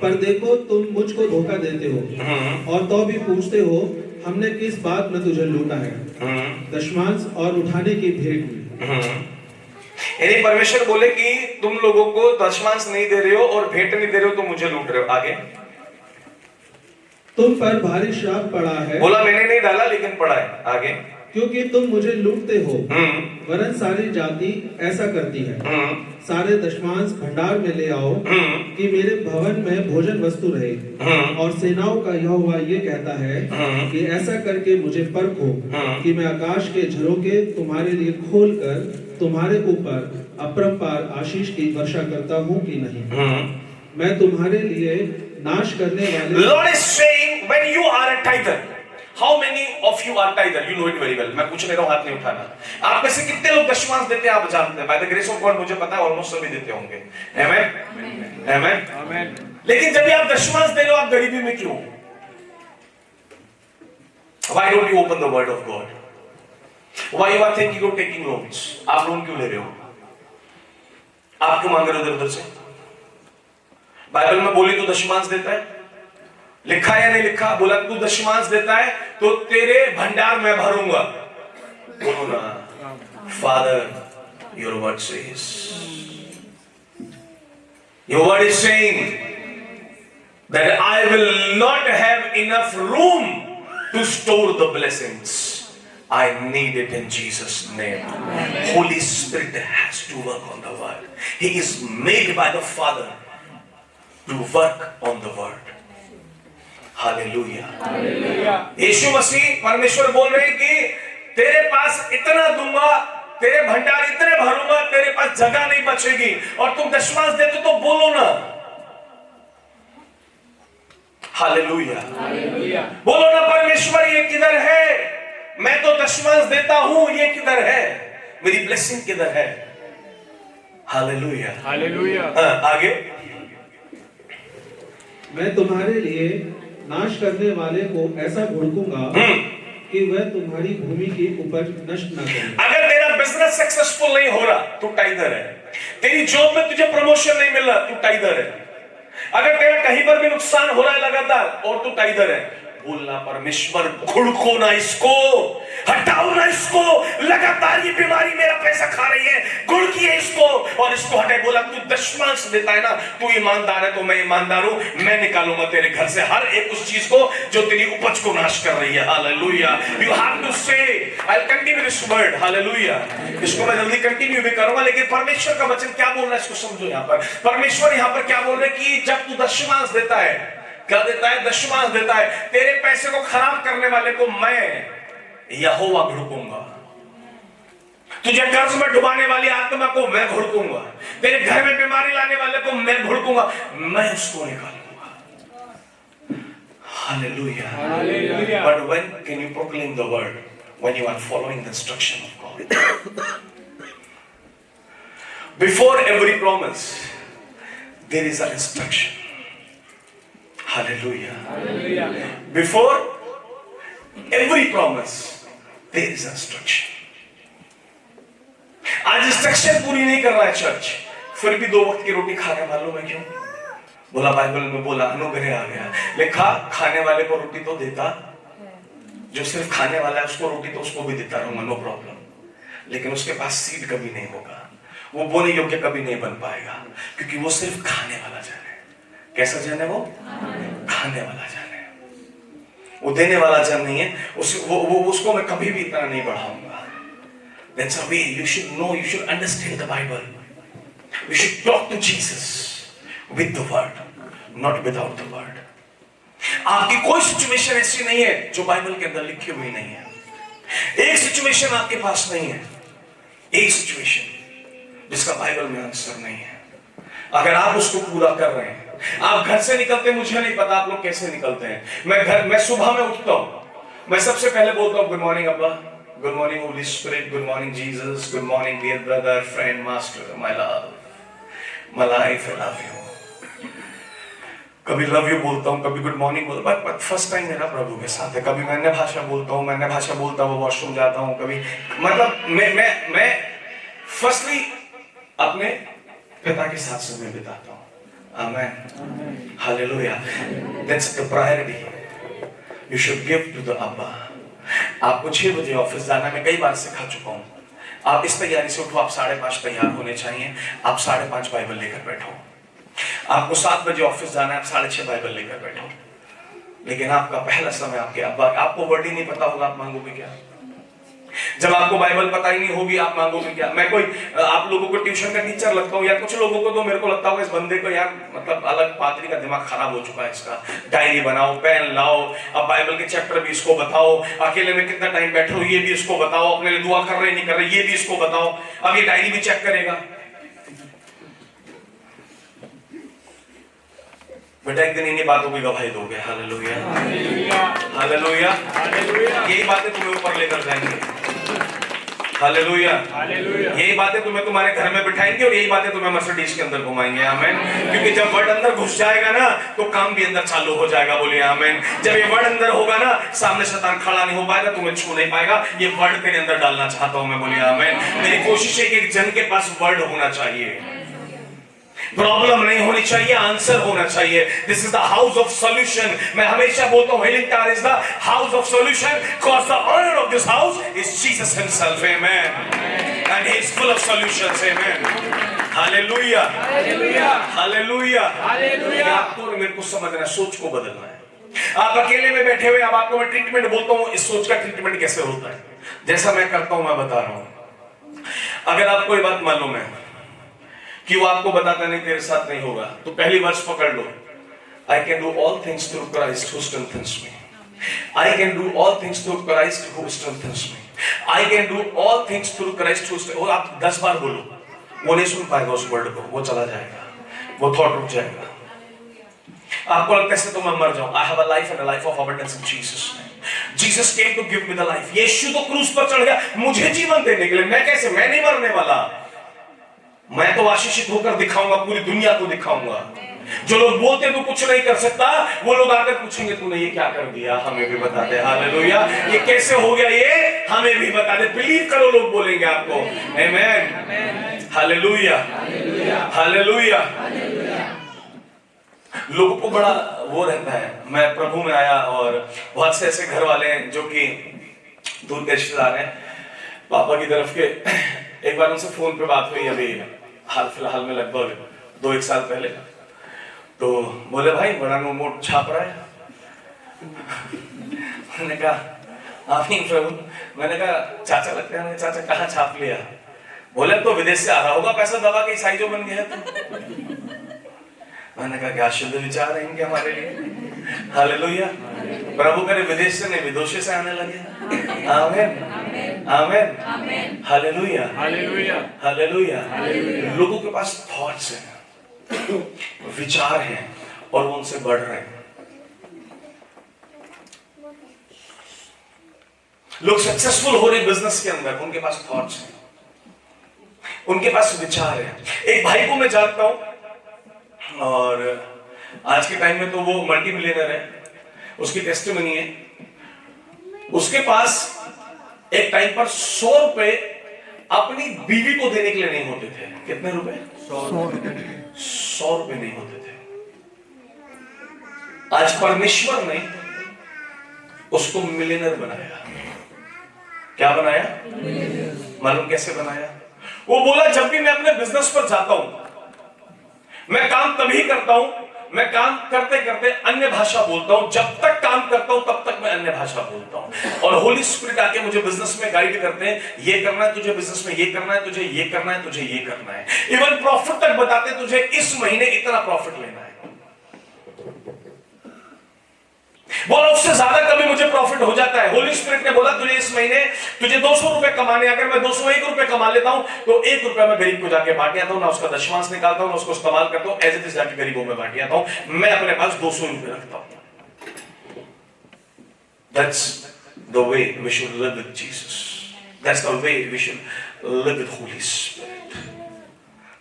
पर देखो तुम मुझको धोखा देते हो और तो भी पूछते हो हमने किस बात में तुझे लूटा है? दशमांश और उठाने की भेंट में। यानी परमेश्वर बोले कि तुम लोगों को दशमांश नहीं दे रहे हो और भेंट नहीं दे रहे हो तो मुझे लूट रहे हो। आगे तुम पर भारी श्राप पड़ा है। बोला मैंने नहीं डाला लेकिन पड़ा है। आगे क्योंकि तुम मुझे लूटते हो, वरन सारी जाति ऐसा करती है। सारे दशमांश भंडार में ले आओ कि मेरे भवन में भोजन वस्तु रहे। और सेनाओं का यहोवा ये कहता है कि ऐसा करके मुझे परखो कि मैं आकाश के झरोखे तुम्हारे लिए खोलकर तुम्हारे ऊपर अपरंपार आशीष की वर्षा करता हूँ कि नहीं। मैं तुम्हारे लिए नाश करने वाले। Lord is saying when you are a tither, how many of you are tither? You know it very well. मैं पूछ नहीं रहा हूँ, हाथ नहीं उठाना। आप में से कितने लोग दशमांश देते हैं आप जानते हैं? By the grace of God मुझे पता है ऑलमोस्ट सभी देते होंगे। Amen? Amen? Amen? लेकिन जब भी आप दशमांश दे रहे हो आप गरीबी में क्यों? Why don't you open the word of God? Why you are thinking of taking loans? आप लोन क्यों ले रहे हो? आप क्यों मांग रहे हो इधर उधर से? बाइबल में बोली तो दशमांश देता है, लिखा या नहीं लिखा? बोला तू दशमांश देता है तो तेरे भंडार में भरूंगा। बोलो ना, father your word says, your word is saying that I will not have enough room to store the blessings. I need it in Jesus' name. Holy Spirit has to work on the word. He is made by the Father to work on the word. Hallelujah. यीशु मसीह परमेश्वर बोल रहे हैं कि तेरे पास इतना दूंगा, तेरे भंडार इतने भरूंगा, तेरे पास जगह नहीं बचेगी, और तुम दशमांश देते तो बोलो ना। हालेलुया, बोलो ना, परमेश्वर ये किधर है? मैं तो दशमांश देता हूं, ये किधर है? मेरी ब्लेसिंग किधर है? Hallelujah, hallelujah. आगे, मैं तुम्हारे लिए नाश करने वाले को ऐसा भड़कूंगा कि वह तुम्हारी भूमि की उपज नष्ट न करे। अगर तेरा बिजनेस सक्सेसफुल नहीं हो रहा, तू टाइगर है। तेरी जॉब में तुझे प्रमोशन नहीं मिल रहा, तू टाइगर है। अगर तेरा कहीं पर भी नुकसान हो रहा है लगातार, और तू टाइगर है, बोलना परमेश्वर घुड़को ना इसको, हटाओ ना इसको, लगातार ये बीमारी मेरा पैसा खा रही है, घुड़की है इसको और इसको हटाए। बोला तू दशमांश देता है ना, तू ईमानदार है तो मैं ईमानदार हूं, मैं निकालूंगा तेरे घर से हर एक उस चीज को जो तेरी उपज को नाश कर रही है। हालेलुया। यू हैव टू से, I will continue this word. Hallelujah. इसको मैं जल्दी कंटिन्यू भी करूंगा, लेकिन परमेश्वर का वचन क्या बोल रहा है इसको समझो। यहां पर परमेश्वर यहां पर क्या बोल रहे हैं कि जब तू दशमांश देता है, क्या देता है? दशमांश देता है। तेरे पैसे को खराब करने वाले को मैं यहोवा घुड़कूंगा, तुझे कर्ज में डुबाने वाली आत्मा को मैं घुड़कूंगा, तेरे घर में बीमारी लाने वाले को मैं घुड़कूंगा, मैं उसको निकालूंगा। Hallelujah. But when can you proclaim the word? When you are following the instruction of God. Before every promise there is an instruction. Hallelujah. Before every promise there is instruction. आज इंस्ट्रक्शन पूरी नहीं कर रहा है church, फिर भी 2 वक्त की रोटी खा रहे। मालूम है क्यों? बोला बाइबल में, बोला अनुग्रह आ गया। लिखा खाने वाले को रोटी तो देता, जो सिर्फ खाने वाला है उसको रोटी तो उसको भी देता रहूंगा, नो प्रॉब्लम, लेकिन उसके पास सीड कभी नहीं होगा, वो बोने योग्य कभी नहीं बन पाएगा, क्योंकि वो सिर्फ खाने वाला जन है। कैसा जन है वो? खाने वाला जन है, वो देने वाला जन नहीं है। उसको मैं कभी भी इतना नहीं बढ़ाऊंगा। That's a way you should know, you should understand the Bible. You should talk to Jesus with the word, not without the word. आपकी कोई सिचुएशन ऐसी नहीं है जो बाइबल के अंदर लिखी हुई नहीं है। एक सिचुएशन आपके पास नहीं है, एक सिचुएशन जिसका बाइबल में आंसर नहीं है। अगर आप उसको पूरा कर रहे हैं, आप घर से निकलते, मुझे नहीं पता आप लोग कैसे निकलते हैं। मैं सुबह में उठता हूं, मैं सबसे पहले बोलता हूं गुड मॉर्निंग अब्बा, good morning Holy Spirit, good morning Jesus, good morning dear brother, friend, master, my love, my life, I love you. कभी लव यू बोलता हूं, कभी गुड मॉर्निंग बोलता हूं, बट फर्स्ट टाइम मेरा प्रभु के साथ है। कभी मैं अन्य भाषा बोलता हूं, मैं अन्य भाषा बोलता हुआ वॉशरूम जाता हूं, कभी मतलब मैं फर्स्टली अपने पिता के साथ समय बिताता हूं। Amen, hallelujah. That's the priority you should give to the Abba. आपको 6 बजे ऑफिस जाना, मैं कई बार सिखा चुका हूं। आप इस तैयारी से उठो, आप 5:30 तैयार होने चाहिए, आप 5:30 बाइबल लेकर बैठो। आपको 7 बजे ऑफिस जाना है, आप 6:30 बाइबल लेकर बैठो। लेकिन आपका पहला समय आपके अब्बा, आपको वर्ड ही नहीं पता होगा, आप मांगोगे क्या? जब आपको बाइबल पता ही नहीं होगी, आप मांगोगे क्या? मैं कोई आप लोगों को ट्यूशन का टीचर लगता हूँ, या कुछ लोगों को तो मेरे को लगता होगा इस बंदे को यार मतलब अलग पादरी का दिमाग खराब हो चुका है इसका। डायरी बनाओ, पेन लाओ, अब बाइबल के चैप्टर भी इसको बताओ, अकेले में कितना टाइम बैठे हो ये भी इसको बताओ, अपने लिए दुआ कर रहे नहीं कर रहे ये भी इसको बताओ, अब ये डायरी भी चेक करेगा। बेटा एक दिन इन्हीं बातों की गवाही दोगे। Hallelujah, hallelujah, hallelujah. यही बातें तुम्हें ऊपर लेकर जाएंगे। Hallelujah, hallelujah. यही बातें तुम्हें तुम्हारे घर में बिठाएंगे और यही बातें तुम्हें मर्सिडीज के अंदर घुमाएंगे। आमेन। क्योंकि जब वर्ड अंदर घुस जाएगा ना तो काम भी अंदर चालू हो जाएगा। बोलिए आमेन। जब ये वर्ड अंदर होगा ना, सामने शैतान खड़ा नहीं हो पाएगा, तुम्हें छू नहीं पाएगा। ये वर्ड तेरे अंदर डालना चाहता हूं मैं। बोलिए आमेन। मेरी कोशिश है कि एक जन के पास वर्ड होना चाहिए, प्रॉब्लम नहीं होनी चाहिए, आंसर होना चाहिए। This is the house of solution. मैं हमेशा बोलता हूं healing tower is the house of solution, because the owner of this house is Jesus himself. Amen. And he is full of solutions. Amen. Hallelujah, hallelujah, hallelujah. Hallelujah. आपको और मेरे को समझना है, सोच को बदलना है। आप अकेले में बैठे हुए, अब आपको मैं ट्रीटमेंट बोलता हूँ, इस सोच का ट्रीटमेंट कैसे होता है, जैसा मैं करता हूं मैं बता रहा हूं। अगर आपको ये बात मालूम है कि वो आपको बताता नहीं तेरे साथ नहीं होगा, तो पहली वर्ष पकड़ लो, I can do all things through Christ who strengthens me. I can do all things through Christ who strengthens me. I can do all things through Christ who, और आप 10 बार बोलो, वो नहीं सुन पाएगा उस वर्ड को, वो चला जाएगा, वो थॉट रुक जाएगा। आपको लगता है तो मैं मर जाऊं, I have a life and a life of abundance in Jesus name. Jesus came to give me the life. यीशु तो क्रूस पर चढ़ गया मुझे जीवन देने के लिए। मैं कैसे, मैं नहीं मरने वाला, मैं तो आशीषित होकर दिखाऊंगा, पूरी दुनिया को दिखाऊंगा। जो लोग बोलते तू कुछ नहीं कर सकता, वो लोग आकर पूछेंगे तूने ये क्या कर दिया, हमें भी बता दे। हालेलुया, ये कैसे हो गया, ये हमें भी बता दे। बिलीव करो, लोग बोलेंगे आपको। आमेन, हालेलुया, हालेलुया। लोगों को बड़ा वो रहता है, मैं प्रभु में आया और बहुत से ऐसे घर वाले हैं जो कि दूर के रिश्तेदार हैं पापा की तरफ के। एक बार उनसे फोन पे बात हुई अभी हाल फिलहाल में, लगभग 2-1 साल पहले। तो बोले भाई बड़ा नोट छाप रहा है। मैंने कहा आमीन प्रभु। मैंने कहा चाचा लगते हैं। चाचा कहाँ छाप लिया? बोले तो विदेश से आ रहा होगा पैसा, दवा के ईसाई जो बन गया है। मैंने कहा क्या शुद्ध विचार है इनके हमारे लिए। हालेलुया, प्रभु करे विदेश से नहीं विदोषी से आने लगे। आमीन, आमीन, हालेलुया, हालेलुया, हालेलुया। लोगों के पास थॉट्स हैं, विचार हैं, और वो उनसे बढ़ रहे हैं। लोग सक्सेसफुल हो रहे बिजनेस के अंदर, उनके पास थॉट्स हैं, उनके पास विचार है। एक भाई को मैं जानता हूं, और आज के टाइम में तो वो मल्टी मिलियनर है। उसकी टेस्टिमनी है, उसके पास एक टाइम पर 100 रुपए अपनी बीवी को देने के लिए नहीं होते थे। कितने रुपए? 100 रुपए नहीं होते थे। आज परमेश्वर ने उसको मिलियनर बनाया। क्या बनाया? मालूम कैसे बनाया? वो बोला जब भी मैं अपने बिजनेस पर जाता हूं, मैं काम तभी करता हूं, मैं काम करते करते अन्य भाषा बोलता हूं। जब तक काम करता हूं तब तक मैं अन्य भाषा बोलता हूं, और होली स्पिरिट आके मुझे बिजनेस में गाइड करते हैं। ये करना है तुझे, बिजनेस में ये करना है तुझे, ये करना है तुझे, ये करना है। इवन प्रॉफिट तक बताते तुझे इस महीने इतना प्रॉफिट लेना है। बोला उससे ज्यादा कभी मुझे प्रॉफिट हो जाता है। होली स्पिरिट ने बोला तुझे इस महीने तुझे 200 रुपए कमाने, अगर मैं 201 रुपए कमा लेता हूं तो 1 रुपया मैं गरीब को जाके बांट आता हूं, ना उसका दशमांश निकालता हूं, ना उसको इस्तेमाल करता हूं, एज इट इज जाके गरीबों में बांट आता हूं। मैं अपने पास 200 रुपए रखता हूं। That's the way we should live with Jesus. That's the way we should live with Holy Spirit.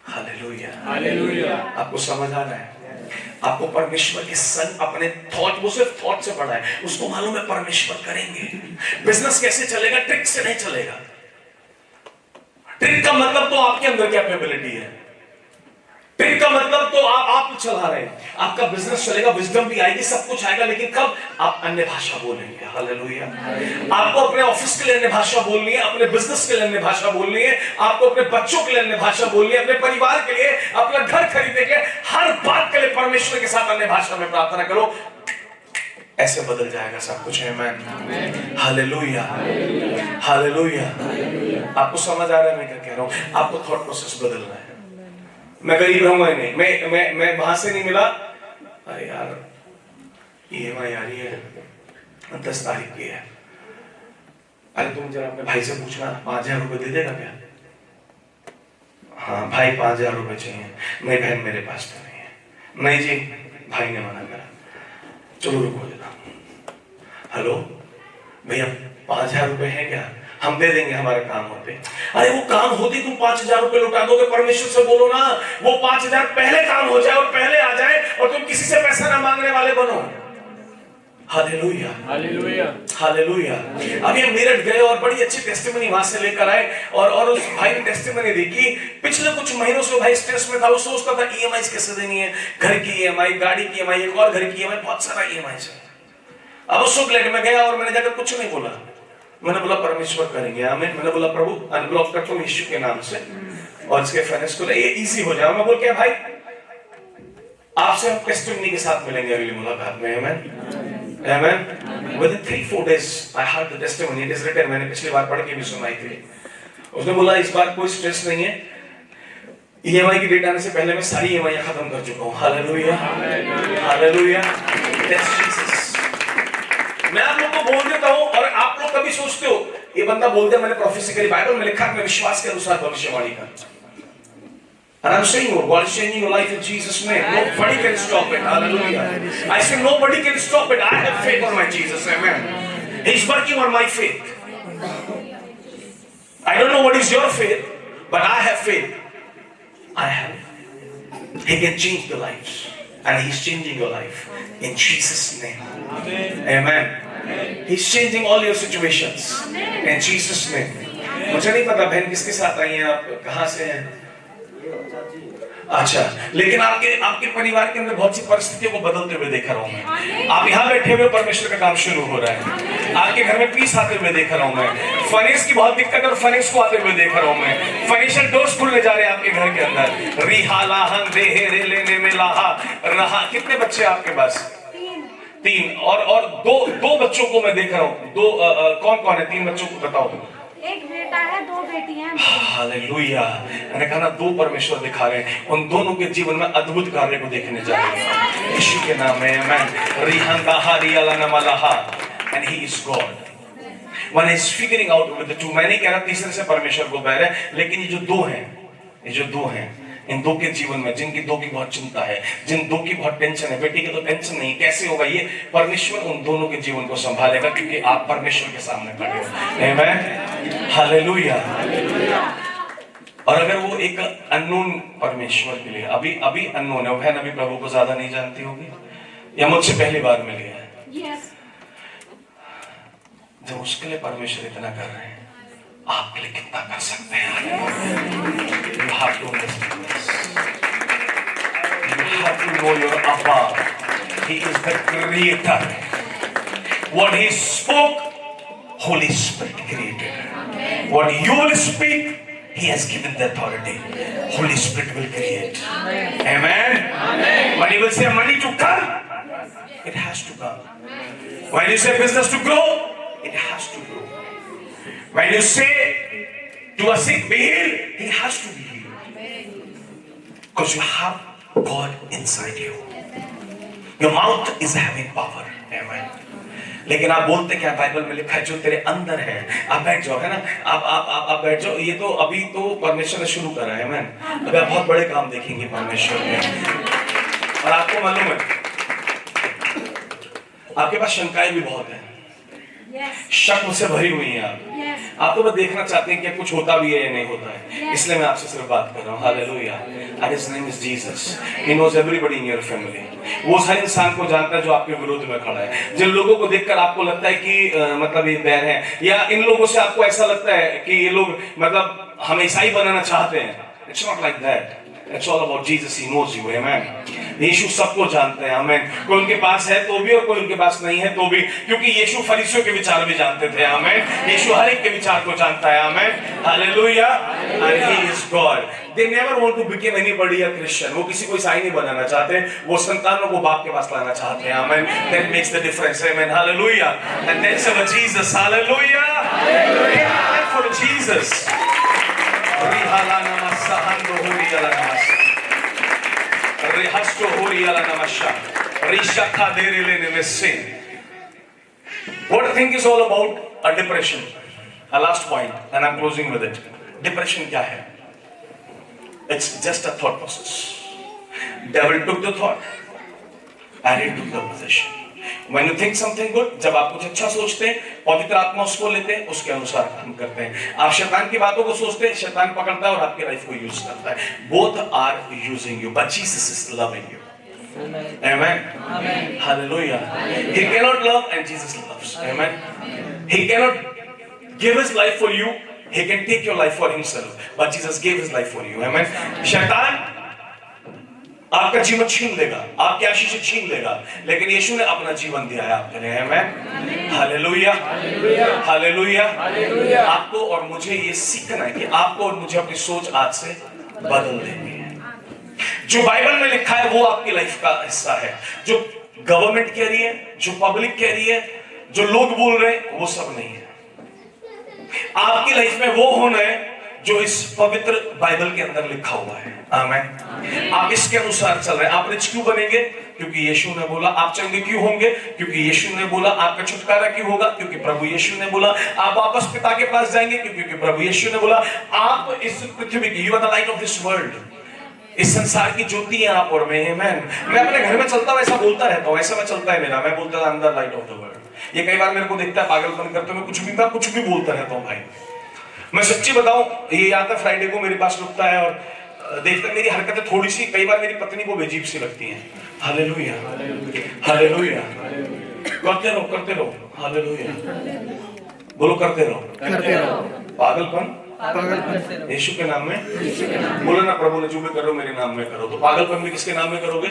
Hallelujah. Hallelujah. आपको समझ आ रहा है? आपको परमेश्वर के संग अपने थॉट, वो सिर्फ थॉट से बड़ा है, उसको मालूम है परमेश्वर करेंगे। बिजनेस कैसे चलेगा? ट्रिक से नहीं चलेगा। ट्रिक का मतलब तो आपके अंदर कैपेबिलिटी है। ट्रिक का मतलब तो आप चला रहे हैं, आपका बिजनेस चलेगा, विजडम भी आएगी, सब कुछ आएगा, लेकिन कब? आप अन्य भाषा बोलेंगे। हालेलुया। आपको अपने ऑफिस के लिए अन्य भाषा बोलनी है, अपने बिजनेस के लिए अन्य भाषा बोलनी है, आपको अपने बच्चों के लिए अन्य भाषा बोलनी है, अपने परिवार के लिए, अपना घर खरीदने के लिए, हर बात के लिए परमेश्वर के साथ अन्य भाषा में प्रार्थना करो। ऐसे बदल जाएगा सब कुछ। आमीन, हालेलुया, हालेलुया। आपको समझ आ रहा है मैं क्या कह रहा हूं? आपको थॉट प्रोसेस बदलना है। मैं गरीब रहूंगा ही नहीं, मैं वहां से नहीं मिला, अरे यार EMI आ रही है 10 तारीख की है, अरे तुम जरा अपने भाई से पूछना 5000 रुपए दे देगा क्या? हाँ भाई 5000 रुपए चाहिए। नहीं बहन मेरे पास तो नहीं है। नहीं जी, भाई ने मना करा। चलो रुको जरा। हेलो भैया 5000 रुपए है क्या? हम दे देंगे, हमारे काम होते। अरे वो काम होती तुम 5000 रुपए लुटा दोगे? परमेश्वर से बोलो ना, वो 5000 पहले काम हो जाए और पहले आ जाए, और तुम किसी से पैसा ना मांगने वाले बनो। Hallelujah, hallelujah, hallelujah. अभी हम मेरठ गए और बड़ी अच्छी टेस्टिमनी वहां से लेकर आए, और उस भाई ने टेस्टिमनी दी कि पिछले कुछ महीनों से भाई स्ट्रेस में था। वो सोचता था EMI कैसे देनी है, घर की EMI, गाड़ी की EMI, एक और घर की EMI, बहुत सारा EMI है। अब उस फ्लैट में गया और मैंने जाकर कुछ नहीं बोला, मैंने बोला परमेश्वर करेंगे, आमीन। मैंने बोला प्रभु अनब्लॉक कर दो यीशु के नाम से और इसके फाइनेंस को ये इजी हो जाए। मैं बोल के भाई आपसे हम टेस्टिमनी के साथ मिलेंगे अगली मुलाकात में, आमीन आमीन। Within 3-4 days I heard the testimony. It is written, मैंने पिछली बार पढ़ के भी सुनाई थी। उसने बोला इस बार कोई स्ट्रेस नहीं है, EMI की डेट आने से पहले मैं सारी EMI खत्म कर चुका हूँ। Hallelujah hallelujah, that's Jesus. मैं आप लोग को बोल देता हूँ और आप लोग कभी सोचते हो ये बंदा बोल दिया, मैंने प्रोफेसी करी, बाइबल में लिखा, मैं विश्वास के अनुसार भविष्यवाणी कर। And I'm saying God is changing your life in Jesus' name. Nobody can stop it. Hallelujah. I say nobody can stop it. I have faith on my Jesus. Amen. He's working on my faith. I don't know what is your faith, but I have faith. I have. He can change the lives. And He's changing your life in Jesus' name. Amen. He's changing all your situations in Jesus' name. मुझे नहीं पता बहन किसके साथ आई हैं, आप कहाँ से हैं? अच्छा, लेकिन आपके परिवार के अंदर बहुत सी परिस्थितियों को बदलते हुए देखा रहा हूं मैं। आप यहाँ बैठे हुए परमेश्वर का काम शुरू हो रहा है। आपके घर में पीस आते हुए देखा रहा हूं मैं। फाइनेंस की बहुत दिक्कत और फाइनेंस को आते हुए देखा रहा हूं मैं। फाइनेंशियल डोर्स खुलने जा रहे हैं आपके घर के अंदर। रिहा लाहन देहे रे लेने में लाहा रहा। कितने बच्चे आपके पास? 3 और दो बच्चों को मैं देख रहा हूँ। कौन कौन है 3 बच्चों को बताओ? एक बेटा है, 2 बेटियां हैं। हालेलुया। मैंने कहा ना 2 परमेश्वर दिखा रहे हैं, उन दोनों के जीवन में अद्भुत कार्य को देखने जा रहे हैं यीशु के नाम में। आमेन। रिहांदा हारियाला नमलाहा and he is God. One is figuring out with the 2। मैं नहीं कह रहा तीसरे से परमेश्वर को बैर है, लेकिन ये जो दो हैं इन 2 के जीवन में, जिनकी 2 की बहुत चिंता है, जिन 2 की बहुत टेंशन है, बेटी की तो टेंशन नहीं, कैसे होगा ये, परमेश्वर उन दोनों के जीवन को संभालेगा क्योंकि आप परमेश्वर के सामने खड़े हो। Amen hallelujah. और अगर वो एक अननोन परमेश्वर के लिए अभी अननोन है, बहन अभी प्रभु को ज्यादा नहीं जानती होगी या मुझसे पहली बार मिली है, जब उसके लिए परमेश्वर इतना कर रहे हैं, आपके लिए कितना कर सकते हैं? You have to understand this. You have to know your Abba. He is the creator. What He spoke, Holy Spirit created. What you will speak, He has given the authority. Holy Spirit will create. Amen. When you will say money to come, it has to come. When you say business to grow, it has to grow. When you say to a sick be healed, he has to be healed. Because you have God inside you. Your mouth is having power. Amen. लेकिन आप बोलते क्या? Bible में लिखा है जो तेरे अंदर है। आप बैठ जाओ, है ना? आप बैठ जाओ। ये तो अभी तो परमेश्वर ने शुरू करा है। आमेन। अभी आप बहुत बड़े काम देखेंगे परमेश्वर में। और आपको मालूम है आपके पास शंकाएं भी बहुत हैं। शक मुझसे भरी हुई हैं आप तो बस देखना चाहते हैं कि कुछ होता भी है या नहीं होता है, इसलिए मैं आपसे सिर्फ बात कर रहा हूँ। Hallelujah. And his name is Jesus. He knows everybody in your family. वो हर इंसान को जानता है जो आपके विरोध में खड़ा है। जिन लोगों को देखकर आपको लगता है कि मतलब ये बैर है, या इन लोगों से आपको ऐसा लगता है कि ये लोग मतलब हमें ईसाई बनाना चाहते हैं, it's not like that. It's all about Jesus. He knows you. Amen. यीशु सबको जानते हैं। आमेन। कोई उनके पास है तो भी और कोई उनके पास नहीं है तो भी, क्योंकि यीशु फरीसियों के विचार भी जानते थे। आमेन। यीशु हर एक के विचार को जानता है। Amen hallelujah. And he is God. They never want to become anybody a Christian. वो किसी को ईसाई नहीं बनाना चाहते, वो संतानों को बाप के पास लाना चाहते हैं। आमेन। That makes the difference. Amen. Hallelujah. And that's our Jesus. Hallelujah. Hallelujah. For Jesus. Rihala namasahando huriyala namasah. Rehasto huriyala namasha. Rishakha derile nemesin. What I think is all about a depression. A last point, and I'm closing with it. Depression क्या है? It's just a thought process. Devil took the thought, and he took the possession. When you think something good, जब आप कुछ अच्छा सोचते हैं, पवित्र आत्मा उसको लेते हैं, उसके अनुसार काम करते हैं। आप शैतान की बातों को सोचते हैं, शैतान पकड़ता है और आपकी लाइफ को यूज करता है। Both are using you, but Jesus is loving you. Amen. Amen. Hallelujah. He cannot love and Jesus loves. Amen. He cannot give his life for you. He can take your life for himself, but Jesus gave his life for you. Amen. शैतान आपका जीवन छीन लेगा, आपकी आशीष छीन लेगा, लेकिन यीशु ने अपना जीवन दिया है आपके लिए। आमेन, हालेलुया, हालेलुया। आपको और मुझे ये सीखना है कि आपको और मुझे अपनी सोच आज से बदल देनी है। जो बाइबल में लिखा है वो आपकी लाइफ का हिस्सा है। जो गवर्नमेंट कह रही है, जो पब्लिक कह रही है, जो लोग बोल रहे हैं, वो सब नहीं है। आपकी लाइफ में वो होना है जो इस पवित्र बाइबल के अंदर लिखा हुआ है। आमीन। आप इसके अनुसार चल रहे हैं। आप रिच क्यों बनेंगे? क्योंकि यीशु ने बोला। आप चंगे क्यों होंगे? क्योंकि यीशु ने बोला। आपका छुटकारा क्यों होगा? क्योंकि प्रभु यीशु ने बोला। आप वापस पिता के पास जाएंगे क्योंकि प्रभु यीशु ने बोला। आप इस पृथ्वी की, you are the light of this world, इस संसार की ज्योति है आप और मैं। मैं अपने घर में चलता हूँ, ऐसा बोलता रहता हूँ, ऐसा मैं चलता है मेरा, मैं बोलता हूँ I am the light of the world. ये कई बार मेरे को देखता है पागलपन करते हुए, मैं कुछ भी बोलता रहता हूँ भाई। मैं सच्ची बताऊं, ये आता है फ्राइडे को मेरे पास रुकता है और देखता है मेरी हरकतें थोड़ी सी, कई बार मेरी पत्नी को अजीब सी लगती हैं। Hallelujah, hallelujah. करते रहो, हालेलुया। बोलो करते रहो। पागलपन यीशु के नाम में बोलो ना, प्रभु ने जो भी करो मेरे नाम में करो। तो पागलपन भी किसके नाम में करोगे?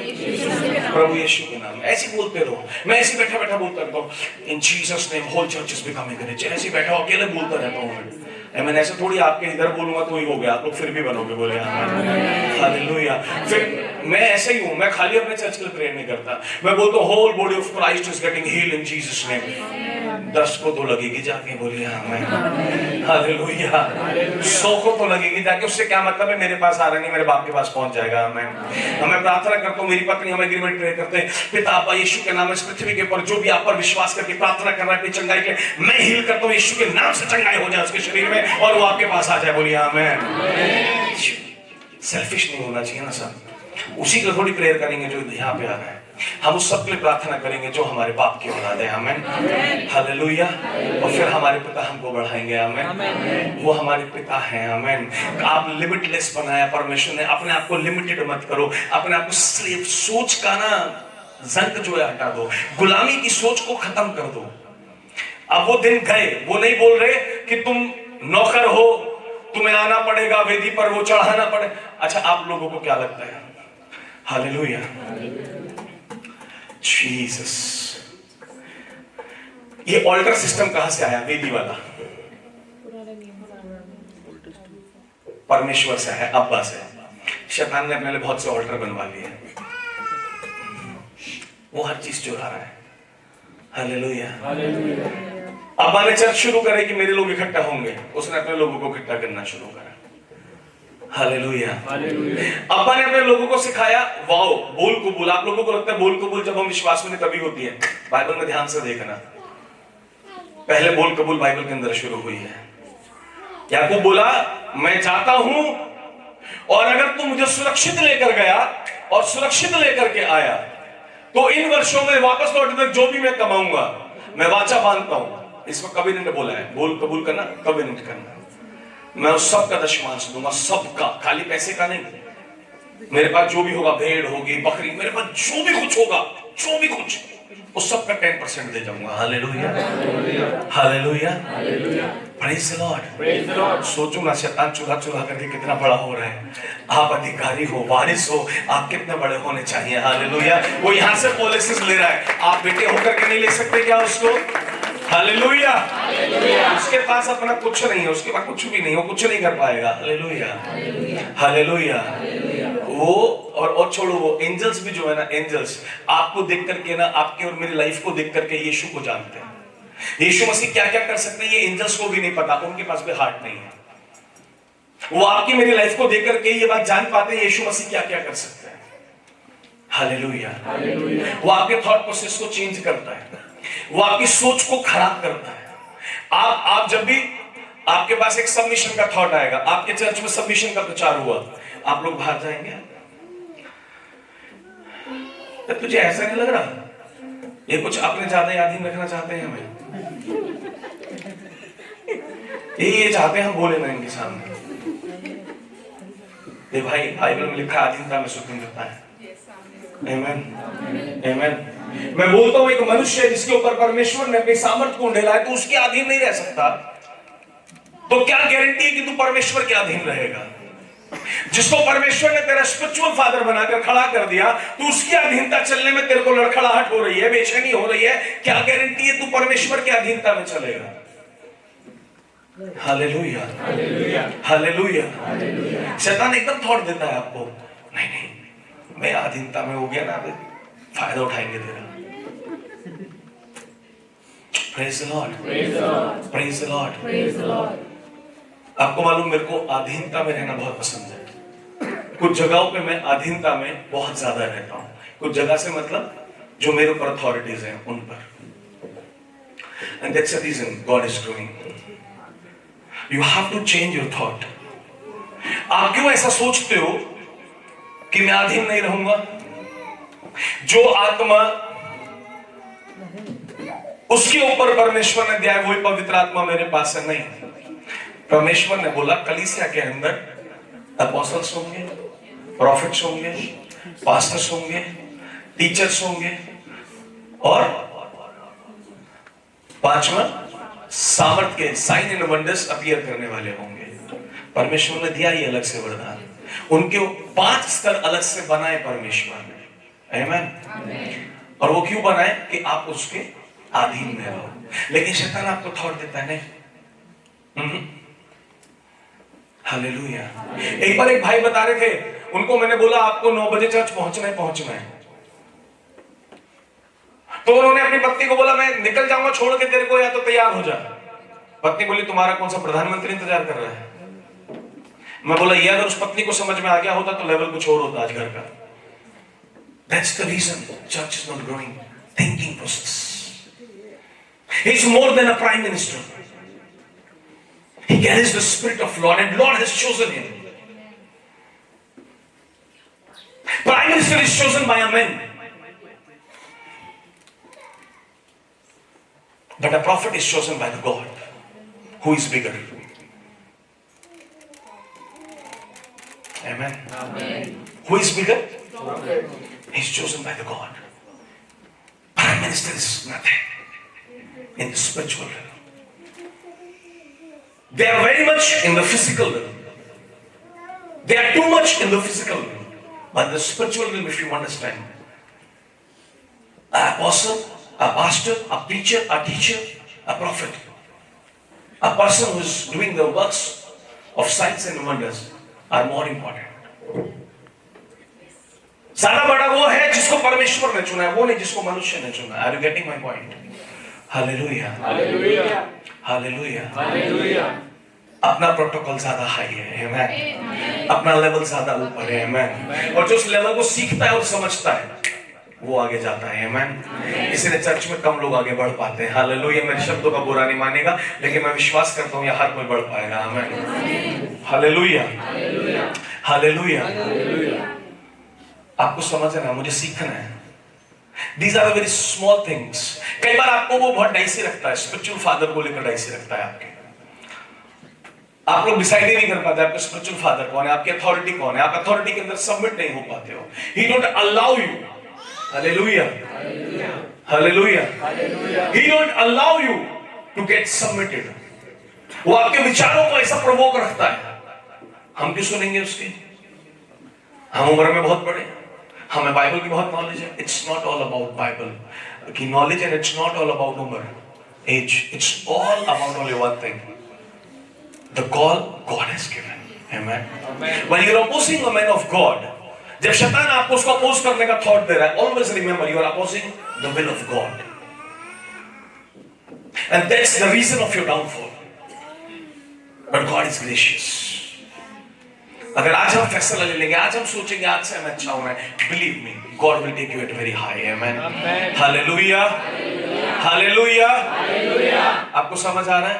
प्रभु यीशु के नाम में। ऐसे बोलते रहो। मैं ऐसे बैठा बैठा बोलता रहता हूँ, in Jesus name whole church is becoming rich. ऐसे बैठा अकेले बोलता रहता हूँ मैंने। ऐसे थोड़ी आपके इधर बोलूंगा तो ही हो गया, आप लोग फिर भी बनोगे। बोले हालेलुया। फिर मैं ऐसे ही हूं, मैं खाली अपने चर्च के लिए प्रेयर नहीं करता। मैं बोलता हूं whole body of Christ is getting healed in Jesus name. 10 को तो लगेगी जाके, बोलिए आमीन, हालेलुया। 100 को तो लगेगी जाके। उससे क्या मतलब है? मेरे पास आ रहा नहीं, मेरे बाप के पास पहुंच जाएगा। मैं प्रार्थना करता हूँ, मेरी पत्नी हम एग्रीमेंट प्रे करते हैं, पिता आपा यीशु के नाम इस पृथ्वी के ऊपर जो भी आप पर विश्वास करके प्रार्थना कर रहा है चंगाई के, मैं हील करता हूँ यीशु के नाम से। चंगाई हो जाए उसके शरीर में और वो आपके पास आ जाए। बोलिए आमीन। सेल्फिश नहीं होना चाहिए ना सब। उसी के थोड़ी प्रेयर करेंगे जो यहाँ पे आ रहा है। हम उस सब के लिए प्रार्थना करेंगे जो हमारे बाप की औलाद है। आमीन, हालेलुया। और फिर हमारे पिता हमको बढ़ाएंगे। आमीन, वो हमारे पिता हैं। आमीन। आप लिमिटलेस बनाया परमेश्वर ने, अपने आप को लिमिटेड मत करो। अपने आप को स्लेव सोच का ना जंग जो है हटा दो, गुलामी की सोच को खत्म कर दो। अब वो दिन गए, वो नहीं बोल रहे कि तुम नौकर हो, तुम्हें आना पड़ेगा वेदी पर, वो चढ़ाना पड़े। अच्छा, आप लोगों को क्या लगता है? Hallelujah, Jesus. ये ऑल्टर सिस्टम कहां से आया? वेदी वाला परमेश्वर से है, अब्बा से। शैतान ने अपने लिए बहुत से ऑल्टर बनवा लिए, वो हर चीज चुरा रहा है। हालेलुया। अब्बा ने चर्च शुरू करे कि मेरे लोग इकट्ठा होंगे, उसने अपने लोगों को इकट्ठा करना शुरू करा। हालेलुया। अब्बा ने अपने लोगों को सिखाया वाओ बोल कबूल। आप लोगों को लगता है बोल कबूल जब हम विश्वास में तभी होती है? बाइबल में ध्यान से देखना, पहले बोल कबूल बाइबल के अंदर शुरू हुई है। याकूब बोला मैं जाता हूं और अगर तू मुझे सुरक्षित लेकर गया और सुरक्षित लेकर के आया तो इन वर्षों में वापस लौटने तक जो भी मैं कमाऊंगा मैं वाचा बांधता हूं। इसमें कविनेंट बोला है, बोल कबूल करना, कविनेंट करना। मैं उस सब का दशमांश दूंगा, सबका, खाली पैसे का नहीं। मेरे पास जो भी होगा, भेड़ होगी, बकरी, मेरे पास जो भी कुछ होगा, जो भी कुछ, उस सब का 10% दे जाऊंगा। Hallelujah, hallelujah, praise the Lord. सोचो ना, शैतान चूल्हा चूल्हा करके कितना बड़ा हो रहा है। आप अधिकारी हो, वारिस हो, आप कितने बड़े होने चाहिए। हालेलुया। वो यहाँ से पॉलिसीज ले रहा है, आप बेटे होकर के नहीं ले सकते क्या उसको? हालेलुया। उसके पास अपना कुछ नहीं है, उसके पास कुछ भी नहीं, वो कुछ नहीं कर पाएगा। Hallelujah, hallelujah. वो और छोड़ो, वो एंजल्स भी जो है ना, एंजल्स आपको देख करके ना, आपके और मेरी लाइफ को देख करके यीशु को जानते हैं। यीशु मसीह क्या क्या कर सकते हैं ये एंजल्स को भी नहीं पता, उनके पास भी हार्ट नहीं है। वो आपकी मेरी लाइफ को देख करके ये बात जान पाते हैं यीशु मसीह क्या क्या कर सकते हैं। हालेलुया। वो आपके थॉट प्रोसेस को चेंज करता है, वो आपकी सोच को खराब करता है। आप जब भी आपके पास एक सबमिशन का थॉट आएगा, आपके चर्च में सबमिशन का प्रचार हुआ, आप लोग बाहर जाएंगे? तो तुझे ऐसा नहीं लग रहा ये कुछ अपने ज्यादा याद रखना चाहते हैं? हमें ये चाहते हैं हम बोले ना इनके सामने। ये भाई बाइबल में लिखा अधीनता में स्वतंत्रता है। आमीन, आमीन। मैं बोलता हूं एक मनुष्य जिसके ऊपर परमेश्वर ने अपने सामर्थ्य को ढेला है तो उसके अधीन नहीं रह सकता। तो क्या गारंटी है कि तू परमेश्वर के अधीन रहेगा? जिसको परमेश्वर ने तेरा स्पिरिचुअल फादर बनाकर खड़ा कर दिया, तो उसकी अधीनता चलने में तेरे को लड़खड़ाहट हो रही है, बेचैनी हो रही है, क्या गारंटी है तू परमेश्वर की अधीनता में चलेगा? Hallelujah, hallelujah. शैतान एकदम थॉट देता है आपको, नहीं नहीं मैं अधीनता में हो गया ना, अभी फायदा उठाएंगे तेरा। Praise the Lord, praise the Lord. आपको मालूम, मेरे को अधीनता में रहना बहुत पसंद है। कुछ जगहों पे मैं अधीनता में बहुत ज्यादा रहता हूं। कुछ जगह से मतलब जो मेरे ऊपर अथॉरिटीज हैं उन पर। And that's the reason God is doing. You have to change your thought. आप क्यों ऐसा सोचते हो कि मैं अधीन नहीं रहूंगा? जो आत्मा उसके ऊपर परमेश्वर ने दिया है वही पवित्र आत्मा मेरे पास है। नहीं, परमेश्वर ने बोला कलीसिया के अंदर अपोस्टल्स होंगे, प्रॉफिट्स होंगे, पास्टर्स होंगे, टीचर्स होंगे, और पांचवा सामर्थ के साइन एंड वंडर्स अपीयर करने वाले होंगे। परमेश्वर ने दिया ही अलग से वरदान, उनके 5 स्तर अलग से बनाए परमेश्वर ने। आमीन। और वो क्यों बनाए? कि आप उसके अधीन में रहो। लेकिन शैतान आपको थॉट देता है नहीं। हालेलुया। एक बार एक भाई बता रहे थे, उनको मैंने बोला आपको 9 बजे चर्च पहुंचना है। तो उन्होंने अपनी पत्नी को बोला मैं निकल जाऊंगा छोड़ के तेरे को, या तो तैयार हो जा। पत्नी बोली तुम्हारा कौन सा प्रधानमंत्री इंतजार कर रहा है? मैं बोला ये अगर उस पत्नी को समझ में आ गया होता तो लेवल कुछ और होता आज घर का। That's the reason church is not growing. Thinking process. He's more than a prime minister. He carries the spirit of Lord, and Lord has chosen him. Prime minister is chosen by a man, but a prophet is chosen by the God who is bigger. Amen. Who is bigger? He's chosen by the God. Prime minister is nothing in the spiritual realm. They are very much in the physical realm. They are too much in the physical realm. But the spiritual realm, if you understand, an apostle, a pastor, a preacher, a teacher, a prophet, a person who is doing the works of signs and wonders are more important. ज्यादा बड़ा वो है जिसको परमेश्वर ने चुना है, वो नहीं जिसको मनुष्य ने चुना है। Are you getting my point? Hallelujah, hallelujah, hallelujah, hallelujah. अपना प्रोटोकॉल ज्यादा हाई है, आमेन। अपना लेवल ज्यादा ऊपर है, आमेन। और जो उस लेवल को सीखता है और समझता है वो आगे जाता है, आमेन। इसलिए चर्च में कम लोग आगे बढ़ पाते हैं। हालेलुया। मेरे शब्दों का बुरा नहीं मानेगा, लेकिन मैं विश्वास करता हूँ यहाँ हर कोई बढ़ पाएगा, आमेन। Hallelujah, hallelujah. आपको समझना है, मुझे सीखना है। These are the very small things. कई बार आपको वो बहुत डाइसी रखता है, स्पिरिचुअल फादर को लेकर डाइसी रखता है आपके। आप लोग डिसाइड ही नहीं कर पाते आपका स्पिरिचुअल फादर कौन है, आपकी अथॉरिटी कौन है। आप अथॉरिटी के अंदर सबमिट नहीं हो पाते हो। He don't allow you. Hallelujah, hallelujah. He don't allow you to get submitted. वो आपके विचारों को ऐसा प्रवोक रखता है, हम क्यों सुनेंगे उसके? हम उम्र में बहुत बड़े, हमें बाइबल की बहुत नॉलेज है। It's not all about Bible की knowledge, and it's not all about उम्र, age. It's all about only one thing, the call God has given. Amen. When you are opposing a man of God, जब शैतान आपको उसको oppose करने का thought दे रहा है, always remember you are opposing the will of God, and that's the reason of your downfall. But God is gracious. अगर आज हम फैसला ले लेंगे, आज हम सोचेंगे आज से मैं अच्छा हूं, मैं believe me God will take you at very high. Amen, hallelujah, hallelujah. आपको समझ आ रहा है?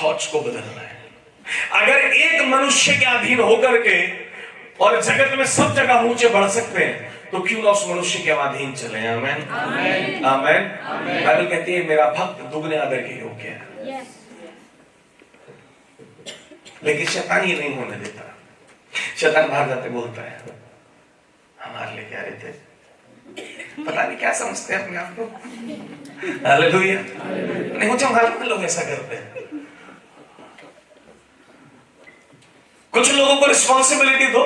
थॉट्स को बदलना है। अगर एक मनुष्य के अधीन होकर के और जगत में सब जगह ऊंचे बढ़ सकते हैं, तो क्यों ना उस मनुष्य के अधीन चले। आमेन, आमेन। बाइबल कहती है मेरा भक्त दुगने आदर के योग्य है। लेकिन शैतान ये नहीं होने देता। शैतान बाहर जाते बोलता है हमारे लिए क्या रहे थे, पता नहीं क्या समझते हैं अपने आप को। हालेलुया। नहीं, मुझे मालूम है लोग ऐसा करते हैं। कुछ लोगों को रिस्पॉन्सिबिलिटी दो।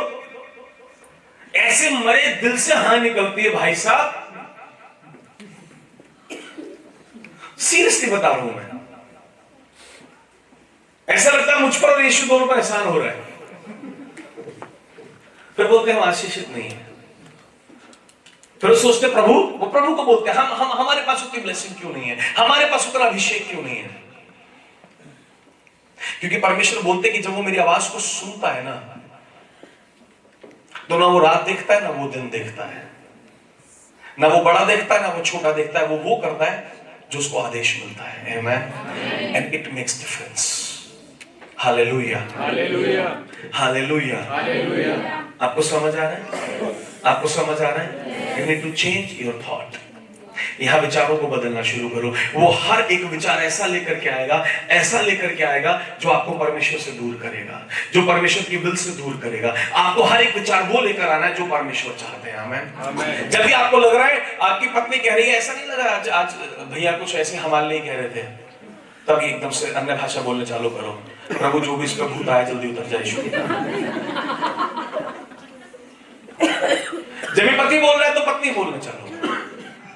ऐसे मरे दिल से हाँ निकलती है भाई साहब, सीरियसली बता रहा हूं मैं। ऐसा लगता है मुझ पर और यीशु दोनों पर एहसान हो रहा है। फिर बोलते हैं हम आशीषित नहीं है। फिर सोचते प्रभु, वो प्रभु को बोलते हैं हम हमारे पास उतनी ब्लेसिंग क्यों नहीं है, हमारे पास उतना अभिषेक क्यों नहीं है। क्योंकि परमेश्वर बोलते कि जब वो मेरी आवाज को सुनता है ना, तो ना वो रात देखता है ना वो दिन देखता है, ना वो बड़ा देखता है ना वो छोटा देखता है, वो करता है जो उसको आदेश मिलता है। Amen. And it makes difference. Hallelujah, hallelujah, hallelujah, hallelujah. आपको समझ आ रहा है? आपको समझ आ रहा है? You need to change your thought. यहां विचारों को बदलना शुरू करो। वो हर एक विचार ऐसा लेकर के आएगा, ऐसा लेकर के आएगा जो आपको परमेश्वर से दूर करेगा, जो परमेश्वर की विल से दूर करेगा। आपको हर एक विचार वो लेकर आना है जो परमेश्वर चाहते हैं। आमीन। जब भी आपको लग रहा है आपकी पत्नी कह रही है, ऐसा नहीं लग रहा आज भैया कुछ ऐसे हमारे लिए कह रहे थे, तब एकदम से अन्य भाषा बोलने चालू करो, प्रभु जो भी इस पर भूत आया जल्दी उतर जाए। जब भी पति बोल रहा है तो पत्नी बोलने चालू।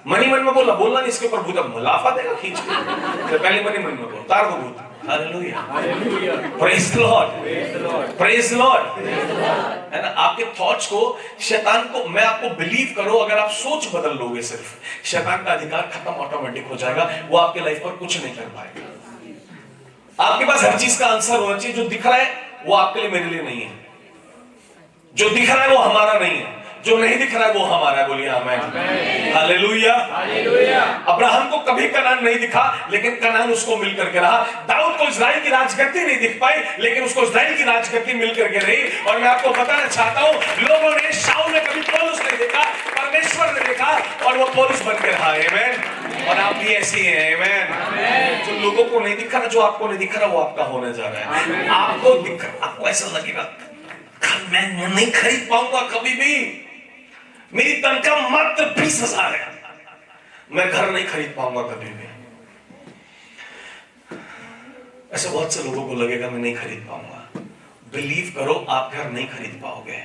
मनी मन में बोलना नहीं, इसके ऊपर भूत लाफा देगा खींच के। तो पहले मनी मन में बोल, तार को भूत। Hallelujah, hallelujah, praise the Lord, praise the Lord. है ना? आपके थॉट्स को, शैतान को, मैं आपको बिलीव करो, अगर आप सोच बदल लोगे सिर्फ, शैतान का अधिकार खत्म ऑटोमेटिक हो जाएगा। वो आपके लाइफ पर कुछ नहीं कर पाएगा। आपके पास हर चीज का आंसर होना चाहिए। जो दिख रहा है वो आपके लिए, मेरे लिए नहीं है। जो दिख रहा है वो हमारा नहीं है, जो नहीं दिख रहा है वो हमारा है। बोलिए आमीन, हालेलुया, हालेलुया। अब्राहम को कभी कनान नहीं दिखा, लेकिन कनान उसको मिल करके रहा। दाऊद को इस्राएल की राजगद्दी नहीं दिख पाई, लेकिन उसको इस्राएल की राजगद्दी मिल करके रही। और मैं आपको बताना चाहता हूं, लोगों ने शाऊल ने कभी पौलुस नहीं देखा, परमेश्वर ने देखा और वो पौलुस बन के रहा। आमीन। और आप भी ऐसे ही हैं। आमीन। जो लोगों को नहीं दिखा ना, जो आपको नहीं दिख रहा, वो आपका होने जा रहा है। आपको दिख, आपको ऐसा लगेगा मैं नहीं खरीद पाऊंगा कभी भी, मेरी तनख्वाह मात्र 20,000 है, मैं घर नहीं खरीद पाऊंगा कभी भी। ऐसे बहुत से लोगों को लगेगा मैं नहीं खरीद पाऊंगा। बिलीव करो, आप घर नहीं खरीद पाओगे।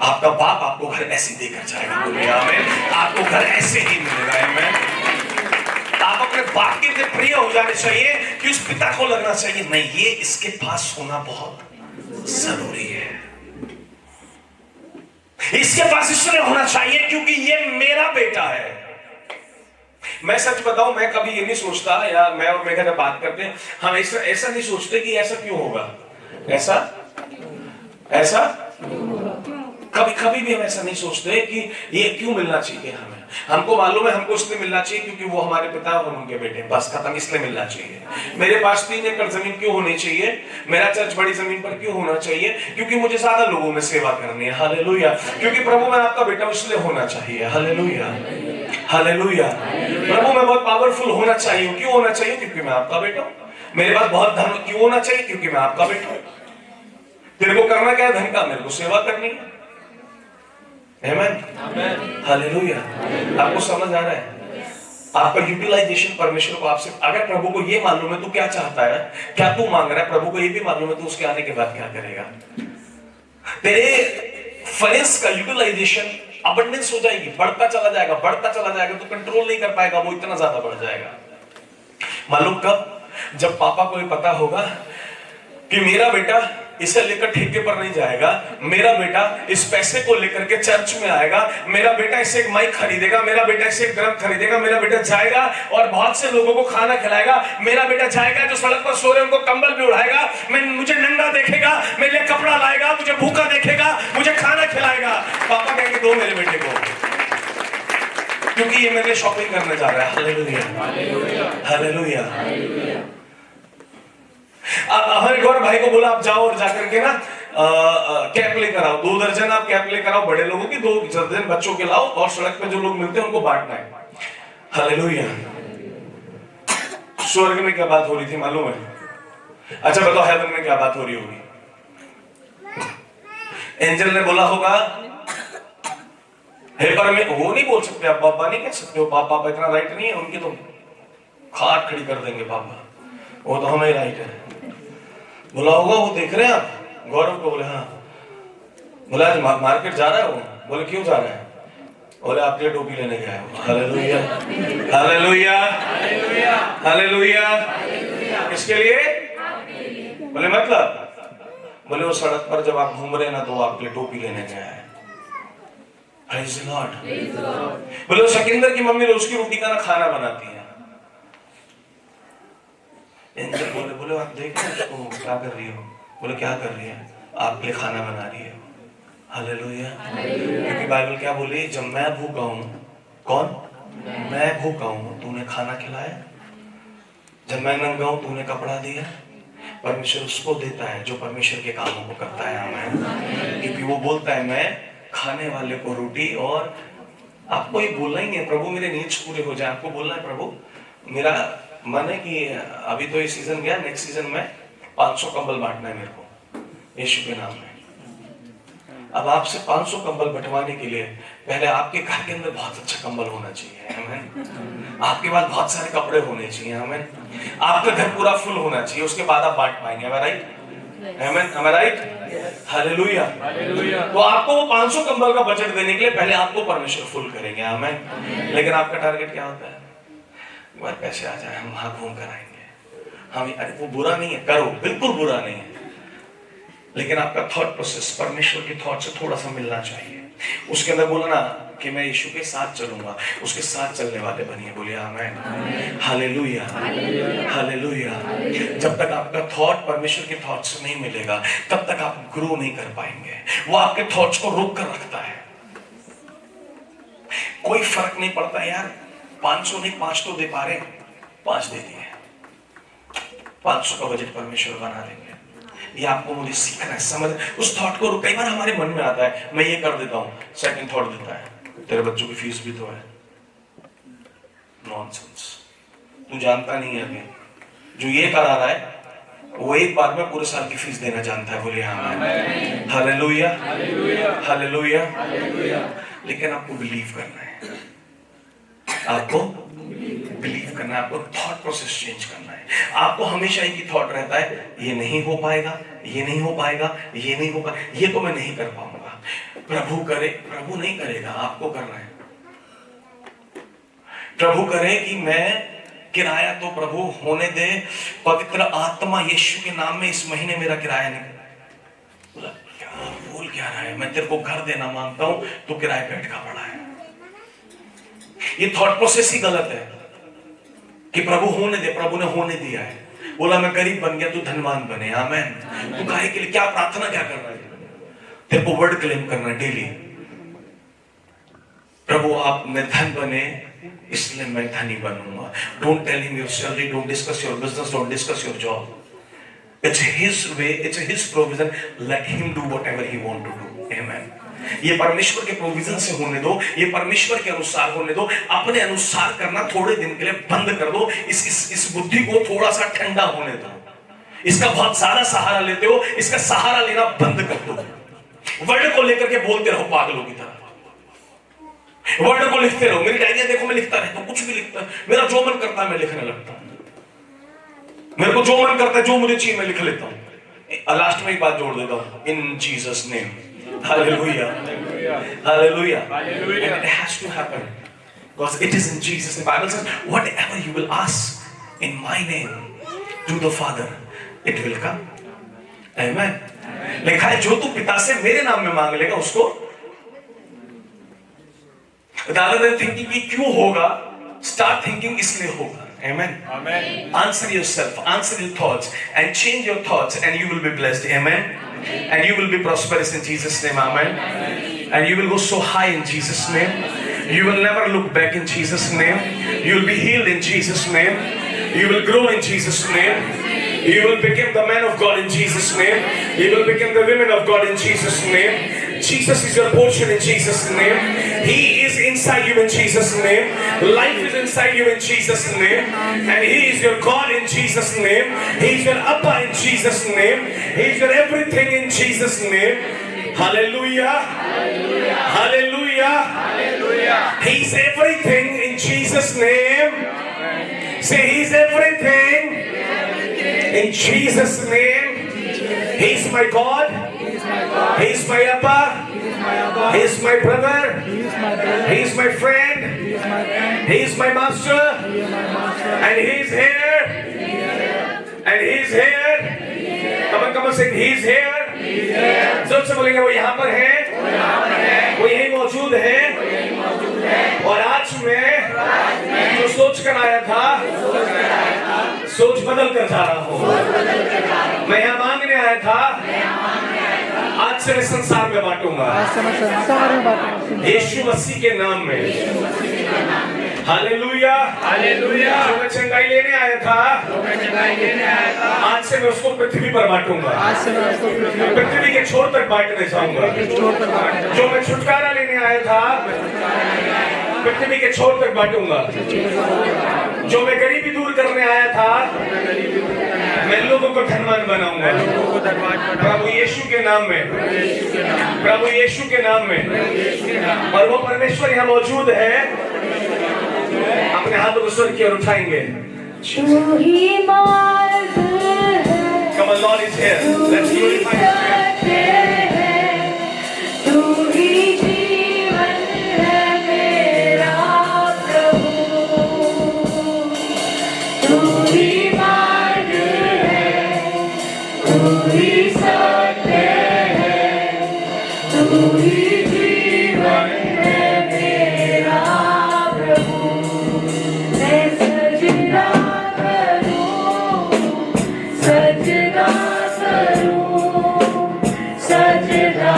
आपका बाप आपको घर ऐसे देकर जाएगा। बोलिए आमीन। आपको घर ऐसे ही मिलेगा। आमीन। आप अपने बाप के लिए प्रिय हो जाने चाहिए कि उस पिता को लगना चाहिए नहीं, ये इसके पास होना बहुत जरूरी है, इसके पास इसलिए होना चाहिए क्योंकि ये मेरा बेटा है। मैं सच बताऊं, मैं कभी ये नहीं सोचता, या मैं और मेघा जब बात करते हैं, हम ऐसा नहीं सोचते कि ऐसा क्यों होगा, ऐसा कभी भी हम ऐसा नहीं सोचते कि ये क्यों मिलना चाहिए हमें। हमको मालूम है हमको इसलिए मिलना चाहिए क्योंकि वो हमारे पिता और उनके बेटे, बस खत्म, इसलिए मिलना चाहिए। मेरे पास 3 एकड़ जमीन क्यों होनी चाहिए, मेरा चर्च बड़ी जमीन पर क्यों होना चाहिए, क्योंकि मुझे ज्यादा लोगों में सेवा करनी है। हालेलुया। क्योंकि प्रभु मैं आपका बेटा इसलिए होना चाहिए। Hallelujah, hallelujah. प्रभु मैं बहुत पावरफुल होना चाहिए। क्यों होना चाहिए? क्योंकि मैं आपका बेटा हूं। मेरे पास बहुत धन क्यों होना चाहिए? क्योंकि मैं आपका बेटा हूं। तेरे को करना क्या है धन का? मेरे को सेवा करनी है। आमीन, हालेलुया। आपको समझ आ रहा है? आपका यूटिलाइजेशन परमेश्वर को आपसे, अगर प्रभु को ये मालूम है तो क्या चाहता है, क्या तू मांग रहा है, प्रभु को ये भी मालूम है तो उसके आने के बाद क्या करेगा। तेरे फाइनेंस का यूटिलाइजेशन अबंडेंस हो जाएगी, बढ़ता चला जाएगा, बढ़ता चला जाएगा, तो कंट्रोल नहीं कर पाएगा, वो इतना ज्यादा बढ़ जाएगा। मालूम कब? जब पापा को ये पता होगा कि मेरा बेटा इसे लेकर ठेके पर नहीं जाएगा, मेरा बेटा इस पैसे को लेकर के चर्च में आएगा, मेरा बेटा इसे एक माइक खरीदेगा, मेरा बेटा इसे एक ग्रंथ खरीदेगा, मेरा बेटा जाएगा और बहुत से लोगों को खाना खिलाएगा, मेरा बेटा जाएगा जो सड़क पर सो रहे उनको कंबल भी उड़ाएगा, मुझे नंगा देखेगा, मेरे लिए कपड़ा लाएगा, मुझे भूखा देखेगा, मुझे खाना खिलाएगा। पापा कहेंगे दो मेरे बेटे को, क्योंकि ये मेरे लिए शॉपिंग करने जा रहा है। Hallelujah, hallelujah, hallelujah. हमारे गौरव भाई को बोला आप जाओ और जाकर के ना कैप लेकर आओ, 2 दर्जन आप कैप लेकर आओ बड़े लोगों की, 2 दर्जन बच्चों के लाओ और सड़क पे जो लोग मिलते हैं उनको बांटना है। हालेलुया। स्वर्ग में क्या बात हो रही थी मालूम है? अच्छा बताओ हेवन में क्या बात हो रही होगी? एंजल ने बोला होगा हे पर में, वो नहीं बोल सकते आप, पापा नहीं कह सकते हो, पापा इतना राइट नहीं है, उनकी तो खाट खड़ी कर देंगे पापा, वो तो हमें राइट है। बोला होगा वो देख रहे हैं आप? गौरव को बोले हाँ। बोला आज मार्केट जा रहा हूँ। बोले क्यों जा रहा है? बोले आपके लिए टोपी लेने गया हूँ। Hallelujah, hallelujah, hallelujah. किसके लिए? बोले मतलब? बोले वो सड़क पर जब आप घूम रहे ना तो आपके लिए टोपी लेने गया है। Praise the Lord। बोले वो शकिंदर की मम्मी रोज की रोटी का ना खाना बनाती है। इंद्र बोले आप देख रहे हो क्या कर रही हो? बोले क्या कर रही है? आपके लिए खाना बना रही है। हालेलुया। क्योंकि बाइबल क्या बोली? जब मैं भूखा हूँ, कौन? मैं भूखा हूँ, तूने खाना खिलाया। जब मैं नंगा हूँ, तूने कपड़ा दिया। परमेश्वर उसको देता है जो परमेश्वर के कामों को करता है। आमीन। क्योंकि वो बोलता है मैं खाने वाले को रोटी, और आपको ये बोलना ही है प्रभु मेरे नीड्स पूरे हो जाए। आपको बोलना है प्रभु मेरा मन है कि अभी तो ये सीजन गया, नेक्स्ट सीजन में 500 कंबल बांटना है मेरे को यीशु के नाम में। अब आपसे 500 कंबल बंटवाने के लिए पहले आपके घर के अंदर बहुत अच्छा कंबल होना चाहिए। आमीन। आपके पास बहुत सारे कपड़े होने चाहिए। आमीन। आपका घर पूरा फुल होना चाहिए, उसके बाद आप बांट पाएंगे। राइट? आमीन। am I right? हालेलुया। तो आपको वो 500 कंबल का बजट देने के लिए पहले आपको परमेश्वर फुल करेंगे। आमीन। लेकिन आपका टारगेट क्या होता है? हमारे पैसे आ जाए, हम वहां घूम कर आएंगे। हम अरे वो बुरा नहीं है, करो, बिल्कुल बुरा नहीं है, लेकिन आपका थॉट प्रोसेस परमेश्वर के थॉट से थोड़ा सा मिलना चाहिए। उसके अंदर बोला ना कि मैं यीशु के साथ चलूंगा, उसके साथ चलने वाले बनिए। बोलिए आमीन। Hallelujah, hallelujah. जब तक आपका थॉट परमेश्वर के थॉट से नहीं मिलेगा तब तक आप ग्रो नहीं कर पाएंगे। वो आपके थॉट्स को रोक कर रखता है। कोई फर्क नहीं पड़ता यार, 500 नहीं 5 तो दे पा रहे, 5 दे दिए, 500 का बजट परमेश्वर बना देंगे। ये आपको मुझे सीखना है, समझ उस थॉट को। कई बार हमारे मन में आता है मैं ये कर देता हूँ, सेकंड थॉट देता है तेरे बच्चों की फीस भी तो है। नॉनसेंस। तू जानता नहीं है अभी जो ये करा रहा है वो एक बार में पूरे साल की फीस देना जानता है। बोलिए आमीन। Hallelujah, hallelujah. लेकिन आपको बिलीव करना है, आपको बिलीव करना है, आपको थॉट प्रोसेस चेंज करना है। आपको हमेशा एक ही थॉट रहता है ये नहीं हो पाएगा, ये नहीं हो पाएगा, ये नहीं हो पाएगा, ये तो मैं नहीं कर पाऊंगा। प्रभु करे, प्रभु नहीं करेगा, आपको करना है। प्रभु करे कि मैं किराया तो प्रभु होने दे, पवित्र आत्मा यीशु के नाम में इस महीने मेरा किराया नहीं। बोला क्या बोल क्या रहा है? मैं तेरे को घर देना मांगता हूं, तो किराया पे अटका पड़ा है। ये थॉट प्रोसेस ही गलत है कि प्रभु होने दे। प्रभु ने होने दिया है। बोला मैं गरीब बन गया, तू धनवान बने। आमीन। तू काहे के लिए क्या प्रार्थना क्या कर रहा है? तेरे को वर्ड क्लेम करना है डेली। प्रभु आप में धन बने इसलिए मैं धनी बनूंगा। Don't tell him your salary, don't discuss your business, don't discuss your job. It's his way, it's his provision, let him do whatever he want to do. Amen. ये परमेश्वर के प्रोविजन से होने दो, ये परमेश्वर के अनुसार होने दो। अपने अनुसार करना थोड़े दिन के लिए बंद कर दो। इस बुद्धि को थोड़ा सा ठंडा होने दो। इसका बहुत सारा सहारा लेते हो, इसका सहारा लेना बंद कर दो। वर्ड को लेकर के बोलते रहो पागलों की तरह। वर्ड को लिखते रहो। मेरी डायरिया देखो, मैं लिखता रहता हूं, कुछ भी लिखता, मेरा जो मन करता है मैं लिखने लगता हूं। मेरे को जो मन करता है, जो मुझे चाहिए मैं लिख लेता हूं। लास्ट में एक बात जोड़ देता हूं, इन Jesus name. Hallelujah. Hallelujah. Hallelujah. And it has to happen because it is in Jesus' name. The Bible says, whatever you will ask in my name to the Father, it will come. Amen. लिखा है जो तू पिता से मेरे नाम में मांग लेगा उसको। rather than thinking कि क्यों होगा, start thinking इसलिए होगा। Amen. Amen. Answer yourself, answer your thoughts, and change your thoughts, and you will be blessed. Amen. And you will be prosperous in Jesus' name. Amen. And you will go so high in Jesus' name. You will never look back in Jesus' name. You will be healed in Jesus' name. You will grow in Jesus' name. You will become the man of God in Jesus' name. You will become the women of God in Jesus' name. Jesus is your portion in Jesus' name. He is inside you in Jesus' name. Life is inside you in Jesus' name. And He is your God in Jesus' name. He is your Abba in Jesus' name. He is your everything in Jesus' name. Hallelujah. Hallelujah. Hallelujah. Hallelujah. He is everything in Jesus' name. Say He is everything in Jesus' name. He is my God. He is my Abba. He is my brother. He is my friend. He is my master. And he is here. And he is here. Come on, say he is here. जोर से बोलेंगे वो यहाँ पर है, वो यही मौजूद है। और आज मैं जो सोच कर आया था, सोच बदल कर जा रहा हूँ। मैं यहाँ मांगने आया था, आज से मैं संसार में बांटूंगा यीशु मसीह के नाम में। Hallelujah, hallelujah. जो मैं चंगाई लेने आया था, आज से मैं उसको पृथ्वी पर बांटूंगा। पृथ्वी के छोर तक बांटने जाऊंगा। जो मैं छुटकारा लेने आया था, पृथ्वी के छोर तक बांटूंगा। जो मैं गरीबी दूर करने आया था, मैं लोगों को धनवान बनाऊंगा। प्रभु यीशु के नाम में, प्रभु यीशु के नाम में। और वो परमेश्वर यहाँ मौजूद है। अपने हाथों को स्वर की ओर उठाएंगे। Come on, Lord is here. Let's glorify His name. तू ही जीवन है मेरा प्रभु, तू ही मार्ग है, तू ही सत्य है, तू ही जीवन है मेरा प्रभु। मैं सजदा करूं, सजदा करूं, सजदा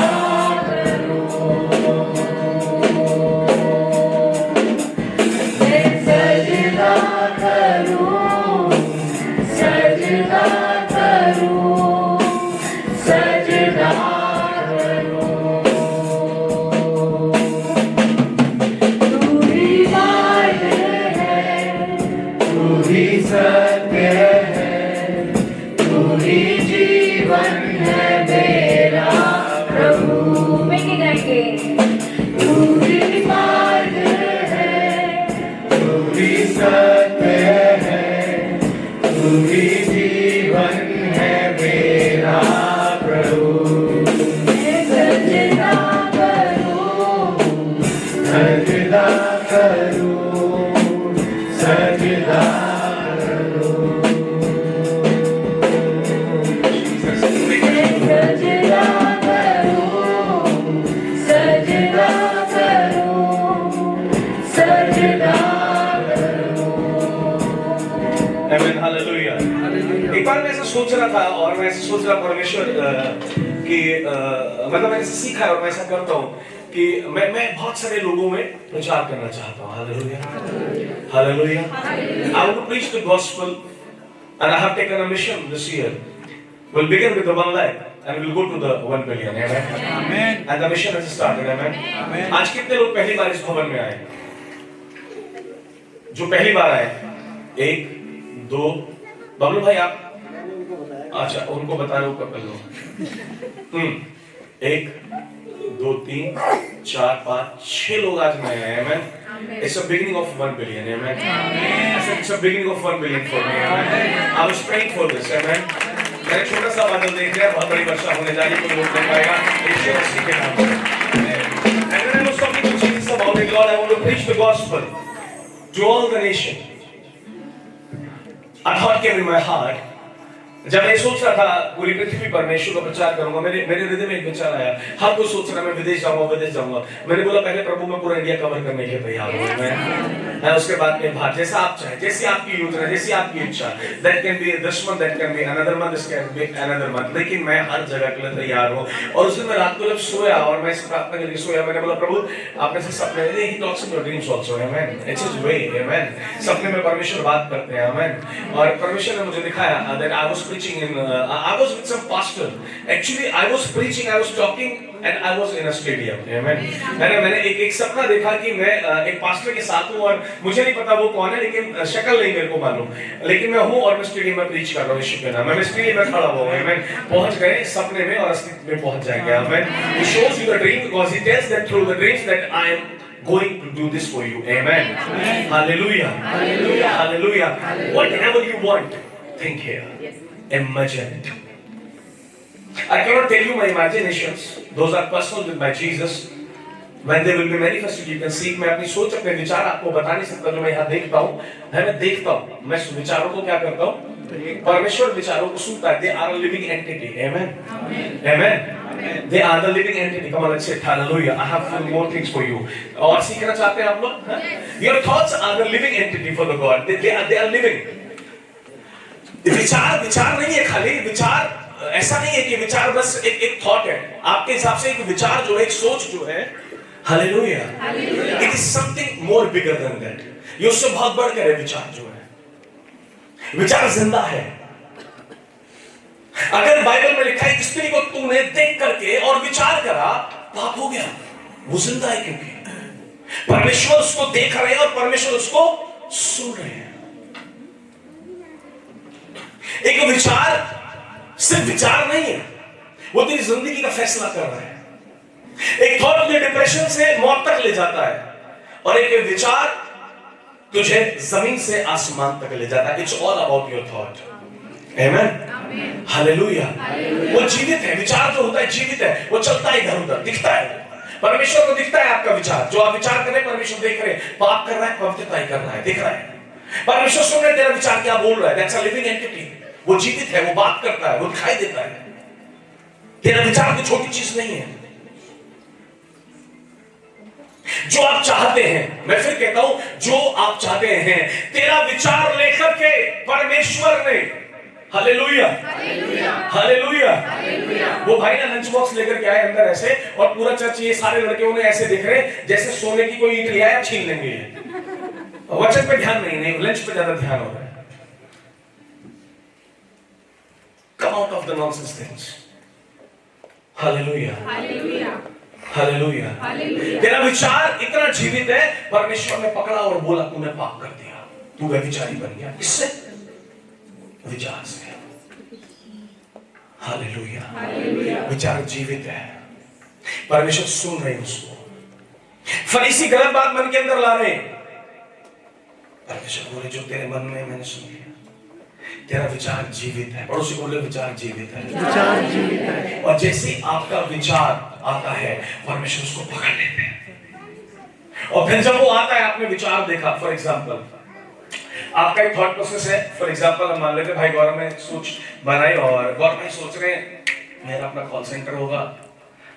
करूं। मैं सजदा करूं, सजदा करूं, सजदा करूं। तू ही मार्ग है, तू ही सत्य है, तू ही जीवन है मेरा प्रभु। मिलके गाएंगे। तू ही मार्ग है, तू ही सत्य है, तू ही जीवन है मेरा प्रभु। मैं सजदा करूं, सजदा करूं, सजदा करूं। सजदा करूं, सजदा करूं, सजदा करूं। Amen, hallelujah. एक बार मैं ऐसा सोच रहा था और मैं ऐसा सोच रहा परमेश्वर कि मतलब मैंने ऐसा सीखा है और मैं ऐसा करता हूँ कि मैं बहुत सारे लोगों में प्रचार करना चाहता हूँ। Hallelujah, hallelujah. I want to preach the gospel and I have taken a mission this year. We'll begin with the 1 lakh and we'll go to the 1 billion. Amen. Amen. And the mission has started. Amen. Amen. आज कितने लोग पहली बार इस भवन में आए? जो पहली बार आए, 1 2 बबलू भाई आप, अच्छा उनको बता रहे हो कब कर लो। 1 2 3 4 5 6 लोग आज नए आए। Amen. It's a beginning of 1 billion. Amen. I said it's a beginning of 1 billion for me. Amen. I was praying for this. Amen. मैंने छोटा सा बादल देख लिया, बहुत बड़ी वर्षा होने जा रही, कोई रोक नहीं पाएगा यीशु मसीह के नाम में। And when I was talking to Jesus about it, Lord, I want to preach the gospel to all the nation. A thought came in my heart. जब मैं सोच रहा था पूरी पृथ्वी पर मैं यीशु का प्रचार करूंगा, मेरे हृदय में एक विचार आया। हर कोई सोच रहा है मैं विदेश जाऊंगा। मैंने बोला पहले प्रभु मैं पूरा इंडिया कवर करने के लिए तैयार हूं। मैं उसके बाद में बाहर जैसा आप चाहे, जैसी आपकी योजना, जैसी आपकी इच्छा। That can be this month, that can be another month, this can be another month। लेकिन मैं हर जगह के लिए तैयार हूं। और उस दिन मैं रात को जब सोया और मैं प्रार्थना करके सोया, मैंने बोला प्रभु आपने से सपने में, he talks in your dreams also, amen। It's his way, amen। सपने में परमेश्वर बात करते हैं, amen। और परमेश्वर ने मुझे दिखाया that I was preaching in I was with some pastor. Actually I was preaching, I was talking and I was in a stadium, amen। मैंने एक सपना देखा कि मैं एक पास्टर के साथ हूं और मुझे नहीं पता वो कौन है, लेकिन शक्ल नहीं मेरे को मालूम, लेकिन मैं हूं और मैं स्टेडियम में प्रीच कर रहा हूं यीशु के नाम। मैं स्टेडियम में खड़ा हुआ हूं, amen। पहुंच गए सपने में और अस्तित्व में पहुंच जाएंगे, amen। He shows you the dream because he tells that through the dreams that I am going to do this for you, amen। Hallelujah, hallelujah, hallelujah। Whatever you want, think here, imagine it। I cannot tell you my imaginations. Those are personal with my Jesus. When they will be manifested, you can see. मैं अपनी सोच, अपने विचार आपको बता नहीं सकता जो मैं यहाँ देखता हूँ. मैं देखता हूँ. मैं विचारों को क्या करता हूँ? परमेश्वर विचारों को सुनता है. They are a living entity. Amen. Amen. They are the living entity. Come on, let's say hallelujah. I have few more things for you. और सीखना चाहते हैं आप लोग? Your thoughts are the living entity for the God. They are living. विचार नहीं है खाली. विचार ऐसा नहीं है कि विचार बस एक थॉट है. आपके हिसाब से एक विचार जो है, एक सोच जो है, hallelujah, it is something more bigger than that. ये उससे बहुत बढ़कर है. विचार जो है, विचार जिंदा है. अगर बाइबल में लिखा है स्त्री को तूने देख करके और विचार करा, पाप हो गया. वो जिंदा है क्योंकि परमेश्वर उसको देख रहे हैं और परमेश्वर उसको सुन रहे हैं. एक विचार सिर्फ विचार नहीं है, वो तेरी जिंदगी का फैसला कर रहा है. एक थॉट तुझे डिप्रेशन से मौत तक ले जाता है और एक विचार तुझे जमीन से आसमान तक ले जाता है. It's all about your thought. Amen. Hallelujah. वो जीवित है. विचार जो होता है जीवित है. वो चलता है इधर उधर, दिखता है. परमेश्वर को दिखता है आपका विचार. जो आप विचार कर रहे हैं परमेश्वर देख रहे हैं. पाप कर रहा है, पवित्रता कर रहा है, दिख रहा है. परमेश्वर सुन रहे तेरा विचार क्या बोल रहा है. That's a living entity. वो जीवित है, वो बात करता है, वो दिखाई देता है. तेरा विचार कोई छोटी चीज नहीं है. जो आप चाहते हैं, मैं फिर कहता हूं, जो आप चाहते हैं, तेरा विचार लेकर के परमेश्वर ने, हालेलुया, हालेलुया, वो भाई ना लंच बॉक्स लेकर के आए अंदर ऐसे, और पूरा चर्च ये सारे लड़के उन्हें ऐसे दिख रहे जैसे सोने की कोई ईंट लिया है, छीन लेंगे. वचन पे ध्यान नहीं, लंच पे ज्यादा ध्यान हो रहा है. Come out of the nonsense things. Hallelujah. Hallelujah. तेरा विचार इतना जीवित है, परमेश्वर ने पकड़ा और बोला तूने पाप कर दिया, तू व्यभिचारी बन गया. किससे? विचार से. हालेलुया. विचार जीवित है. परमेश्वर सुन रहे हैं उसको. फरीसी गलत बात मन के अंदर ला रहे हैं. परमेश्वर बोले जो तेरे मन में मैंने सुन लिया. तेरा विचार जीवित है. पड़ोसी बोले विचार जीवित है. विचार जीवित है. और जैसे आपका विचार आता है, परमेश्वर उसको पकड़ लेते हैं. और फिर जब वो आता है, आपने विचार देखा. फॉर एग्जांपल आपका एक थॉट प्रोसेस है. फॉर एग्जांपल हम मान लेते भाई गौरव ने सोच बनाई और गौरव भाई सोच रहे हैं मेरा अपना कॉल सेंटर होगा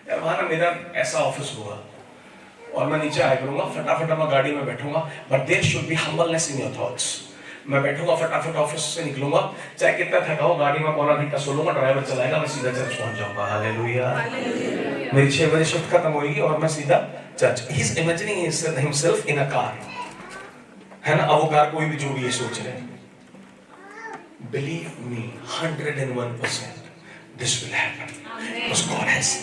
यार, वहां ना मेरा ऐसा ऑफिस होगा और मैं नीचे आया करूंगा, फटाफट मैं गाड़ी में बैठूंगा. But there should be humbleness in your thoughts. मैं बैठूंगा, फटाफट ऑफिस से निकलूंगा, चाहे कितना थका हो, गाड़ी में पौना घंटा सो लूंगा, ड्राइवर चलाएगा, मैं सीधा चर्च पहुंच जाऊंगा. हालेलुया. मेरी 6 बजे शिफ्ट खत्म होगी और मैं सीधा church. He is imagining himself in a car, है ना. अब वो कार कोई भी जो भी ये सोच रहे हैं, believe me 101% this will happen because God has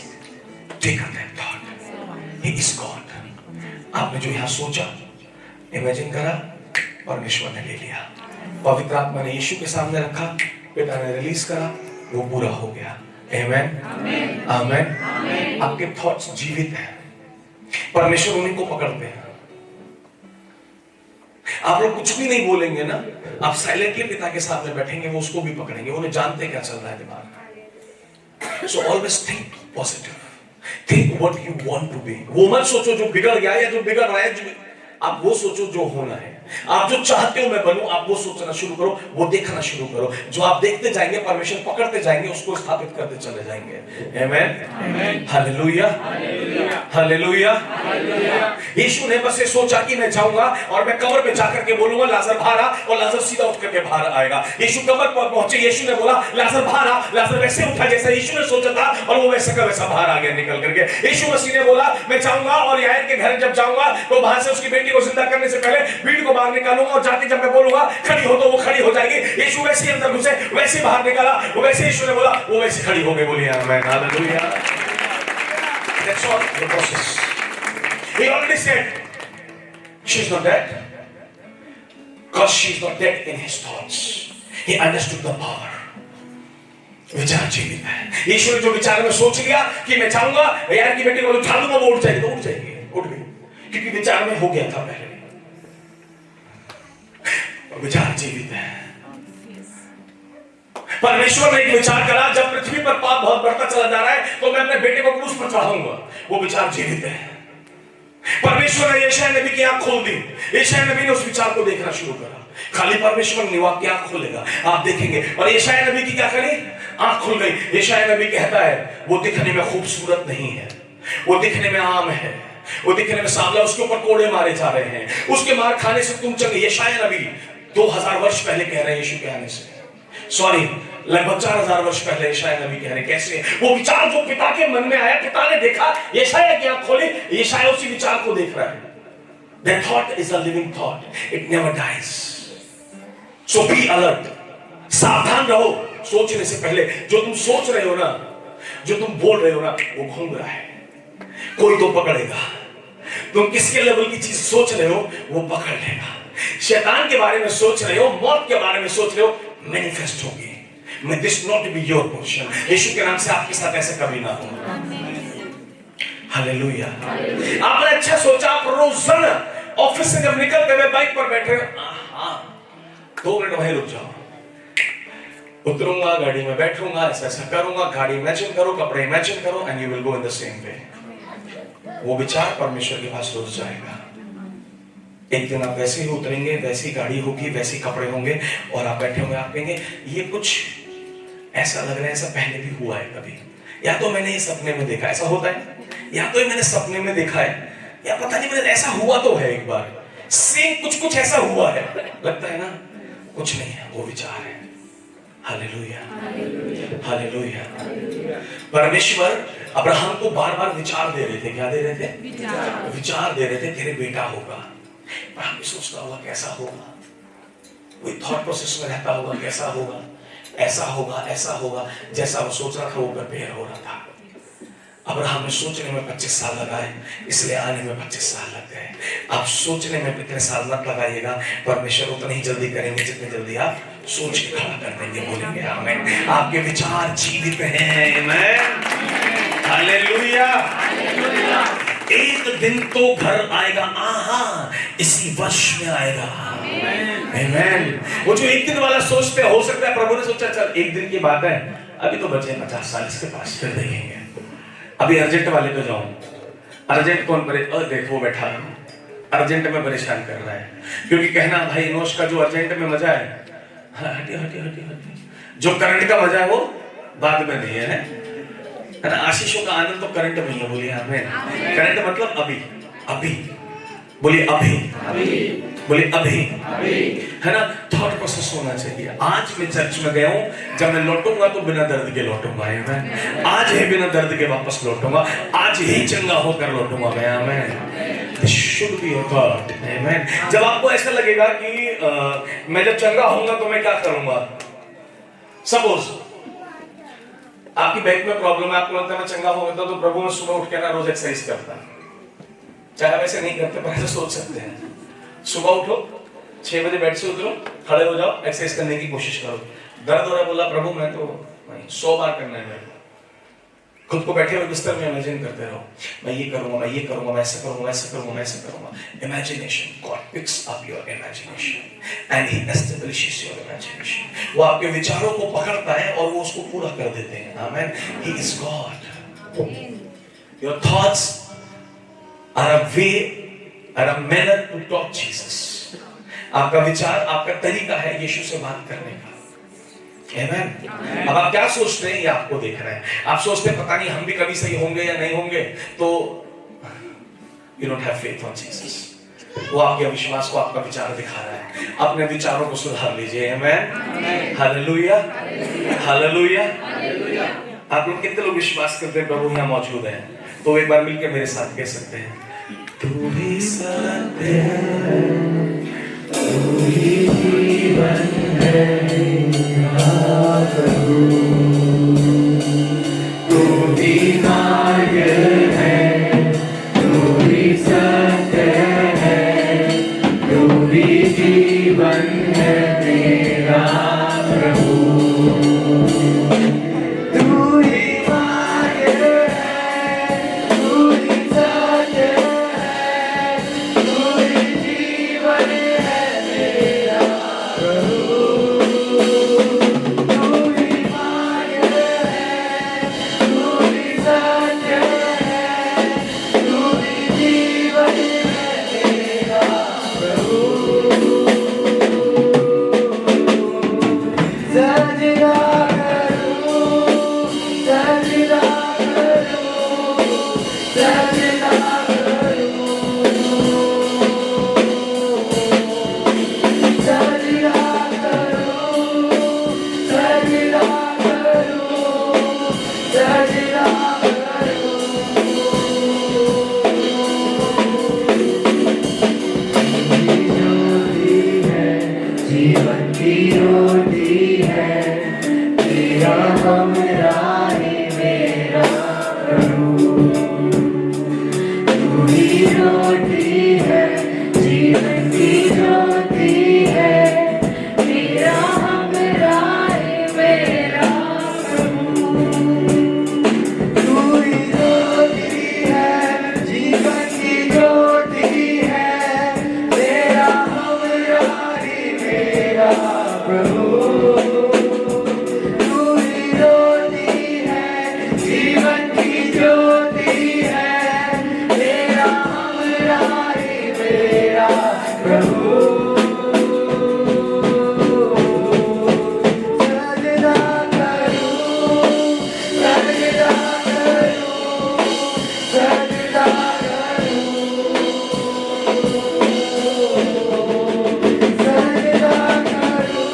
taken that thought. He is God. आपने जो यहां सोचा, इमेजिन करा, परमेश्वर ने ले लिया. पवित्र आत्मा ने यीशु के सामने रखा, पिता ने रिलीज करा, वो पूरा हो गया. आमेन. आमेन. आपके थॉट्स जीवित हैं. परमेश्वर उन्हीं को पकड़ते हैं. आप लोग कुछ भी नहीं बोलेंगे ना, आप साइलेंटली पिता के सामने बैठेंगे, वो उसको भी पकड़ेंगे. उन्हें जानते क्या चल रहा है दिमाग में. So always think positive. Think what you want to be. वो मत सोचो जो बिगड़ गया या जो बिगड़ रहा है. आप वो सोचो जो होना है. आप जो चाहते हो मैं बनूं, आप वो सोचना शुरू करो, वो देखना शुरू करो. जो आप देखते जाएंगे, परमेश्वर पकड़ते जाएंगे, उसको स्थापित करते चले जाएंगे. आमेन. हालेलुया. हालेलुया. यीशु ने बस ये सोचा कि मैं जाऊंगा और मैं कब्र पे जाकर के बोलूंगा लाजर बाहर आ, और लाजर सीधा उठ करके बाहर आएगा. यीशु कब्र पर पहुंचे, यीशु ने बोला लाजर बाहर आ. लाजर वैसे उठा जैसा यीशु ने सोचा था और वो वैसा का वैसा बाहर आ गया निकल करके. यीशु मसीह ने बोला मैं जाऊंगा और यायर के घर जब जाऊंगा तो वहां से उसकी बेटी को जिंदा करने से पहले भीड़ को बाहर निकालूंगा, और जाते जब मैं बोलूंगा खड़ी हो तो वो खड़ी हो जाएगी. यीशु वैसे अंदर घुसे, वैसे बाहर निकाला, वो वैसे यीशु ने बोला वो वैसे खड़ी हो गई. बोलिए आमीन. Hallelujah. That's all the process. He already said she's not dead because she's not dead in his thoughts. He understood the power. विचार जीवित है. यीशु ने जो विचार में सोच लिया कि मैं जाऊंगा यार की बेटी को उठा दूंगा, वो उठ जाएगी, तो उठ जाएगी, उठ गई, क्योंकि विचार में हो गया था पहले. विचार जीवित है. परमेश्वर ने एक विचार करा, जब पृथ्वी पर पाप बहुत बढ़ता चला जा रहा है तो मैं अपने बेटे को क्रूस पर चढ़ाऊंगा। वो विचार जीवित है। परमेश्वर ने यशायाह नबी की आंख खोल दी। यशायाह नबी ने उस विचार को देखना शुरू करा। खाली परमेश्वर नहीं, वो आपकी आंख खोलेगा, आप देखेंगे। और यशायाह नबी की क्या करी? आंख खुल गई। यशायाह नबी कहता है वो दिखने में खूबसूरत नहीं है, वो दिखने में आम है, वो दिखने में सांवला, उसके ऊपर कोड़े मारे जा रहे हैं, उसके मार खाने से तुम चंगे। यशायाह नबी 2000 वर्ष पहले कह रहे हैं यीशु के आने से, सॉरी लगभग 4000 वर्ष पहले यशायाह नबी कह रहे हैं। कैसे? वो विचार जो पिता के मन में आया, पिता ने देखा, यशायाह की आंख खोली, यशायाह उसी विचार को देख रहा है। That thought is a living thought. It never dies. So be alert. सावधान रहो सोचने से पहले। जो तुम सोच रहे हो ना, जो तुम बोल रहे हो ना, वो घूम रहा है, कोई तो पकड़ेगा। तुम किसके लेवल की चीज सोच रहे हो वो पकड़ लेगा। शैतान के बारे में सोच रहे हो, मौत के बारे में सोच रहे हो, मैनिफेस्ट होगी। May this not be your portion. यीशु के नाम से आपके साथ ऐसा कभी ना हो। हालेलुया। आपने अच्छा सोचा, आप रोजाना ऑफिस से जब निकलते हुए बाइक पर बैठे हो, 2 मिनट वहीं रुक जाओ, उतरूंगा, गाड़ी में बैठूंगा, ऐसा ऐसा करूंगा, गाड़ी इमेजिन करो, कपड़े इमेजिन करो, and you will go in the same way. वो विचार परमेश्वर के पास रुक जाएगा। एक दिन आप वैसे ही उतरेंगे, वैसी गाड़ी होगी, वैसे कपड़े होंगे, और आप बैठे होंगे, आप कहेंगे ये कुछ ऐसा लग रहा है, ऐसा पहले भी हुआ है कभी, या तो मैंने ये सपने में देखा, ऐसा होता है, या तो मैंने सपने में देखा है, या पता नहीं मैंने ऐसा हुआ तो है एक बार, सेम कुछ ऐसा हुआ है, लगता है ना। कुछ नहीं है, वो विचार है। Hallelujah, hallelujah. परमेश्वर अब्राहम को बार बार विचार दे रहे थे। क्या दे रहे थे? विचार दे रहे थे, तेरे बेटा होगा। अब्राहम भी सोचता होगा कैसा होगा, कोई थॉट प्रोसेस में रहता होगा, कैसा होगा, ऐसा होगा, ऐसा होगा। जैसा वो सोच रहा था वो प्रिपेयर हो रहा था। अब्राहम ने सोचने में 25 साल लगाए, इसलिए आने में 25 साल लग गए। आप सोचने में इतने साल मत लगाइएगा, परमेश्वर उतना ही जल्दी करेंगे जितने जल्दी आप सोच के खड़ा कर देंगे। बोलेंगे आमीन। आपके विचार जीवित हैं। आमीन, हालेलुया। एक दिन तो घर आएगा, इसी वर्ष में आएगा। आमीन। वो जो एक दिन वाला सोचते, हो सकता है प्रभु ने सोचा चल एक दिन की बात है, अभी तो बचे 50 साल इसके पास, फिर देखेंगे। अभी अर्जेंट वाले पे जाऊं। अर्जेंट कौन देखो वो बैठा है, अर्जेंट में परेशान कर रहा है, क्योंकि कहना भाई नोश का जो अर्जेंट में मजा है, हटी हटी हटी हटी, जो करंट का मजा है वो बाद में नहीं है ना। आशीषों का आनंद तो करंट में ही है। बोलिए आमीन। करंट मतलब अभी, अभी बोलिए, अभी बोलिए, अभी है ना। थॉट प्रोसेस होना चाहिए। आज मैं चर्च में गया हूं, जब मैं लौटूंगा तो बिना दर्द के लौटूंगा। मैं आज ही बिना दर्द के वापस लौटूंगा, आज ही चंगा होकर लौटूंगा मैं। This should be your thought. Amen. जब आपको ऐसा लगेगा कि मैं जब चंगा होऊंगा तो मैं क्या करूंगा। सपोज आपकी बैक में प्रॉब्लम है, आपको लगता है मैं चंगा होगा तो प्रभु में सुबह उठ के ना रोज एक्सरसाइज करता, चाहे वैसे नहीं करते पर ऐसे सोच सकते हैं। सुबह उठो, 6 बजे बेड से उतरो, खड़े हो जाओ, एक्सरसाइज करने की कोशिश करो। दर्द हो रहा, बोला प्रभु मैं तो 100 बार करना है मेरे को। खुद को बैठे हुए बिस्तर में इमेजिन करते रहो, मैं ये करूंगा, मैं ये करूंगा, मैं ऐसे करूंगा, ऐसे करूंगा, मैं ऐसे करूंगा। Imagination, God picks up your imagination and he establishes your imagination. वो आपके विचारों को पकड़ता है और वो उसको पूरा कर देते हैं। आमीन। ही is God. Your thoughts are a way, are a manner to talk Jesus. आपका विचार, आपका तरीका है यीशु से बात करने का। Amen. अब आप क्या सोचते हैं ये आपको देख रहे हैं। आप सोचते हैं पता नहीं हम भी कभी सही होंगे या नहीं होंगे, तो you don't have faith on Jesus. वो आपके अविश्वास को आपका विचार दिखा रहा है। अपने विचारों को सुधार लीजिए। Amen. Hallelujah, hallelujah. आप लोग कितने लोग विश्वास करते हैं प्रभु यहाँ मौजूद है? तो एक बार मिलकर मेरे साथ कह सकते हैं, तू ही सत्य है, तू ही जीवन है, प्रभु तू ही मार्ग है, तू ही सत्य है, तू ही जीवन है मेरा प्रभु। ज्योति है, जीवन की ज्योति है, मेरा हमराही मेरा प्रभु। तू ही ज्योति है, जीवन की ज्योति है, मेरा हमराही मेरा प्रभु। तू ही ज्योति है, जीवन की ज्योति है, मेरा हमराही मेरा प्रभु। सजदा करूं, सजदा करूं, सजदा करूं, सजदा करूं, सजदा करूं,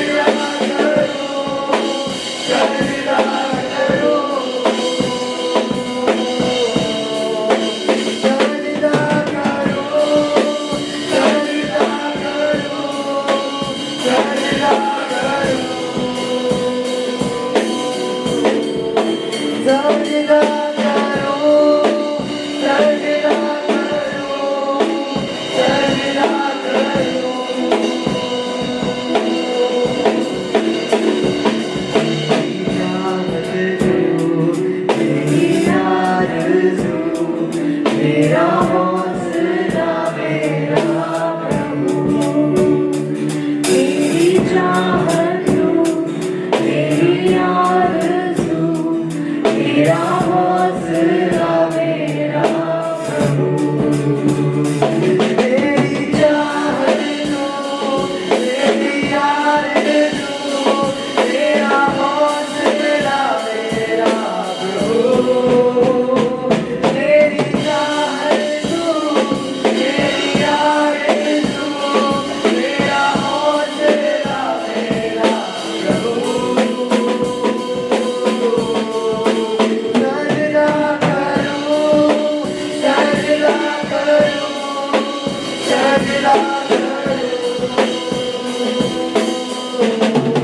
सजदा करूं, सजदा करूं, सजदा करूं, सजदा करूं, सजदा करूं, सजदा करूं, सजदा मेरा हौसला मेरा प्रभु। मेरी चाहत तू, मेरी आरज़ू, मेरा हौसला मेरा प्रभु। मेरी चाहत तू, मेरी आरज़ू, मेरा हौसला मेरा प्रभु। मेरी चाहत तू, मेरी आरज़ू, मेरा हौसला मेरा प्रभु। सजदा करूं, सजदा करूं, सजदा करूं,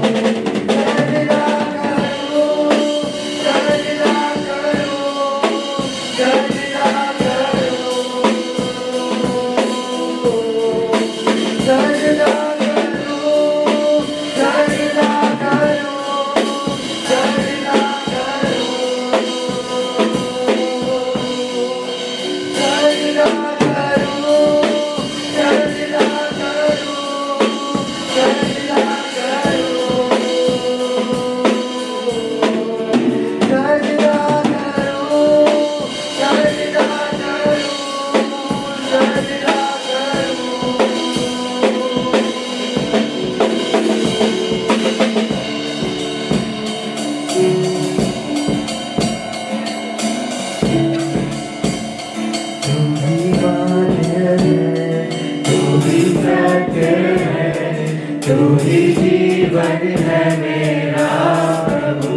सजदा करूं, सजदा करूं, सजदा करूं, सजदा करूं, सजदा करूं, सजदा सजदा करूं, सजदा करूं, सजदा करूं, सजदा करूं, सजदा करूं, सजदा तू ही मान्य है, तू ही सत्य है, तू ही जीवन है मेरा प्रभु।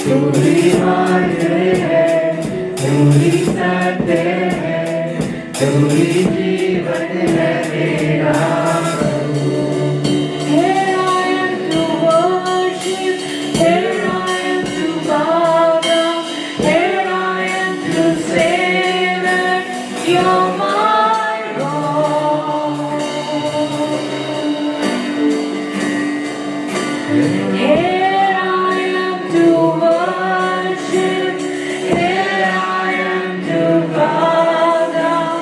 तू ही मान्य है, तू ही सत्य है, तू ही जीवन है मेरा प्रभु। Here I am to worship, here I am to bow down, here I am to say that you're my God. Here I am to worship, here I am to bow down,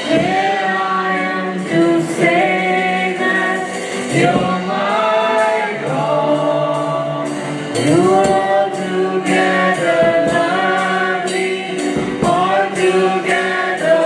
here I am to say that you're my God. You're altogether lovely, altogether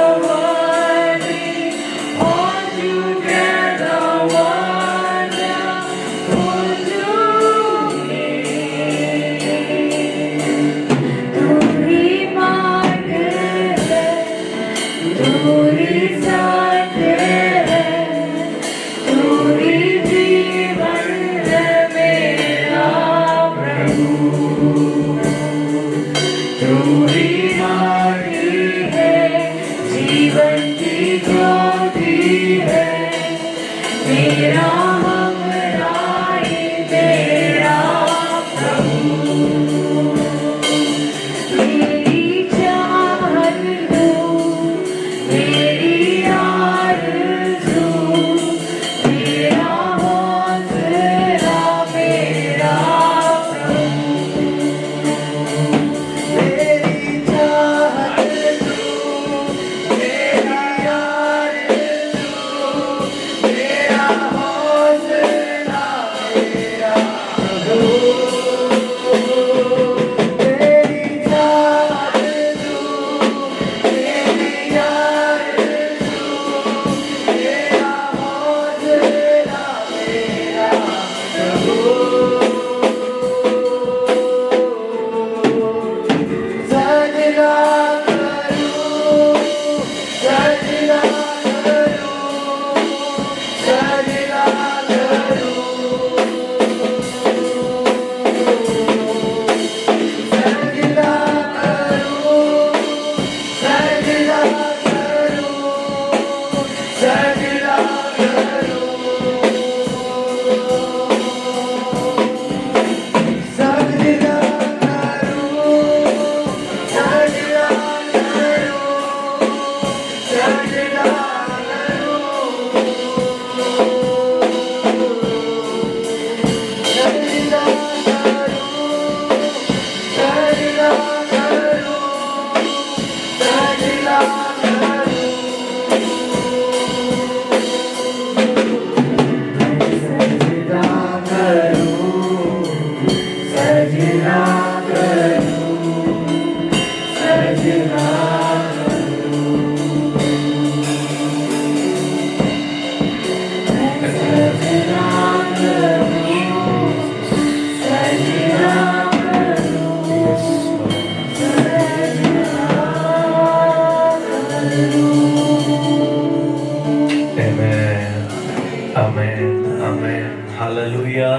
hallelujah,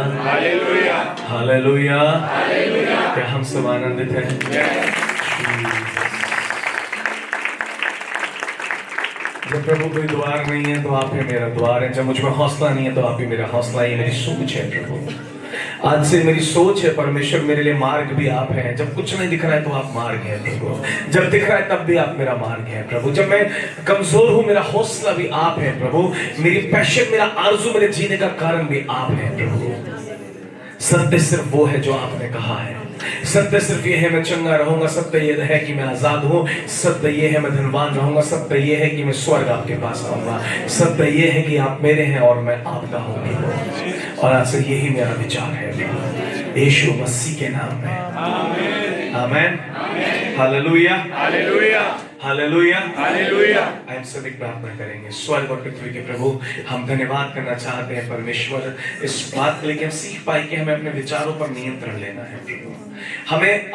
hallelujah, क्या हम सब आनंदित हैं? जब प्रभु कोई द्वार नहीं है तो आप ही मेरा द्वार है, जब मुझ में हौसला नहीं है तो आप ही मेरा हौसला है। ये मेरी सोच है प्रभु, आज से मेरी सोच है परमेश्वर, मेरे लिए मार्ग भी आप हैं। जब कुछ नहीं दिख रहा है तो आप मार्ग है प्रभु, जब दिख रहा है तब भी आप मेरा मार्ग है प्रभु। जब मैं कमजोर हूं मेरा हौसला भी आप है प्रभु, मेरी पैशन, मेरा आरज़ू, मेरे जीने का कारण भी आप है प्रभु। सत्य सिर्फ वो है जो आपने कहा है, सत्य सिर्फ ये है मैं चंगा रहूंगा, सत्य ये है कि मैं आजाद हूँ, सत्य ये है मैं धनवान रहूंगा, सत्य ये है कि मैं स्वर्ग आपके पास आऊंगा, सत्य ये है कि आप मेरे हैं और मैं आपका हूँ। और आज से यही मेरा विचार है यीशु मसीह के नाम में, आमीन, हालेलुया, हालेलुया, हालेलुया, हालेलुया। हम सभी प्रार्थना करेंगे। स्वर्ग और पृथ्वी के प्रभु, हम धन्यवाद करना चाहते हैं परमेश्वर इस बात के लिए कि हम सीख पाए कि हमें अपने विचारों पर नियंत्रण लेना है प्रभु। हमें